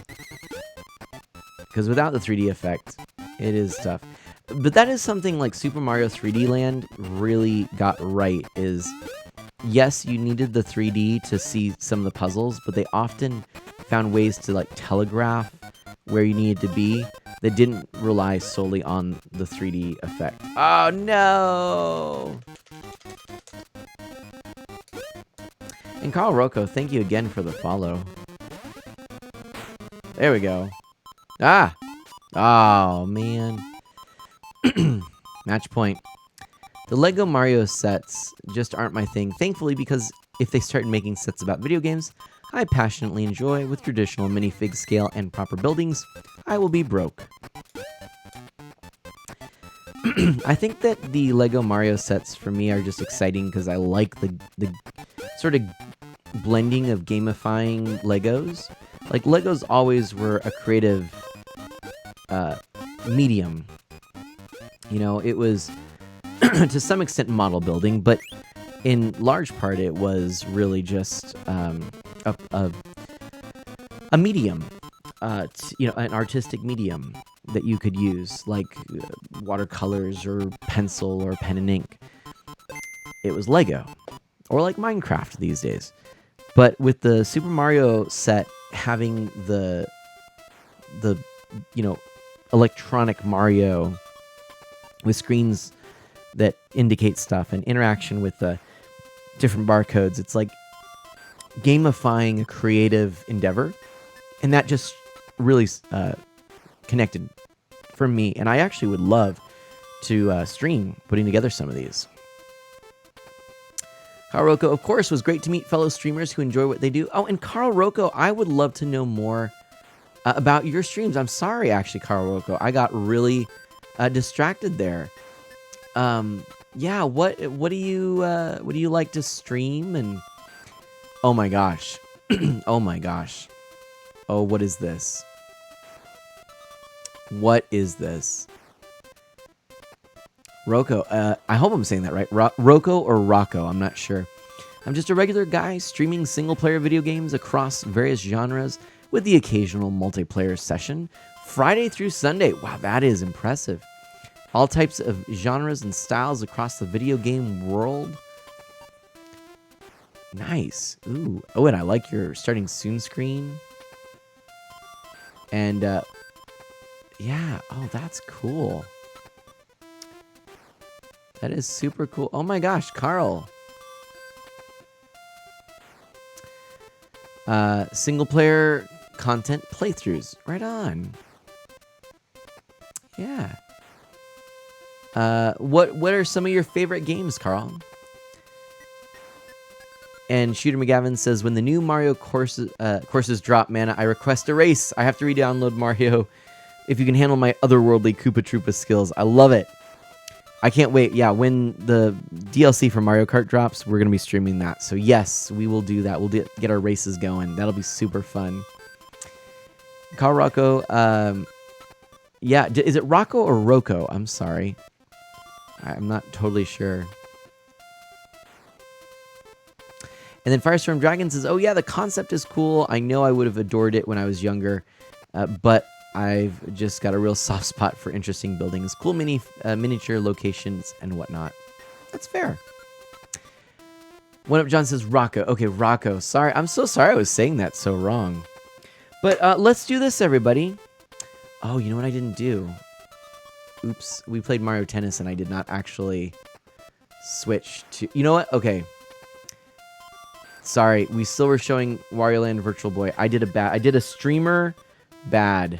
Because without the 3D effect, it is tough. But that is something like Super Mario 3D Land really got right, is yes, you needed the 3D to see some of the puzzles, but they often found ways to like telegraph where you needed to be that didn't rely solely on the 3D effect. Oh no! And Carl Rocco, thank you again for the follow. There we go. Ah! Oh, man. Match point. The Lego Mario sets just aren't my thing, thankfully, because if they start making sets about video games I passionately enjoy with traditional minifig scale and proper buildings, I will be broke. I think that the Lego Mario sets for me are just exciting because I like the sort of blending of gamifying Legos. Like, Legos always were a creative medium. You know, it was to some extent model building, but in large part it was really just a medium, you know, an artistic medium. that you could use, like watercolors or pencil or pen and ink. It was Lego, or like Minecraft these days. But with the Super Mario set having the electronic Mario with screens that indicate stuff and interaction with the different barcodes, it's like gamifying a creative endeavor, and that just really connected for me. And I actually would love to stream putting together some of these. Carl Rocco, of course, was great to meet fellow streamers who enjoy what they do. Oh, and Carl Rocco, I would love to know more about your streams. I'm sorry, actually, Carl Rocco, I got really distracted there. Yeah, what do you like to stream? And oh my gosh, oh my gosh, oh, what is this? What is this? Rocco, I hope I'm saying that right. Rocco or Rocco, I'm not sure. I'm just a regular guy streaming single-player video games across various genres with the occasional multiplayer session, Friday through Sunday. Wow, that is impressive. All types of genres and styles across the video game world. Nice. Ooh. Oh, and I like your starting soon screen. And, yeah. Oh, that's cool. That is super cool. Oh my gosh, Carl. Single player content playthroughs. Right on. Yeah. What are some of your favorite games, Carl? And Shooter McGavin says, when the new Mario courses drop, man, I request a race. I have to re-download Mario if you can handle my otherworldly Koopa Troopa skills. I love it. I can't wait. Yeah, when the DLC for Mario Kart drops, we're going to be streaming that. So yes, we will do that. We'll get our races going. That'll be super fun. Carl Rocco, yeah, is it Rocco or Rocco? I'm sorry. I'm not totally sure. And then Firestorm Dragon says, oh yeah, the concept is cool. I know I would have adored it when I was younger, but I've just got a real soft spot for interesting buildings, cool miniature locations, and whatnot. That's fair. One Up John says Rocco. Okay, Rocco. Sorry, I'm so sorry I was saying that so wrong. But let's do this, everybody. Oh, you know what I didn't do? Oops, we played Mario Tennis, and I did not actually switch to... You know what? Okay. Sorry, we still were showing Wario Land Virtual Boy. I did a streamer bad.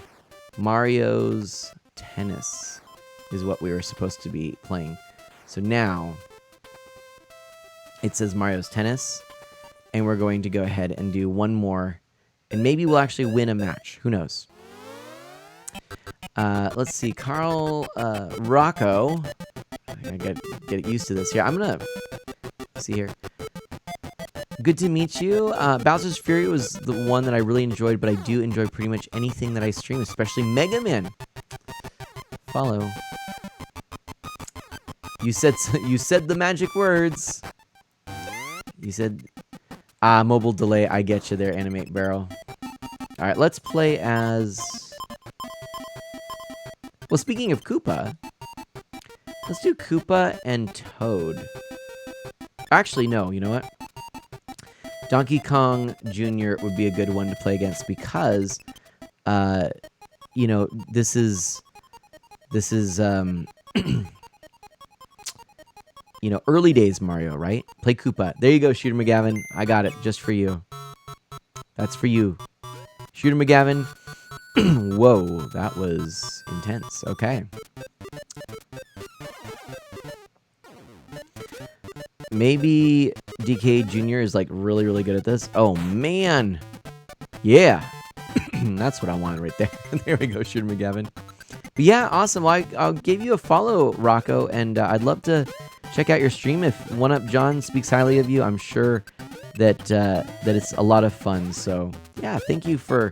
Mario's Tennis is what we were supposed to be playing. So now it says Mario's Tennis, and we're going to go ahead and do one more, and maybe we'll actually win a match. Who knows? Let's see, Carl Rocco. I gotta get used to this here. I'm gonna see here. Good to meet you. Bowser's Fury was the one that I really enjoyed, but I do enjoy pretty much anything that I stream, especially Mega Man. Follow. You said the magic words. You said, mobile delay. I get you there, Animate Barrel. All right, let's play as... Well, speaking of Koopa, let's do Koopa and Toad. Actually, no, you know what? Donkey Kong Jr. would be a good one to play against because, you know, this is, you know, early days Mario, right? Play Koopa. There you go, Shooter McGavin. I got it just for you. That's for you. Shooter McGavin. Whoa, that was intense. Okay. Maybe DK Jr. is like really, really good at this. Oh, man. Yeah. That's what I wanted right there. There we go, Shooter McGavin. But yeah, awesome. Well, I'll give you a follow, Rocco, and I'd love to check out your stream. If One Up John speaks highly of you, I'm sure that that it's a lot of fun. So yeah, thank you for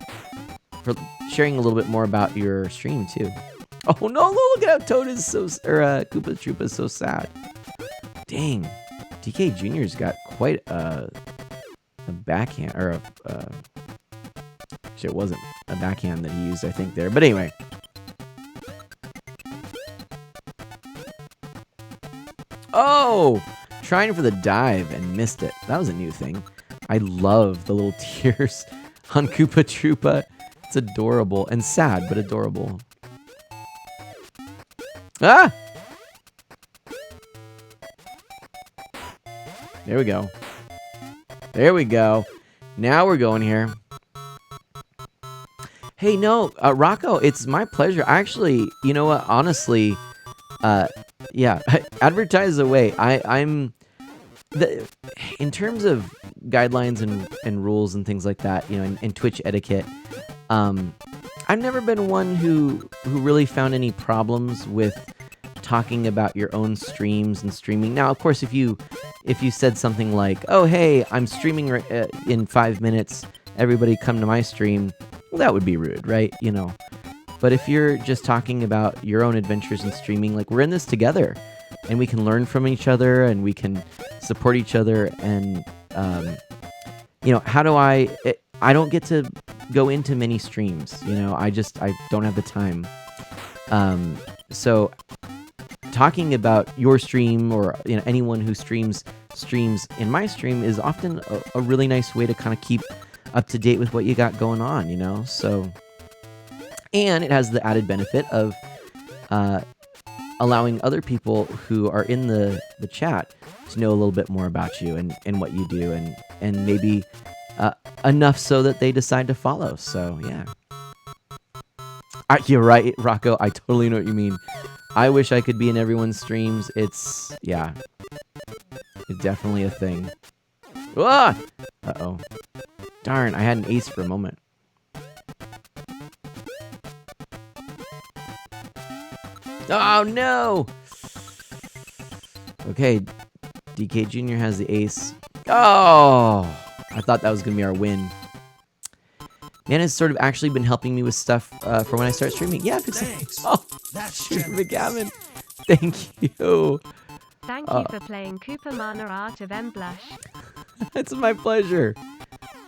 sharing a little bit more about your stream too. Oh no, look at how Toad is so, Koopa Troopa is so sad. Dang, DK Jr.'s got quite a backhand, or actually it wasn't a backhand that he used, I think, there. But anyway, Oh! Trying for the dive and missed it. That was a new thing. I love the little tears on Koopa Troopa. It's adorable and sad, but adorable. Ah! There we go. There we go. Now we're going here. Hey, no, Rocco, it's my pleasure. Actually, you know what? Honestly, yeah, advertise away. In terms of guidelines and rules and things like that, you know, and Twitch etiquette, I've never been one who really found any problems with talking about your own streams and streaming. Now, of course, if you said something like, "Oh, hey, I'm streaming in 5 minutes. Everybody come to my stream," well, that would be rude, right? You know. But if you're just talking about your own adventures in streaming, like, we're in this together, and we can learn from each other, and we can support each other, and you know, how do I don't get to go into many streams, you know, I don't have the time. So talking about your stream, or, you know, anyone who streams in my stream, is often a really nice way to kind of keep up to date with what you got going on, you know. So, and it has the added benefit of allowing other people who are in the chat to know a little bit more about you and what you do, and maybe enough so that they decide to follow. So yeah, you're right, Rocco. I totally know what you mean. I wish I could be in everyone's streams. It's definitely a thing. Ah! Uh-oh. Darn, I had an ace for a moment. Oh, no! Okay, DK Jr. has the ace. Oh! I thought that was going to be our win. Nana's sort of actually been helping me with stuff for when I start streaming. Yeah, Thanks. Oh, That's Shooter generous. McGavin. Thank you. Thank you for playing Cooper Mana Art of M Blush. It's my pleasure.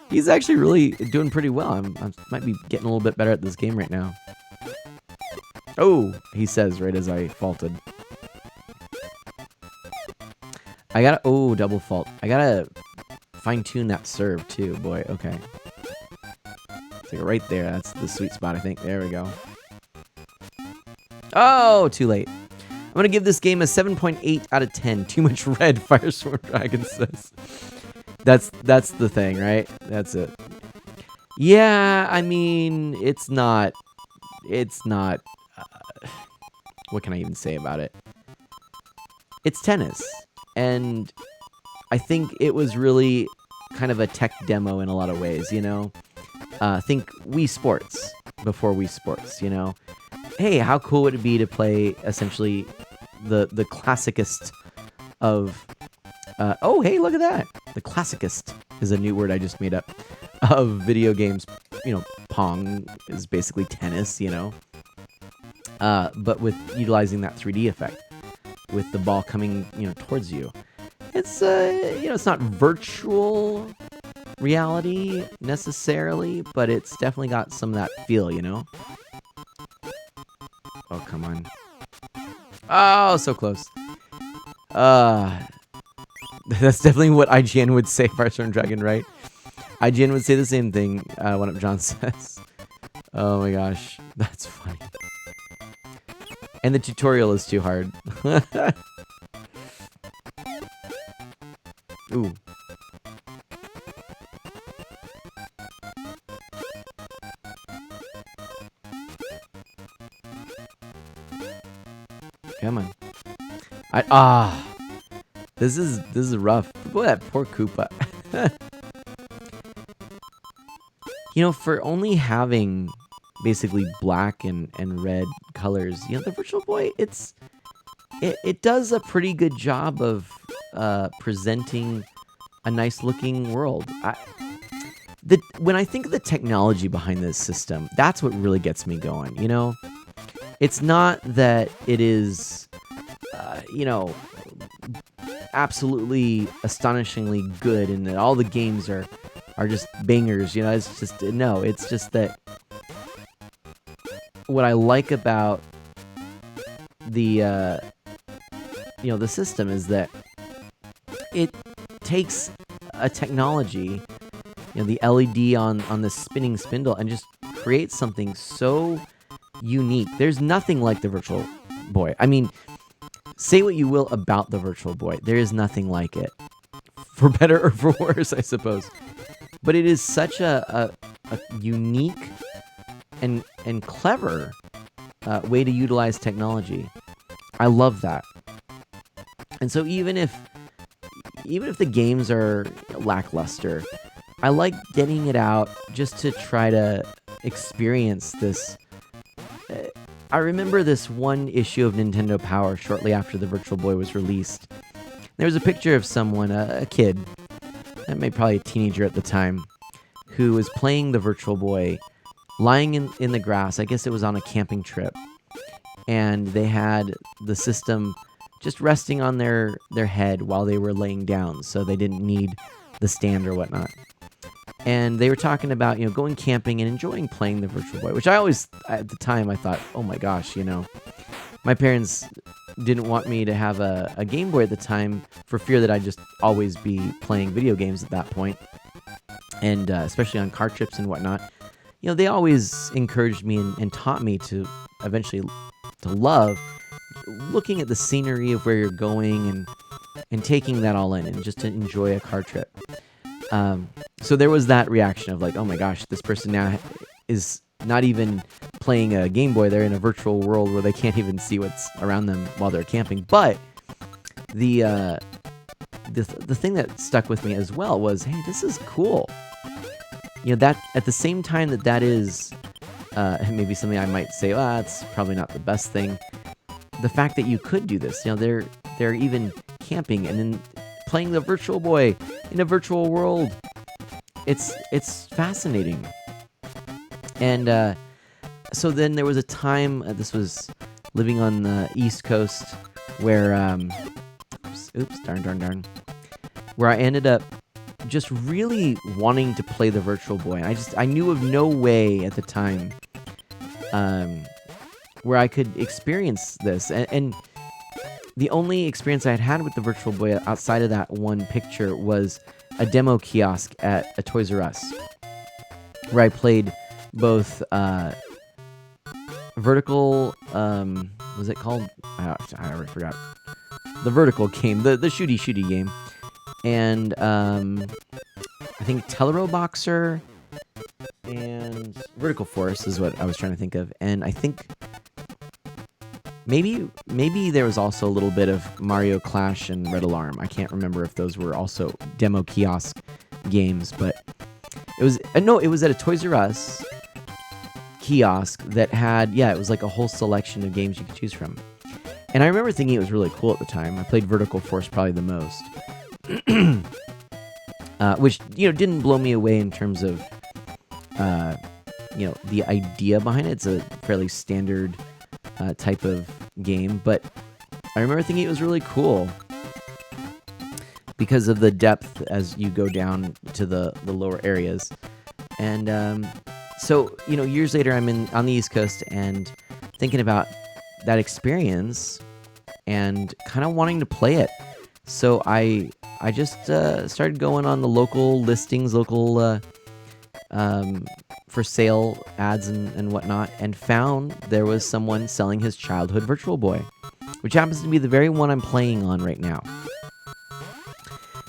He's actually really doing pretty well. I might be getting a little bit better at this game right now. Oh, he says right as I faulted. I gotta, oh, double fault. I gotta fine tune that serve too, boy. Okay. It's like right there. That's the sweet spot, I think. There we go. Oh, too late. I'm gonna give this game a 7.8 out of 10. Too much red, Firestorm Dragon says. That's the thing, right? That's it. Yeah, I mean, it's not, what can I even say about it? It's tennis, and I think it was really kind of a tech demo in a lot of ways, you know? Think Wii Sports before Wii Sports, you know? Hey, how cool would it be to play, essentially, the classicest of... oh, hey, look at that! The classicest is a new word I just made up. Of video games. You know, Pong is basically tennis, you know? But with utilizing that 3D effect. With the ball coming, you know, towards you. It's, you know, it's not virtual reality, necessarily, but it's definitely got some of that feel, you know? Oh, come on. Oh, so close. That's definitely what IGN would say, Firestorm Dragon, right? IGN would say the same thing, One Up John says. Oh my gosh, that's funny. And the tutorial is too hard. Ooh. Come on. This is rough. Boy, that poor Koopa. You know, for only having basically black and red colors, you know, the Virtual Boy, it does a pretty good job of presenting a nice looking world. When I think of the technology behind this system, that's what really gets me going, you know? It's not that it is, you know, absolutely astonishingly good and that all the games are just bangers, you know? It's just, no, it's just that what I like about the, you the system is that it takes a technology, the LED on the spinning spindle, and just creates something so unique. There's nothing like the Virtual Boy. I mean, say what you will about the Virtual Boy, there is nothing like it. For better or for worse, I suppose. But it is such a unique and clever way to utilize technology. I love that. And so even if the games are lackluster, I like getting it out just to try to experience this. I remember this one issue of Nintendo Power shortly after the Virtual Boy was released. There was a picture of someone, a kid, maybe probably a teenager at the time, who was playing the Virtual Boy, lying in the grass. I guess it was on a camping trip. And they had the system just resting on their head while they were laying down, so they didn't need the stand or whatnot. And they were talking about, going camping and enjoying playing the Virtual Boy, which I always, at the time, I thought, oh my gosh, my parents didn't want me to have a Game Boy at the time for fear that I'd just always be playing video games at that point. And especially on car trips and whatnot. They always encouraged me and taught me to eventually to love looking at the scenery of where you're going and taking that all in and just to enjoy a car trip. So there was that reaction of like, oh my gosh, this person now is not even playing a Game Boy. They're in a virtual world where they can't even see what's around them while they're camping. But the thing that stuck with me as well was, hey, this is cool. That at the same time that is maybe something I might say, it's probably not the best thing. The fact that you could do this, they're even camping and then playing the Virtual Boy in a virtual world. It's fascinating. And so then there was a time, this was living on the East Coast, where, darn, where I ended up just really wanting to play the Virtual Boy. I knew of no way at the time where I could experience this. And the only experience I had had with the Virtual Boy outside of that one picture was a demo kiosk at a Toys R Us, where I played both vertical, was it called? I already forgot. The vertical game, the shooty game. And I think Telero Boxer and Vertical Force is what I was trying to think of. And I think maybe there was also a little bit of Mario Clash and Red Alarm. I can't remember if those were also demo kiosk games, but it was it was at a Toys R Us kiosk that had, it was like a whole selection of games you could choose from. And I remember thinking it was really cool at the time. I played Vertical Force probably the most. Which, didn't blow me away in terms of, the idea behind it. It's a fairly standard type of game, but I remember thinking it was really cool because of the depth as you go down to the lower areas. And so, years later, I'm on the East Coast and thinking about that experience and kind of wanting to play it. So I just started going on the local listings, for sale ads and whatnot, and found there was someone selling his childhood Virtual Boy, which happens to be the very one I'm playing on right now.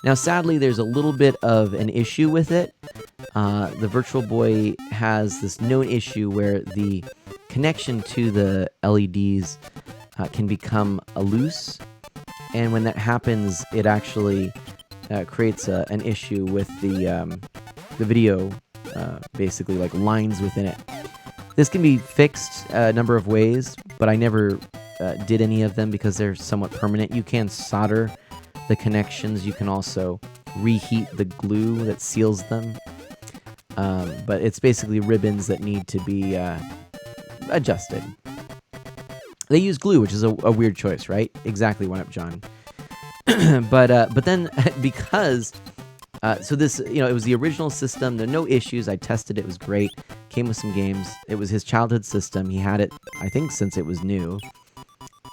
Now, sadly, there's a little bit of an issue with it. The Virtual Boy has this known issue where the connection to the LEDs can become loose. And when that happens, it actually creates an issue with the video, basically like lines within it. This can be fixed a number of ways, but I never did any of them because they're somewhat permanent. You can solder the connections. You can also reheat the glue that seals them. But it's basically ribbons that need to be adjusted. They use glue, which is a weird choice, right? Exactly, one up, John. But then because so this, it was the original system. There are no issues. I tested it. It was great. Came with some games. It was his childhood system. He had it, I think, since it was new.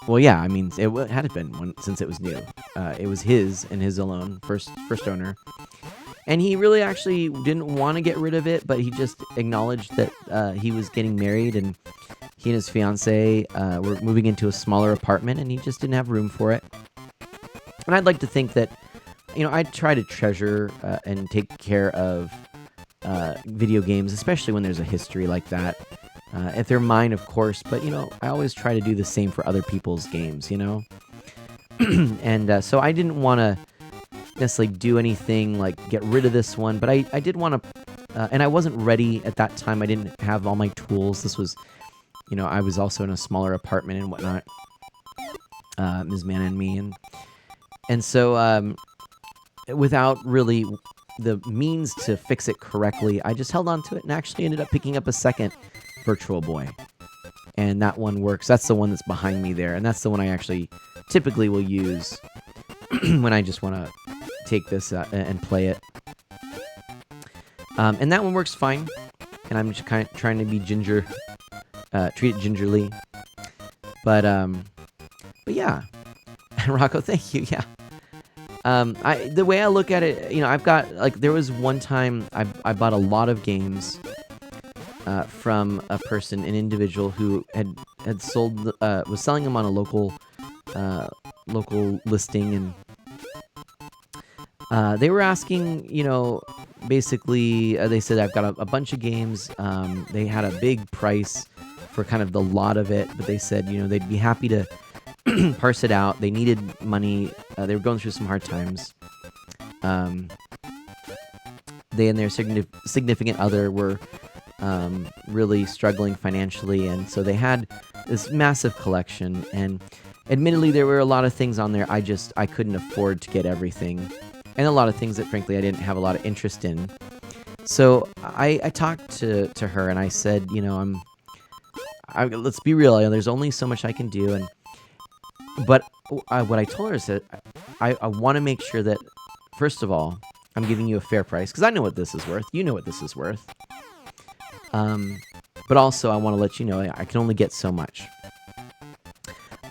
Well, yeah, I mean, had been since it was new. It was his and his alone, first owner. And he really actually didn't want to get rid of it, but he just acknowledged that he was getting married and he and his fiance were moving into a smaller apartment and he just didn't have room for it. And I'd like to think that, I try to treasure and take care of video games, especially when there's a history like that. If they're mine, of course, but, I always try to do the same for other people's games, And so I didn't want to necessarily do anything like get rid of this one, but I did want to, and I wasn't ready at that time. I didn't have all my tools. This was, I was also in a smaller apartment and whatnot, Ms. Manna and me, and so without really the means to fix it correctly, I just held on to it and actually ended up picking up a second Virtual Boy, and that one works. That's the one that's behind me there, and that's the one I actually typically will use when I just want to take this and play it. And that one works fine, and I'm just kind of trying to be treat it gingerly. But yeah, Rocco, thank you. Yeah. The way I look at it, I've got there was one time I bought a lot of games from an individual who had sold was selling them on a local listing, and they were asking, basically they said I've got a bunch of games. They had a big price for kind of the lot of it, but they said they'd be happy to parse it out. They needed money. They were going through some hard times. They and their significant other were really struggling financially, and so they had this massive collection, and admittedly there were a lot of things on there I couldn't afford to get everything, and a lot of things that frankly I didn't have a lot of interest in. So I talked to her and I said, let's be real, there's only so much I can do, but what I told her is that I want to make sure that, first of all, I'm giving you a fair price, because I know what this is worth. You know what this is worth. But also, I want to let you know I can only get so much.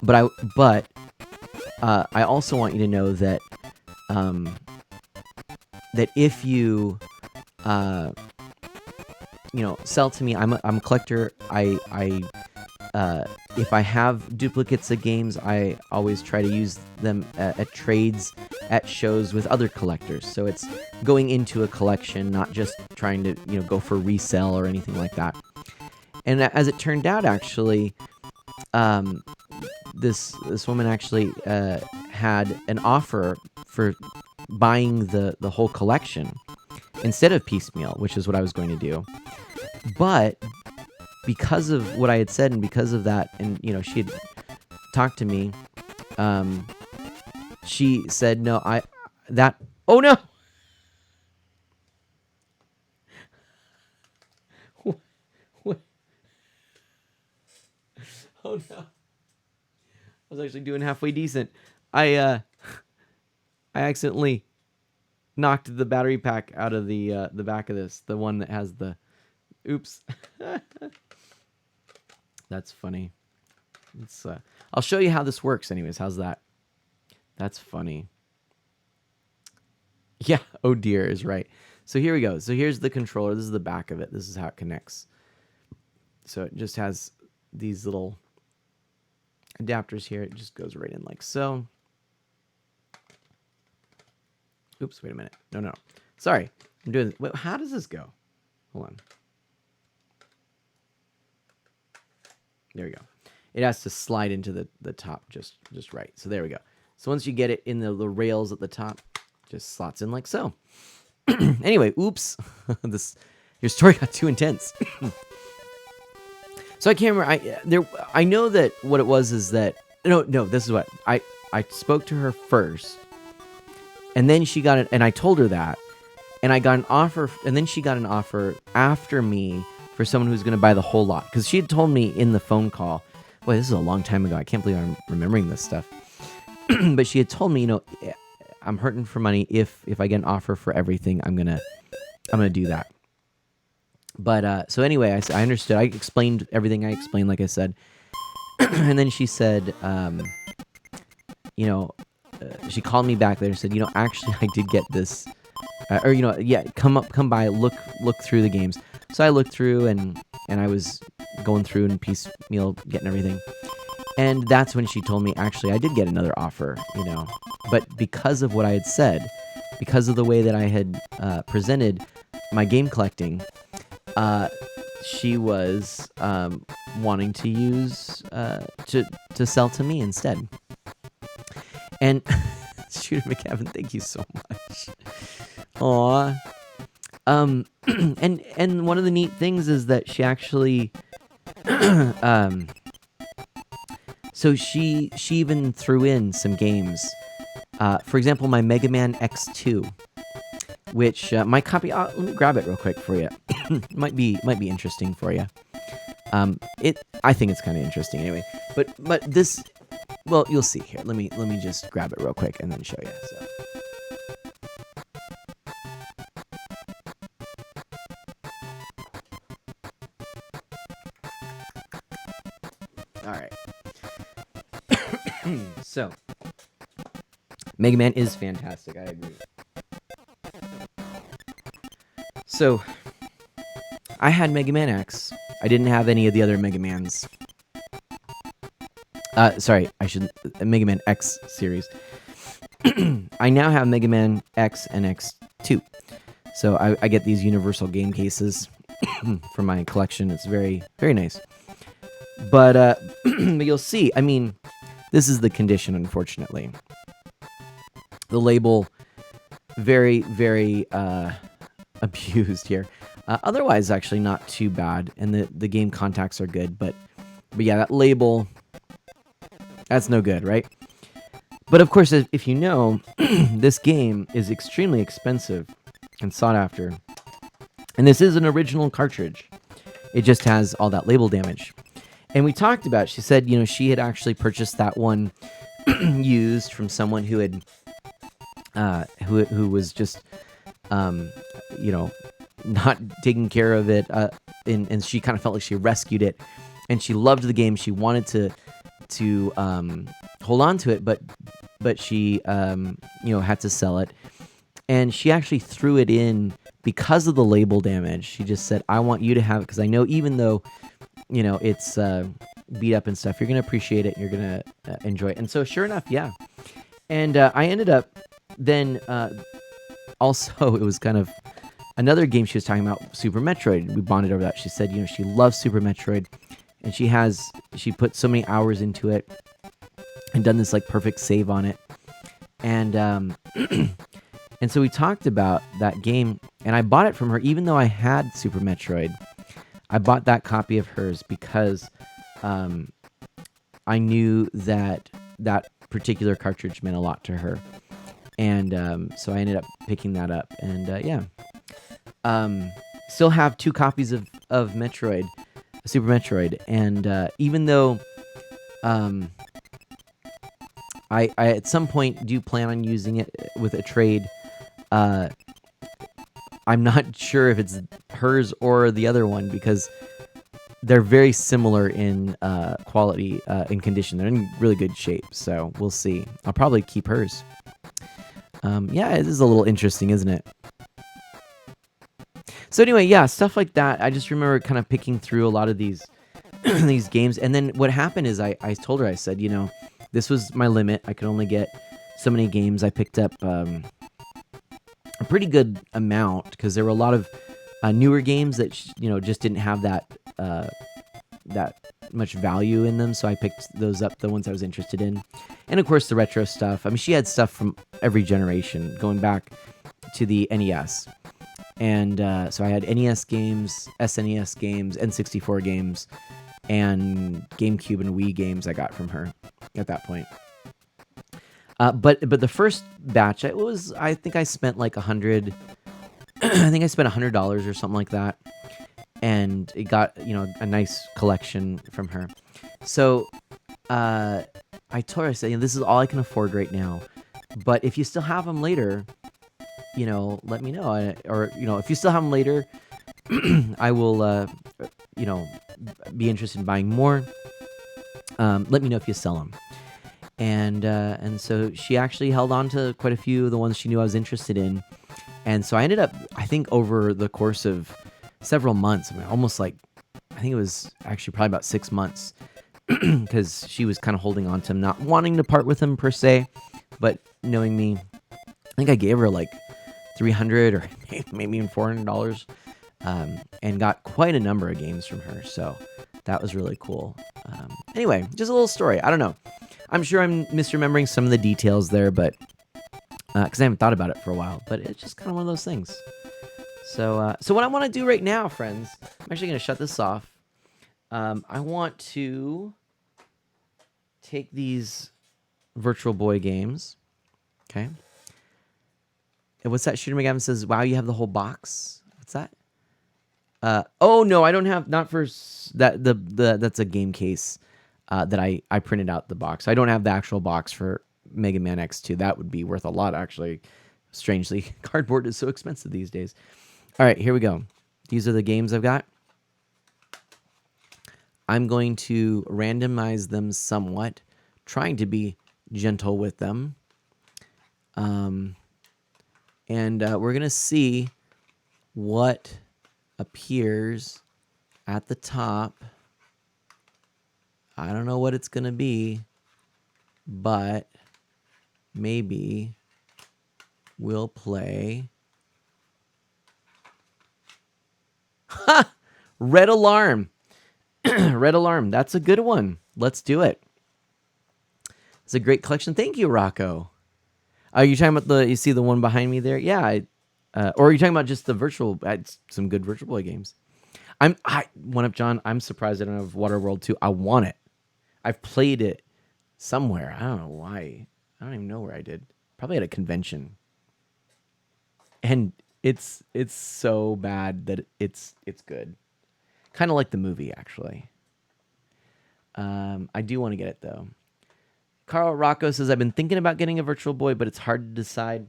But I also want you to know that that if you sell to me, I'm a collector. If I have duplicates of games, I always try to use them at trades, at shows with other collectors. So it's going into a collection, not just trying to go for resale or anything like that. And as it turned out, actually, this woman actually had an offer for buying the whole collection instead of piecemeal, which is what I was going to do. But because of what I had said and because of that, and she had talked to me, she said, no, oh no! What? Oh no. I was actually doing halfway decent. I accidentally knocked the battery pack out of the back of this, the one that has the oops. That's funny. It's I'll show you how this works anyways. How's that? That's funny. Yeah, oh dear is right. So here we go. So here's the controller. This is the back of it. This is how it connects. So it just has these little adapters here. It just goes right in like so. Oops, wait a minute. No. Sorry. I'm doing this. Wait, how does this go? Hold on. There we go. It has to slide into the top just right. So there we go. So once you get it in the rails at the top, just slots in like so. Anyway, oops. Your story got too intense. So I can't remember. I know that what it was is that no. This is what I spoke to her first, and then she got it, and I told her that, and I got an offer, and then she got an offer after me for someone who's going to buy the whole lot, because she had told me in the phone call. Boy, this is a long time ago. I can't believe I'm remembering this stuff. But she had told me, I'm hurting for money. If I get an offer for everything, I'm gonna do that. But so anyway, I understood. I explained everything I explained, like I said. and then she said, you know, she called me back later and said, actually, I did get this, or yeah, come by, look through the games. So I looked through and I was going through and piecemeal getting everything. And that's when she told me, actually, I did get another offer, But because of what I had said, because of the way that I had presented my game collecting, she was wanting to use to sell to me instead. And Shooter McCavin, thank you so much. Aw. And one of the neat things is that she actually so she even threw in some games. For example, my Mega Man X2, which my copy. Let me grab it real quick for you. might be interesting for you. I think it's kind of interesting anyway. But this, well, you'll see here. Let me just grab it real quick and then show you. So. All right. So, Mega Man is fantastic. I agree. So, I had Mega Man X. I didn't have any of the other Mega Mans. Sorry, Mega Man X series. I now have Mega Man X and X2. So I get these universal game cases for my collection. It's very, very nice. But you'll see, I mean, this is the condition, unfortunately. The label, very, very abused here. Otherwise, actually not too bad. And the game contacts are good. But yeah, that label, that's no good, right? But of course, if you know, this game is extremely expensive and sought after. And this is an original cartridge. It just has all that label damage. And we talked about, she said, she had actually purchased that one used from someone who had, who was just, not taking care of it. And she kind of felt like she rescued it. And she loved the game. She wanted to hold on to it, but she, had to sell it. And she actually threw it in because of the label damage. She just said, I want you to have it because I know even though, it's beat up and stuff, you're going to appreciate it. You're going to enjoy it. And so sure enough, yeah. And I ended up then also, it was kind of another game she was talking about, Super Metroid. We bonded over that. She said, she loves Super Metroid. And she put so many hours into it and done this like perfect save on it. And and so we talked about that game, and I bought it from her even though I had Super Metroid. I bought that copy of hers because I knew that particular cartridge meant a lot to her. And so I ended up picking that up. And yeah. Still have 2 copies of Metroid, Super Metroid. And even though I at some point do plan on using it with a trade, I'm not sure if it's hers or the other one because they're very similar in quality and condition. They're in really good shape, so we'll see. I'll probably keep hers. Yeah, it is a little interesting, isn't it? So anyway, yeah, stuff like that. I just remember kind of picking through a lot of these these games, and then what happened is I told her, I said, this was my limit. I could only get so many games. I picked up a pretty good amount because there were a lot of newer games that just didn't have that much value in them. So I picked those up, the ones I was interested in, and of course the retro stuff. I mean, she had stuff from every generation going back to the NES, and so I had NES games, SNES games, N64 games, and GameCube and Wii games I got from her at that point. But the first batch, I think I spent like $100. I think I spent $100 or something like that, and it got a nice collection from her. So I told her, I said, this is all I can afford right now. But if you still have them later, let me know. Or if you still have them later, I will be interested in buying more. Let me know if you sell them. And so she actually held on to quite a few of the ones she knew I was interested in. And so I ended up, I think over the course of several months, I mean, almost like, I think it was actually probably about 6 months, because she was kind of holding on to him, not wanting to part with him per se, but knowing me, I think I gave her like $300 or maybe even $400, and got quite a number of games from her. So that was really cool. Anyway, just a little story. I don't know. I'm sure I'm misremembering some of the details there, but because I haven't thought about it for a while. But it's just kind of one of those things. So what I want to do right now, friends, I'm actually going to shut this off. I want to take these Virtual Boy games. Okay. And what's that? Shooter McGavin says, "Wow, you have the whole box." What's that? Oh no, I don't have. Not for that. That's a game case that I printed out the box. I don't have the actual box for Mega Man X2. That would be worth a lot, actually. Strangely, cardboard is so expensive these days. All right, here we go. These are the games I've got. I'm going to randomize them somewhat, trying to be gentle with them. And we're going to see what appears at the top. I don't know what it's going to be, but maybe we'll play. Ha! Red Alarm. Red Alarm. That's a good one. Let's do it. It's a great collection. Thank you, Rocco. Are you talking about you see the one behind me there? Yeah. Or are you talking about just the virtual, some good Virtual Boy games? One up, John. I'm surprised I don't have Waterworld 2. I want it. I've played it somewhere. I don't know why. I don't even know where I did. Probably at a convention. And it's so bad that it's good. Kind of like the movie, actually. I do want to get it, though. Carl Rocco says, I've been thinking about getting a Virtual Boy, but it's hard to decide.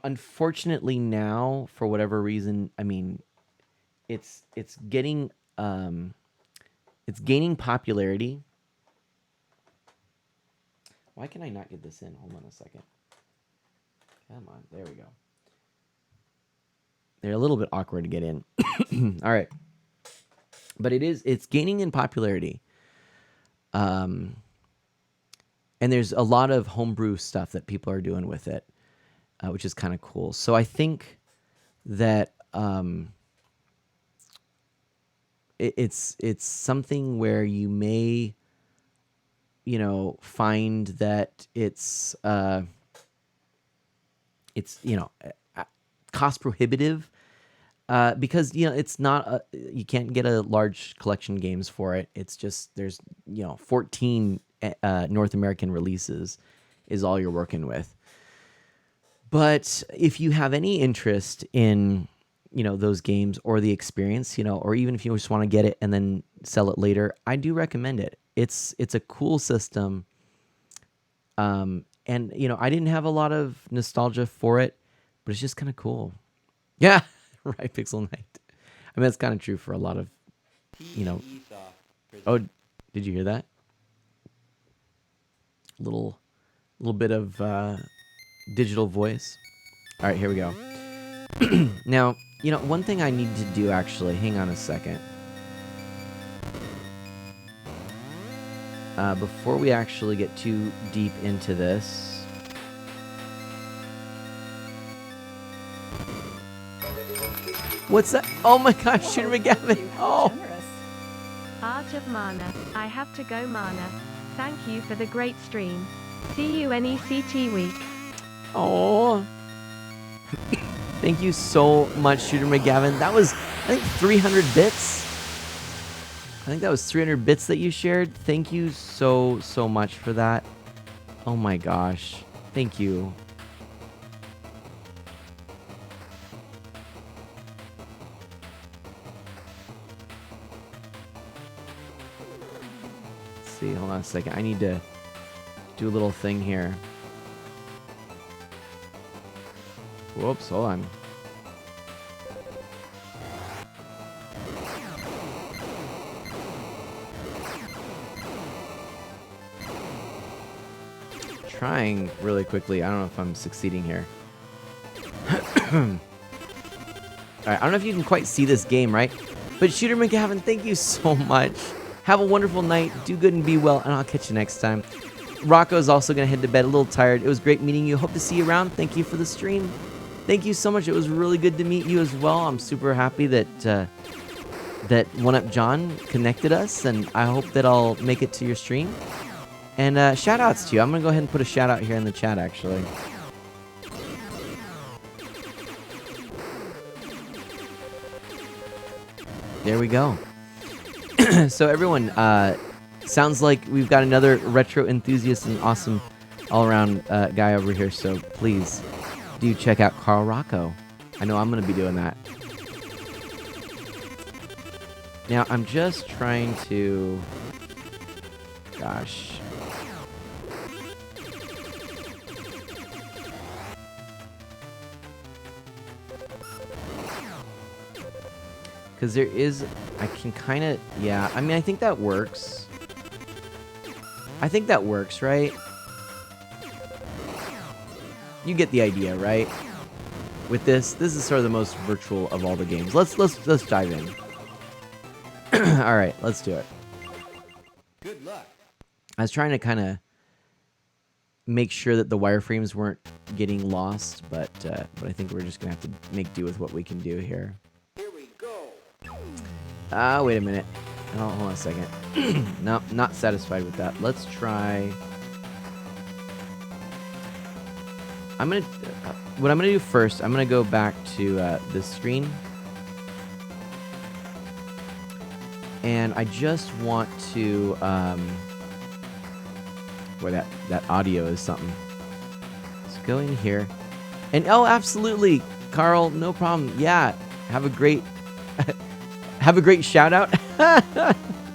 Unfortunately now, for whatever reason, I mean, it's getting it's gaining popularity. Why can I not get this in? Hold on a second. Come on, there we go. They're a little bit awkward to get in. All right. But it's gaining in popularity. And there's a lot of homebrew stuff that people are doing with it, which is kind of cool. So I think that it's something where you may, find that it's cost prohibitive. Because it's not you can't get a large collection of games for it. It's just there's 14 North American releases is all you're working with. But if you have any interest in those games or the experience, or even if you just want to get it and then sell it later, I do recommend it. It's a cool system. And I didn't have a lot of nostalgia for it, but it's just kind of cool. Yeah. Right, Pixel Knight. I mean, that's kind of true for a lot of, Oh, did you hear that? Little bit of digital voice. All right, here we go. Now, one thing I need to do, actually, hang on a second. Before we actually get too deep into this, what's that? Oh my gosh, Shooter McGavin. Oh. Art of Mana. I have to go, Mana. Thank you for the great stream. See you NECT week. Oh. Thank you so much, Shooter McGavin. That was, I think, 300 bits. I think that was 300 bits that you shared. Thank you so much for that. Oh my gosh. Thank you. See, hold on a second. I need to do a little thing here. Whoops, hold on. trying really quickly. I don't know if I'm succeeding here. Alright, I don't know if you can quite see this game, right? But Shooter McGavin, thank you so much. Have a wonderful night. Do good and be well, and I'll catch you next time. Rocco's also going to head to bed a little tired. It was great meeting you. Hope to see you around. Thank you for the stream. Thank you so much. It was really good to meet you as well. I'm super happy that that One Up John connected us, and I hope that I'll make it to your stream. And shout outs to you. I'm going to go ahead and put a shout out here in the chat, actually. There we go. So everyone, sounds like we've got another retro enthusiast and awesome all-around guy over here. So please do check out Carl Rocco. I know I'm going to be doing that. Now I'm just trying to... Gosh. Because there is... I can kind of... Yeah, I mean, I think that works. I think that works, right? You get the idea, right? With this is sort of the most virtual of all the games. Let's dive in. All right, let's do it. Good luck. I was trying to kind of make sure that the wireframes weren't getting lost, but I think we're just gonna have to make do with what we can do here. Here we go. Wait a minute. Oh, hold on a second. No, not satisfied with that. Let's try. What I'm gonna do first, I'm gonna go back to this screen, and I just want to where that audio is something. Let's go in here, and oh, absolutely, Carl, no problem. Yeah, have a great have a great shout out.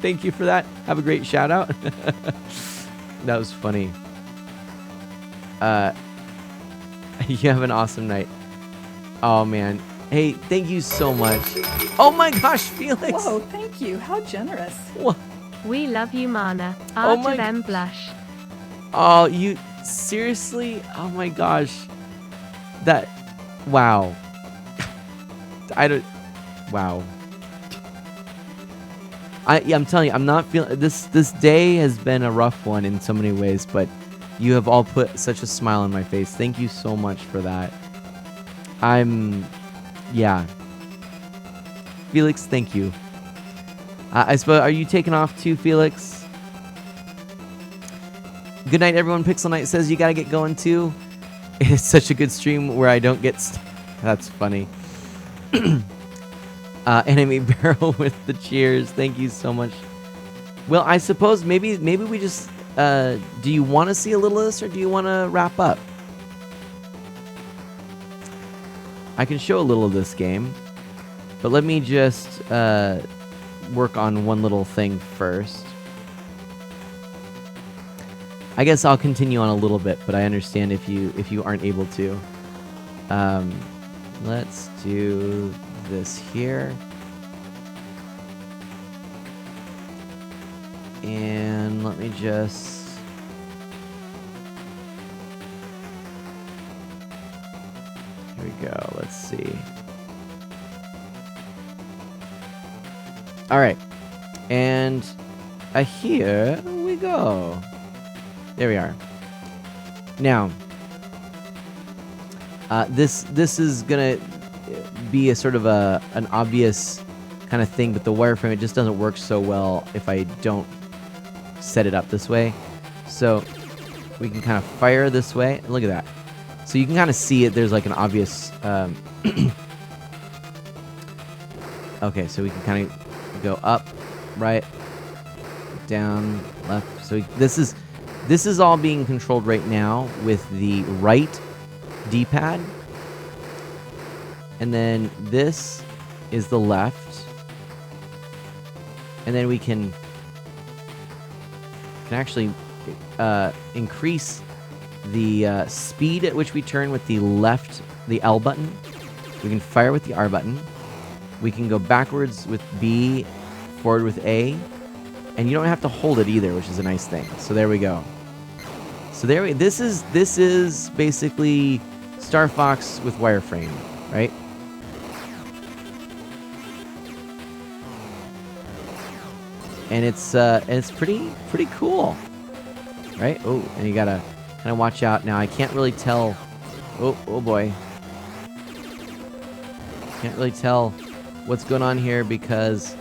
Thank you for that. Have a great shout out. That was funny. You have an awesome night. Oh man. Hey, thank you so much. Oh my gosh, Felix. Whoa, thank you. How generous. What? We love you, Mana. Oh R my to them blush. Oh, you seriously? Oh my gosh. That wow. I don't wow. I'm telling you, I'm not feeling this day has been a rough one in so many ways, but you have all put such a smile on my face. Thank you so much for that. Yeah. Felix, thank you. I suppose, are you taking off too, Felix? Good night, everyone. Pixel Knight says you gotta get going too. It's such a good stream where I don't get that's funny. Enemy Barrel with the cheers. Thank you so much. Well, I suppose maybe we just... do you want to see a little of this, or do you want to wrap up? I can show a little of this game, but let me just work on one little thing first. I guess I'll continue on a little bit, but I understand if you aren't able to. Let's do this here. And let me just... Here we go. Let's see. All right. And here we go. There we are. Now, this is gonna be a sort of an obvious kind of thing, but the wireframe, it just doesn't work so well if I don't set it up this way. So we can kind of fire this way. Look at that. So you can kind of see it. There's like an obvious... okay, so we can kind of go up, right, down, left. So this is all being controlled right now with the right D-pad. And then this is the left. And then we can actually increase the speed at which we turn with the L button. We can fire with the R button. We can go backwards with B, forward with A. And you don't have to hold it either, which is a nice thing. So there we go. So there we. This is basically Star Fox with wireframe, right? And it's pretty cool, right? Oh, and you gotta kind of watch out. Now I can't really tell. Oh boy, can't really tell what's going on here because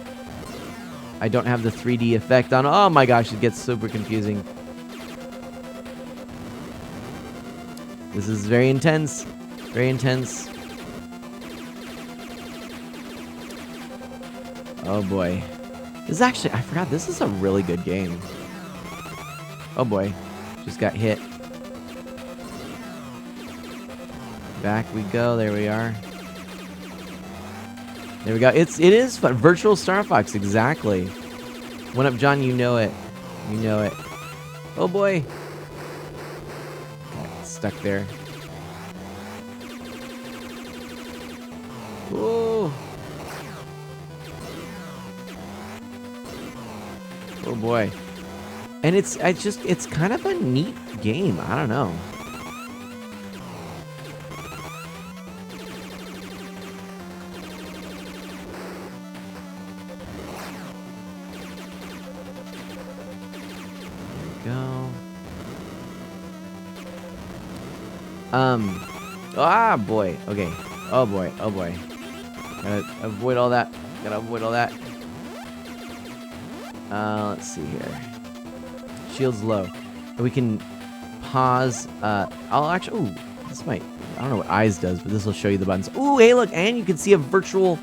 I don't have the 3D effect on. Oh my gosh, it gets super confusing. This is very intense. Very intense. Oh boy. This is actually, I forgot, this is a really good game. Oh boy. Just got hit. Back we go. There we are. There we go. It is fun. Virtual Star Fox, exactly. What up, John? You know it. You know it. Oh boy. Got stuck there. Whoa. Oh boy. And it's kind of a neat game. I don't know. Go. Ah, boy. Okay. Oh boy. Oh boy. Gotta avoid all that. Gotta avoid all that. Let's see here. Shield's low. And we can pause. I'll actually. Ooh, this might. I don't know what eyes does, but this will show you the buttons. Ooh, hey, look, and you can see a virtual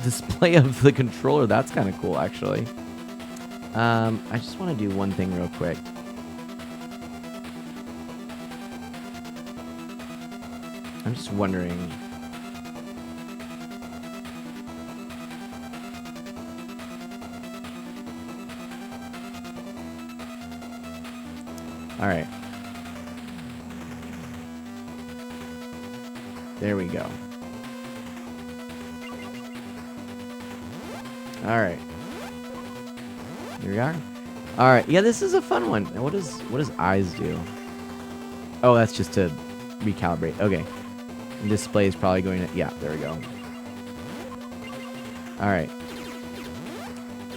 display of the controller. That's kind of cool, actually. I just want to do one thing real quick. I'm just wondering. All right. There we go. All right. Here we are. All right. Yeah, this is a fun one. What does eyes do? Oh, that's just to recalibrate. Okay. And display is probably going to. Yeah, there we go. All right.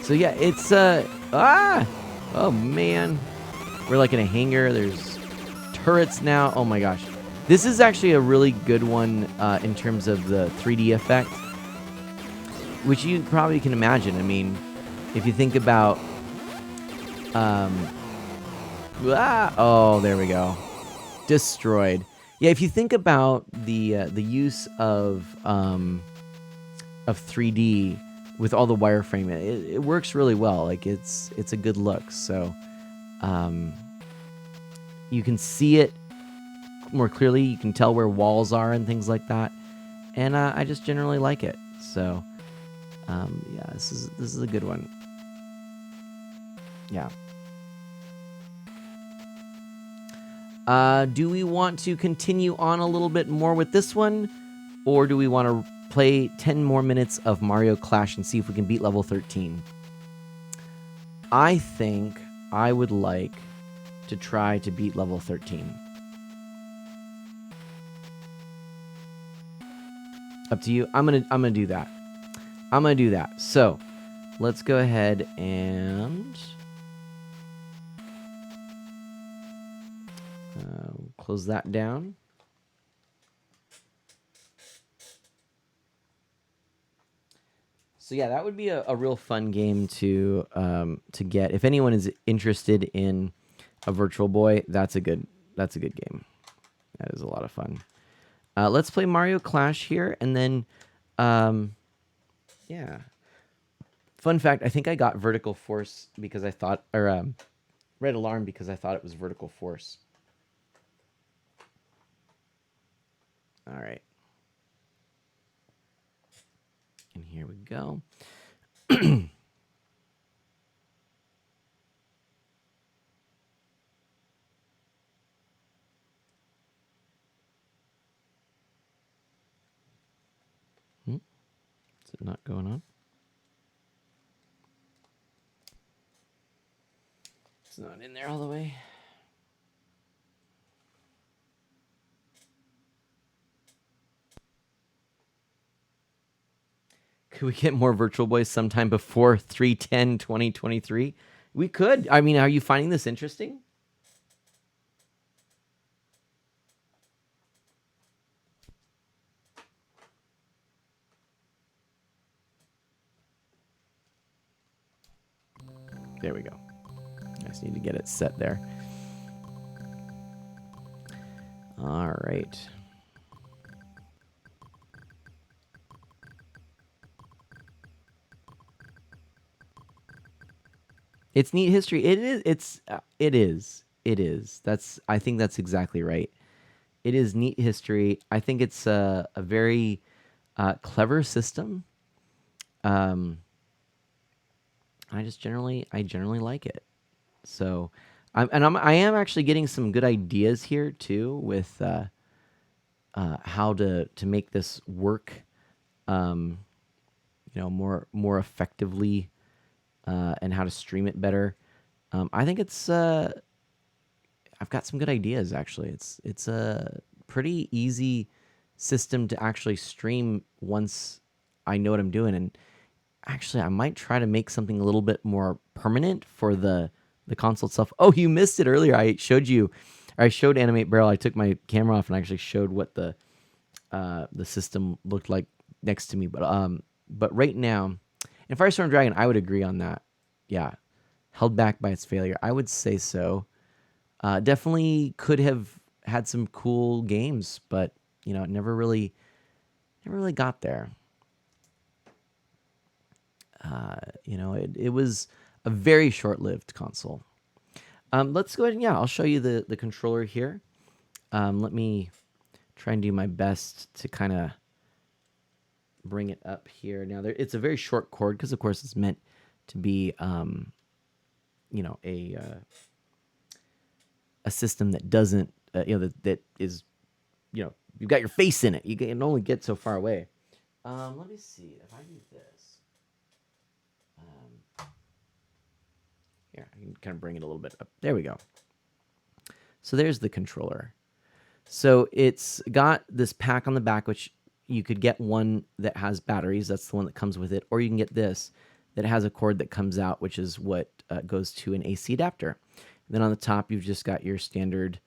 So yeah, it's oh man. We're like in a hangar. There's turrets now. Oh my gosh. This is actually a really good one in terms of the 3D effect, which you probably can imagine. I mean, if you think about, oh, there we go, destroyed. Yeah, if you think about the use of 3D with all the wireframe, it works really well. Like it's a good look. So you can see it more clearly. You can tell where walls are and things like that. And I just generally like it. So yeah, this is a good one. Yeah. Do we want to continue on a little bit more with this one, or do we want to play 10 more minutes of Mario Clash and see if we can beat level 13? I think I would like to try to beat level 13. Up to you. I'm gonna do that. I'm gonna do that. So let's go ahead and close that down. So yeah, that would be a real fun game to get. If anyone is interested in a Virtual Boy, that's a good game. That is a lot of fun. Let's play Mario Clash here, and then yeah. Fun fact: I think I got Vertical Force because I thought, or Red Alarm because I thought it was Vertical Force. All right. And here we go. Is it not going on? It's not in there all the way. Could we get more Virtual Boys sometime before 3/10/2023? We could. I mean, are you finding this interesting? There we go. I just need to get it set there. All right. It's neat history. It is. It is. It is. I think that's exactly right. It is neat history. I think it's a very clever system. I generally like it. So, I am actually getting some good ideas here too with how to make this work, more effectively, and how to stream it better. I think it's I've got some good ideas actually. It's a pretty easy system to actually stream once I know what I'm doing. And actually, I might try to make something a little bit more permanent for the console itself. Oh, you missed it earlier. I showed Animate Barrel. I took my camera off and I actually showed what the system looked like next to me. But right now, in Firestorm Dragon, I would agree on that. Yeah, held back by its failure. I would say so. Definitely could have had some cool games, but it never really got there. It was a very short-lived console. Let's go ahead and I'll show you the controller here. Let me try and do my best to kind of bring it up here. Now, it's a very short cord because, of course, it's meant to be, a system that doesn't, that is, you've got your face in it. You can only get so far away. Let me see if I do this. Here, I can kind of bring it a little bit up. There we go. So there's the controller. So it's got this pack on the back, which you could get one that has batteries. That's the one that comes with it. Or you can get this that has a cord that comes out, which is what goes to an AC adapter. And then on the top, you've just got your standard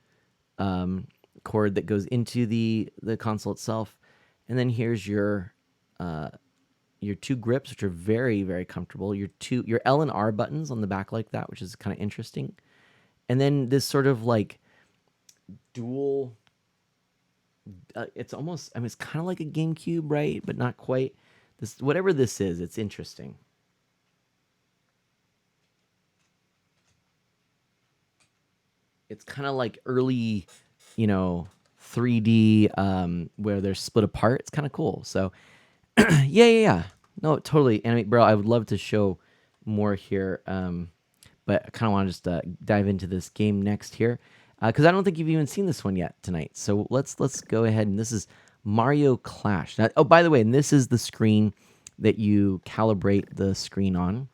cord that goes into the console itself. And then here's your two grips, which are very, very comfortable. Your L and R buttons on the back like that, which is kind of interesting. And then this sort of like dual. It's almost. I mean, it's kind of like a GameCube, right? But not quite. Whatever this is, it's interesting. It's kind of like early, 3D, where they're split apart. It's kind of cool. So. Yeah. No, totally. Animate Barrel, I would love to show more here, but I kind of want to just dive into this game next here, because I don't think you've even seen this one yet tonight. So let's go ahead, and this is Mario Clash. Now, oh, by the way, and this is the screen that you calibrate the screen on,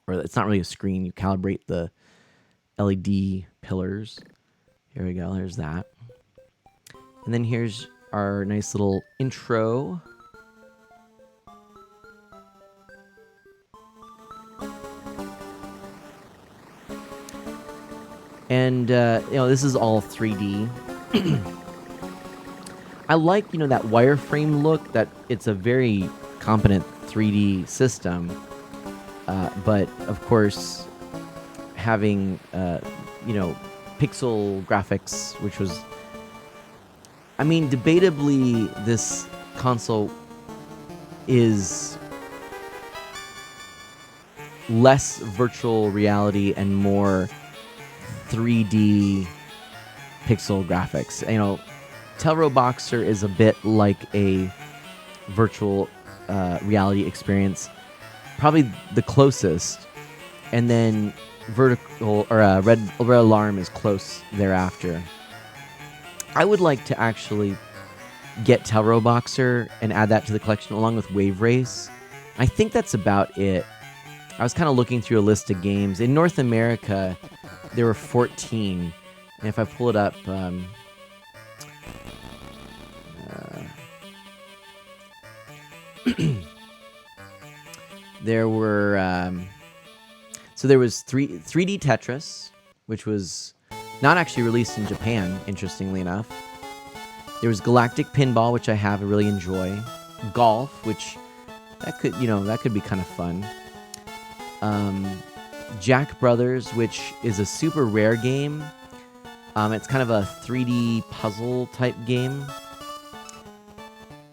or it's not really a screen. You calibrate the LED pillars. Here we go. There's that, and then here's our nice little intro. And, this is all 3D. I like, that wireframe look, that it's a very competent 3D system. But, of course, having, pixel graphics, which was... I mean, debatably, this console is less virtual reality and more 3D pixel graphics. Telro Boxer is a bit like a virtual reality experience, probably the closest, and then Vertical or Red Alarm is close thereafter. I would like to actually get Telro Boxer and add that to the collection along with Wave Race. I think that's about it. I was kind of looking through a list of games. In North America, there were 14. And if I pull it up, There were so there was 3D Tetris, which was not actually released in Japan, interestingly enough. There was Galactic Pinball, which I really enjoy. Golf, which that could be kind of fun. Jack Brothers, which is a super rare game. It's kind of a 3D puzzle type game.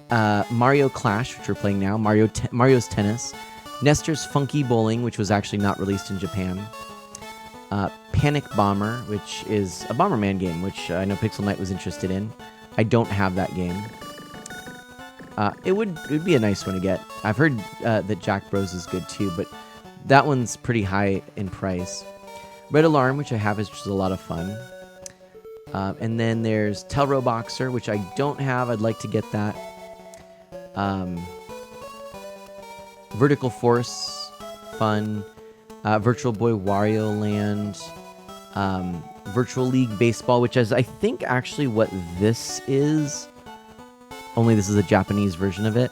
Mario Clash, which we're playing now. Mario's Tennis. Nestor's Funky Bowling, which was actually not released in Japan. Panic Bomber, which is a Bomberman game, which I know Pixel Knight was interested in. I don't have that game. It would be a nice one to get. I've heard that Jack Bros is good too, but that one's pretty high in price. Red Alarm, which I have, which is a lot of fun. And then there's Telro Boxer, which I don't have. I'd like to get that. Vertical Force, fun. Virtual Boy Wario Land. Virtual League Baseball, which is, I think, actually what this is. Only this is a Japanese version of it.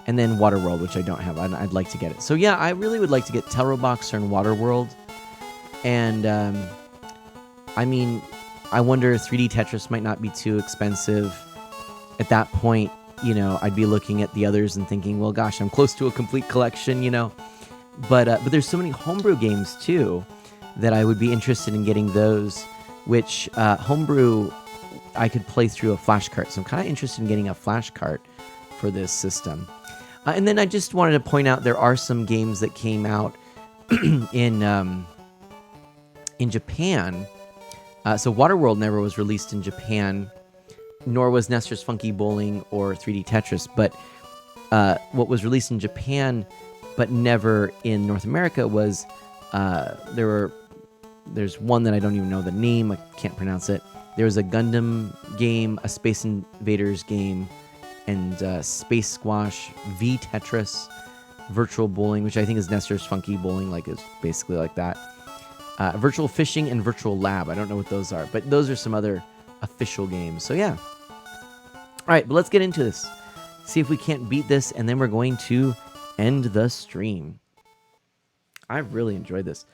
And then Waterworld, which I don't have. I'd like to get it. So yeah, I really would like to get Telro Boxer and Waterworld. And, I mean, I wonder if 3D Tetris might not be too expensive. At that point, I'd be looking at the others and thinking, well, gosh, I'm close to a complete collection, But there's so many homebrew games, too, that I would be interested in getting those, which homebrew I could play through a flash cart. So I'm kind of interested in getting a flash cart for this system. And then I just wanted to point out there are some games that came out in Japan. So Waterworld never was released in Japan, nor was Nestor's Funky Bowling or 3D Tetris. But what was released in Japan but never in North America was there's one that I don't even know the name. I can't pronounce it. There was a Gundam game, a Space Invaders game, and Space Squash, V Tetris, Virtual Bowling, which I think is Nestor's Funky Bowling, is basically like that. Virtual Fishing and Virtual Lab. I don't know what those are, but those are some other official games. So yeah. All right, but let's get into this. See if we can't beat this, and then we're going to end the stream. I really enjoyed this.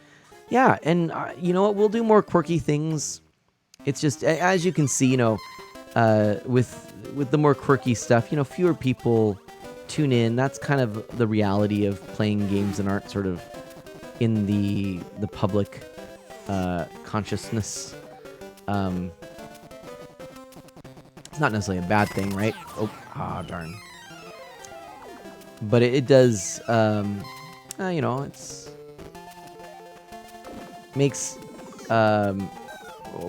Yeah, and you know what? We'll do more quirky things. It's just, as you can see, with the more quirky stuff, fewer people tune in. That's kind of the reality of playing games that aren't sort of in the public consciousness. It's not necessarily a bad thing, right? Darn. But it does, it's makes, oh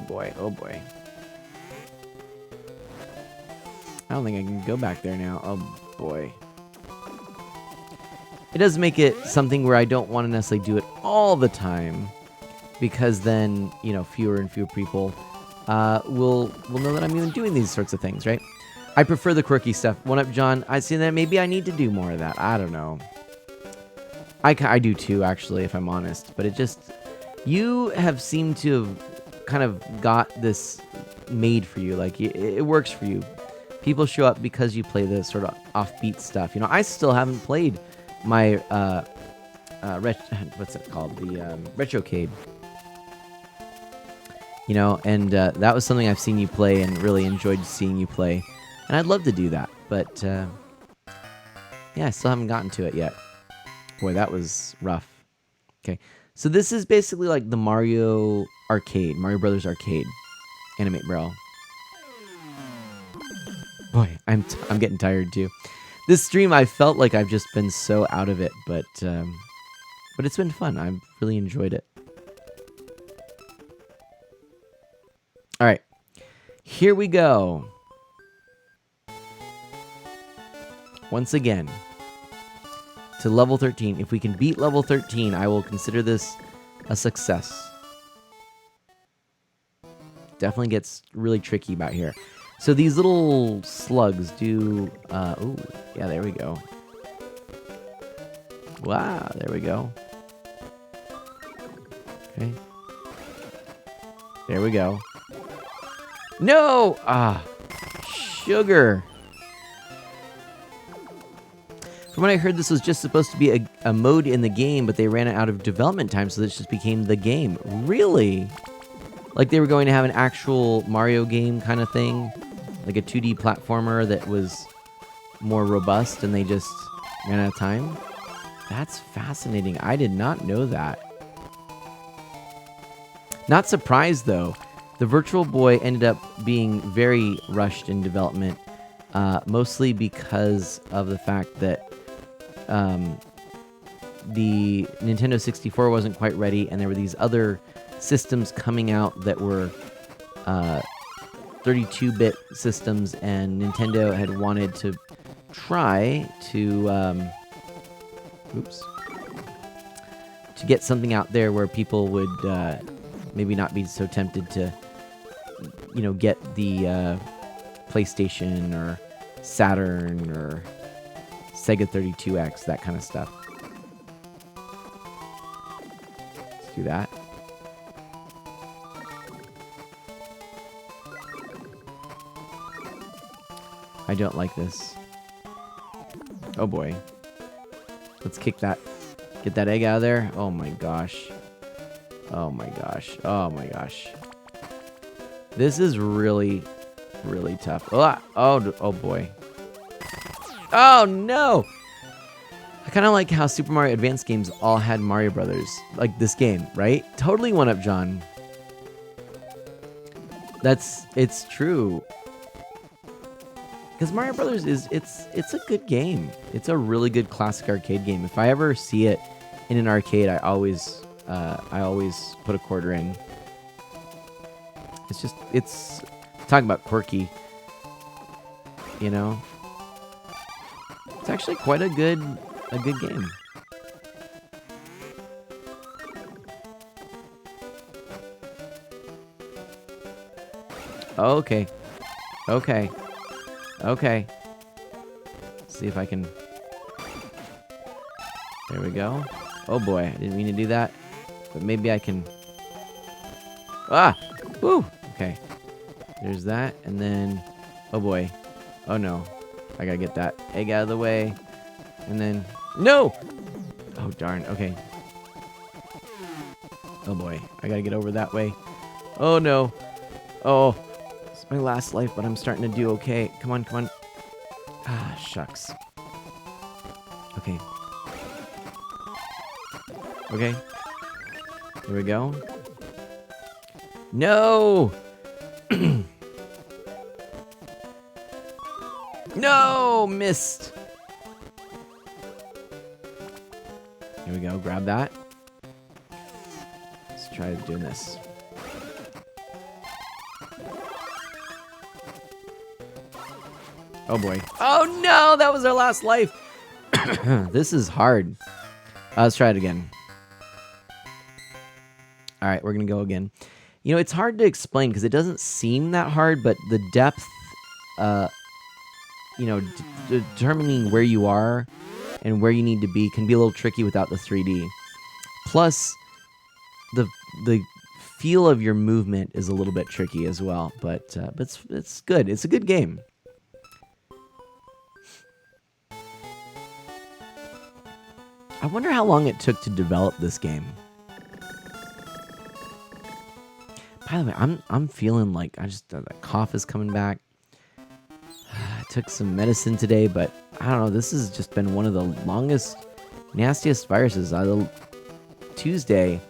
boy. I don't think I can go back there now. Oh boy. It does make it something where I don't want to necessarily do it all the time, because then, fewer and fewer people will know that I'm even doing these sorts of things, right? I prefer the quirky stuff. One Up John, I see that maybe I need to do more of that. I don't know. I do too, actually, if I'm honest. But you have seemed to have kind of got this made for you. It works for you. People show up because you play the sort of offbeat stuff. I still haven't played my, what's it called? The Retrocade. And that was something I've seen you play and really enjoyed seeing you play. And I'd love to do that, but yeah, I still haven't gotten to it yet. Boy, that was rough. Okay, so this is basically like the Mario Brothers Arcade. Animate Braille. Boy, I'm getting tired too. This stream, I felt like I've just been so out of it, but it's been fun. I've really enjoyed it. All right, here we go. Once again, to level 13. If we can beat level 13, I will consider this a success. Definitely gets really tricky about here. So these little slugs do... oh, yeah, there we go. Wow, there we go. Okay. There we go. No! Sugar. From what I heard, this was just supposed to be a mode in the game, but they ran out of development time, so this just became the game. Really? Like they were going to have an actual Mario game kind of thing? Like a 2D platformer that was more robust, and they just ran out of time? That's fascinating. I did not know that. Not surprised, though. The Virtual Boy ended up being very rushed in development, mostly because of the fact that the Nintendo 64 wasn't quite ready, and there were these other systems coming out that were 32-bit systems, and Nintendo had wanted to try to to get something out there where people would maybe not be so tempted to, you know, get the PlayStation or Saturn or Sega 32X, that kind of stuff. Let's do that. I don't like this. Oh boy. Let's kick that. Get that egg out of there. Oh my gosh. Oh my gosh. Oh my gosh. This is really, really tough. Oh boy. Oh no! I kind of like how Super Mario Advance games all had Mario Brothers. Like this game, right? Totally one up, John. It's true. Because Mario Brothers it's a good game. It's a really good classic arcade game. If I ever see it in an arcade, I always put a quarter in. It's talking about quirky, you know. It's actually quite a good game. Okay. Okay. Okay. See if I can... There we go. Oh boy, I didn't mean to do that. But maybe I can... Ah! Woo! Okay. There's that, and then... Oh boy. Oh no. I gotta get that egg out of the way. And then... No! Oh darn, okay. Oh boy, I gotta get over that way. Oh no. Oh. It's my last life, but I'm starting to do okay. Come on, come on. Ah, shucks. Okay. Okay. Here we go. No! No! Missed! Here we go. Grab that. Let's try doing this. Oh boy. Oh no! That was our last life! This is hard. Let's try it again. Alright, we're gonna go again. You know, it's hard to explain because it doesn't seem that hard, but the depth, you know, determining where you are and where you need to be can be a little tricky without the 3D. Plus, the feel of your movement is a little bit tricky as well, but it's good. It's a good game. I wonder how long it took to develop this game. By the way, I'm feeling like that cough is coming back. I took some medicine today, but I don't know. This has just been one of the longest, nastiest viruses. Tuesday,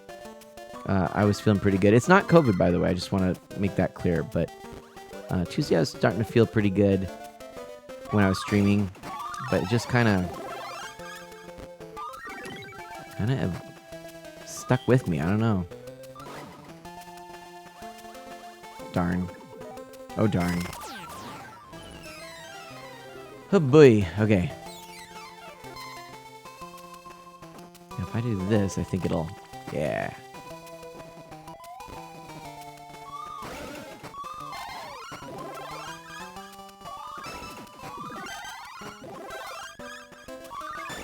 I was feeling pretty good. It's not COVID, by the way. I just want to make that clear. But Tuesday, I was starting to feel pretty good when I was streaming, but it just kind of stuck with me. I don't know. Darn. Oh, darn. Oh, boy. Okay. If I do this, I think it'll... Yeah.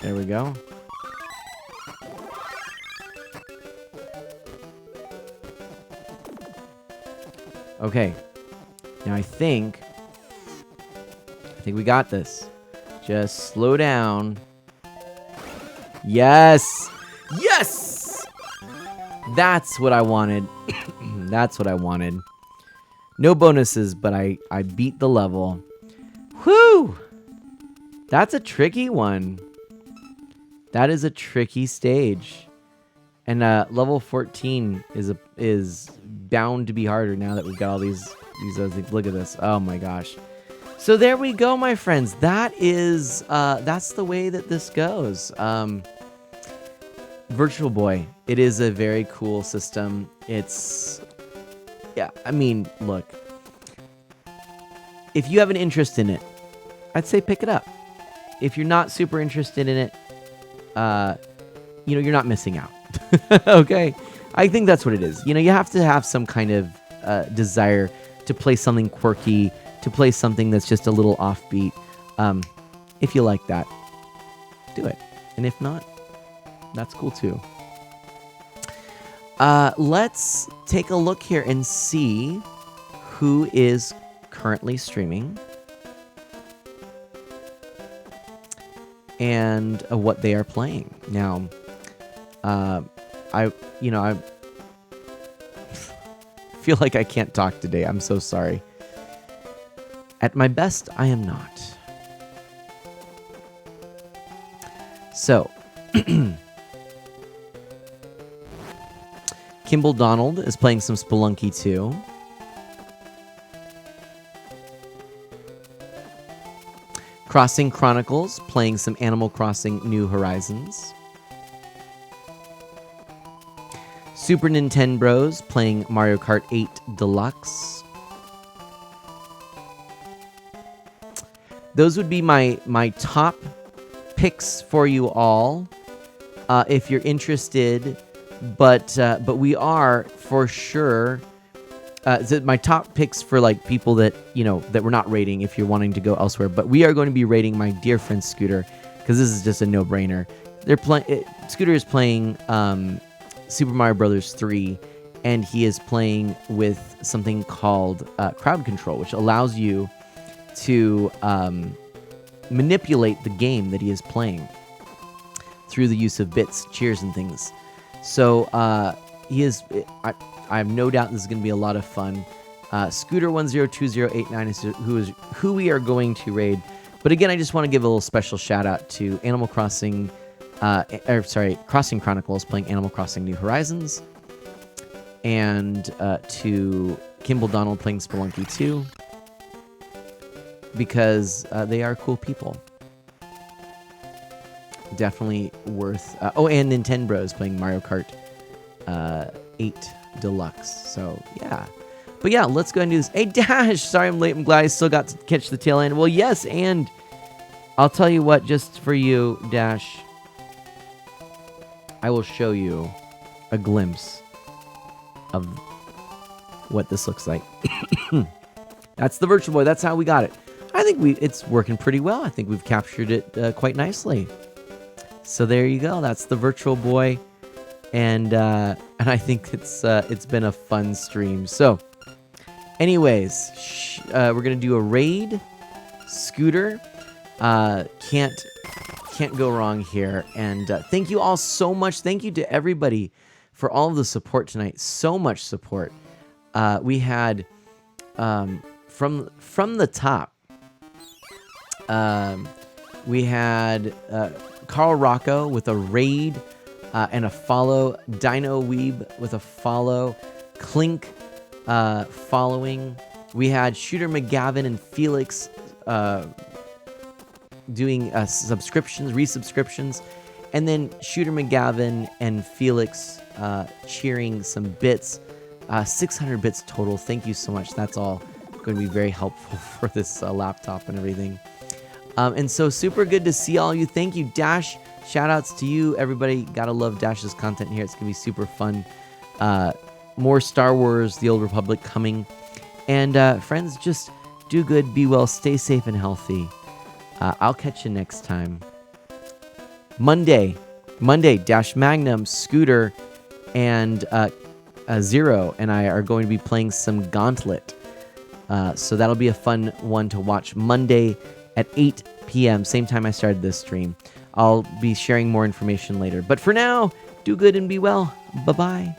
There we go. Okay. Now I think we got this. Just slow down Yes! Yes! That's what I wanted. That's what I wanted. No bonuses, but I beat the level. Whew! That's a tricky one. That is a tricky stage. And level 14 is bound to be harder now that we've got all these other things. Look at this. Oh my gosh. So there we go, my friends. That is that's the way that this goes. Virtual Boy. It is a very cool system. It's I mean, look. If you have an interest in it, I'd say pick it up. If you're not super interested in it, you're not missing out. Okay? I think that's what it is. You have to have some kind of desire to play something quirky, to play something that's just a little offbeat. If you like that, do it. And if not, that's cool too. Let's take a look here and see who is currently streaming and what they are playing. Now, I feel like I can't talk today. I'm so sorry. At my best, I am not. So, Kimball Donald is playing some Spelunky 2. Crossing Chronicles playing some Animal Crossing New Horizons. Super Nintendo Bros playing Mario Kart 8 Deluxe. Those would be my top picks for you all, if you're interested. But we are for sure. My top picks for like people that that we're not rating. If you're wanting to go elsewhere, but we are going to be rating my dear friend Scooter because this is just a no-brainer. Scooter is playing Super Mario Brothers 3, and he is playing with something called crowd control, which allows you to manipulate the game that he is playing through the use of bits, cheers, and things. So he is. I have no doubt this is going to be a lot of fun. Scooter102089 is who we are going to raid. But again, I just want to give a little special shout out to Animal Crossing. Crossing Chronicles playing Animal Crossing New Horizons, and to Kimball Donald playing Spelunky 2, because they are cool people. Definitely worth. And Nintendo Bros playing Mario Kart 8 Deluxe. So yeah, but yeah, let's go ahead and do this. Hey Dash, sorry I'm late. I'm glad I still got to catch the tail end. Well, yes, and I'll tell you what, just for you, Dash, I will show you a glimpse of what this looks like. That's the Virtual Boy. That's how we got it. I think it's working pretty well. I think we've captured it quite nicely. So there you go. That's the Virtual Boy, and I think it's been a fun stream. So, anyways, we're gonna do a raid. Scooter, can't go wrong here. And thank you all so much. Thank you to everybody for all of the support tonight. So much support. We had from the top. We had Carl Rocco with a raid and a follow. Dino Weeb with a follow. Clink following. We had Shooter McGavin and Felix doing subscriptions, resubscriptions, and then Shooter McGavin and Felix cheering some bits. 600 bits total. Thank you so much. That's all going to be very helpful for this laptop and everything. And so super good to see all you. Thank you, Dash. Shout outs to you, everybody. Gotta love Dash's content here. It's gonna be super fun. More Star Wars, The Old Republic coming. And friends, just do good, be well, stay safe and healthy. I'll catch you next time. Monday, Dash Magnum, Scooter, and Zero and I are going to be playing some Gauntlet. So that'll be a fun one to watch Monday at 8 p.m., same time I started this stream. I'll be sharing more information later. But for now, do good and be well. Bye-bye.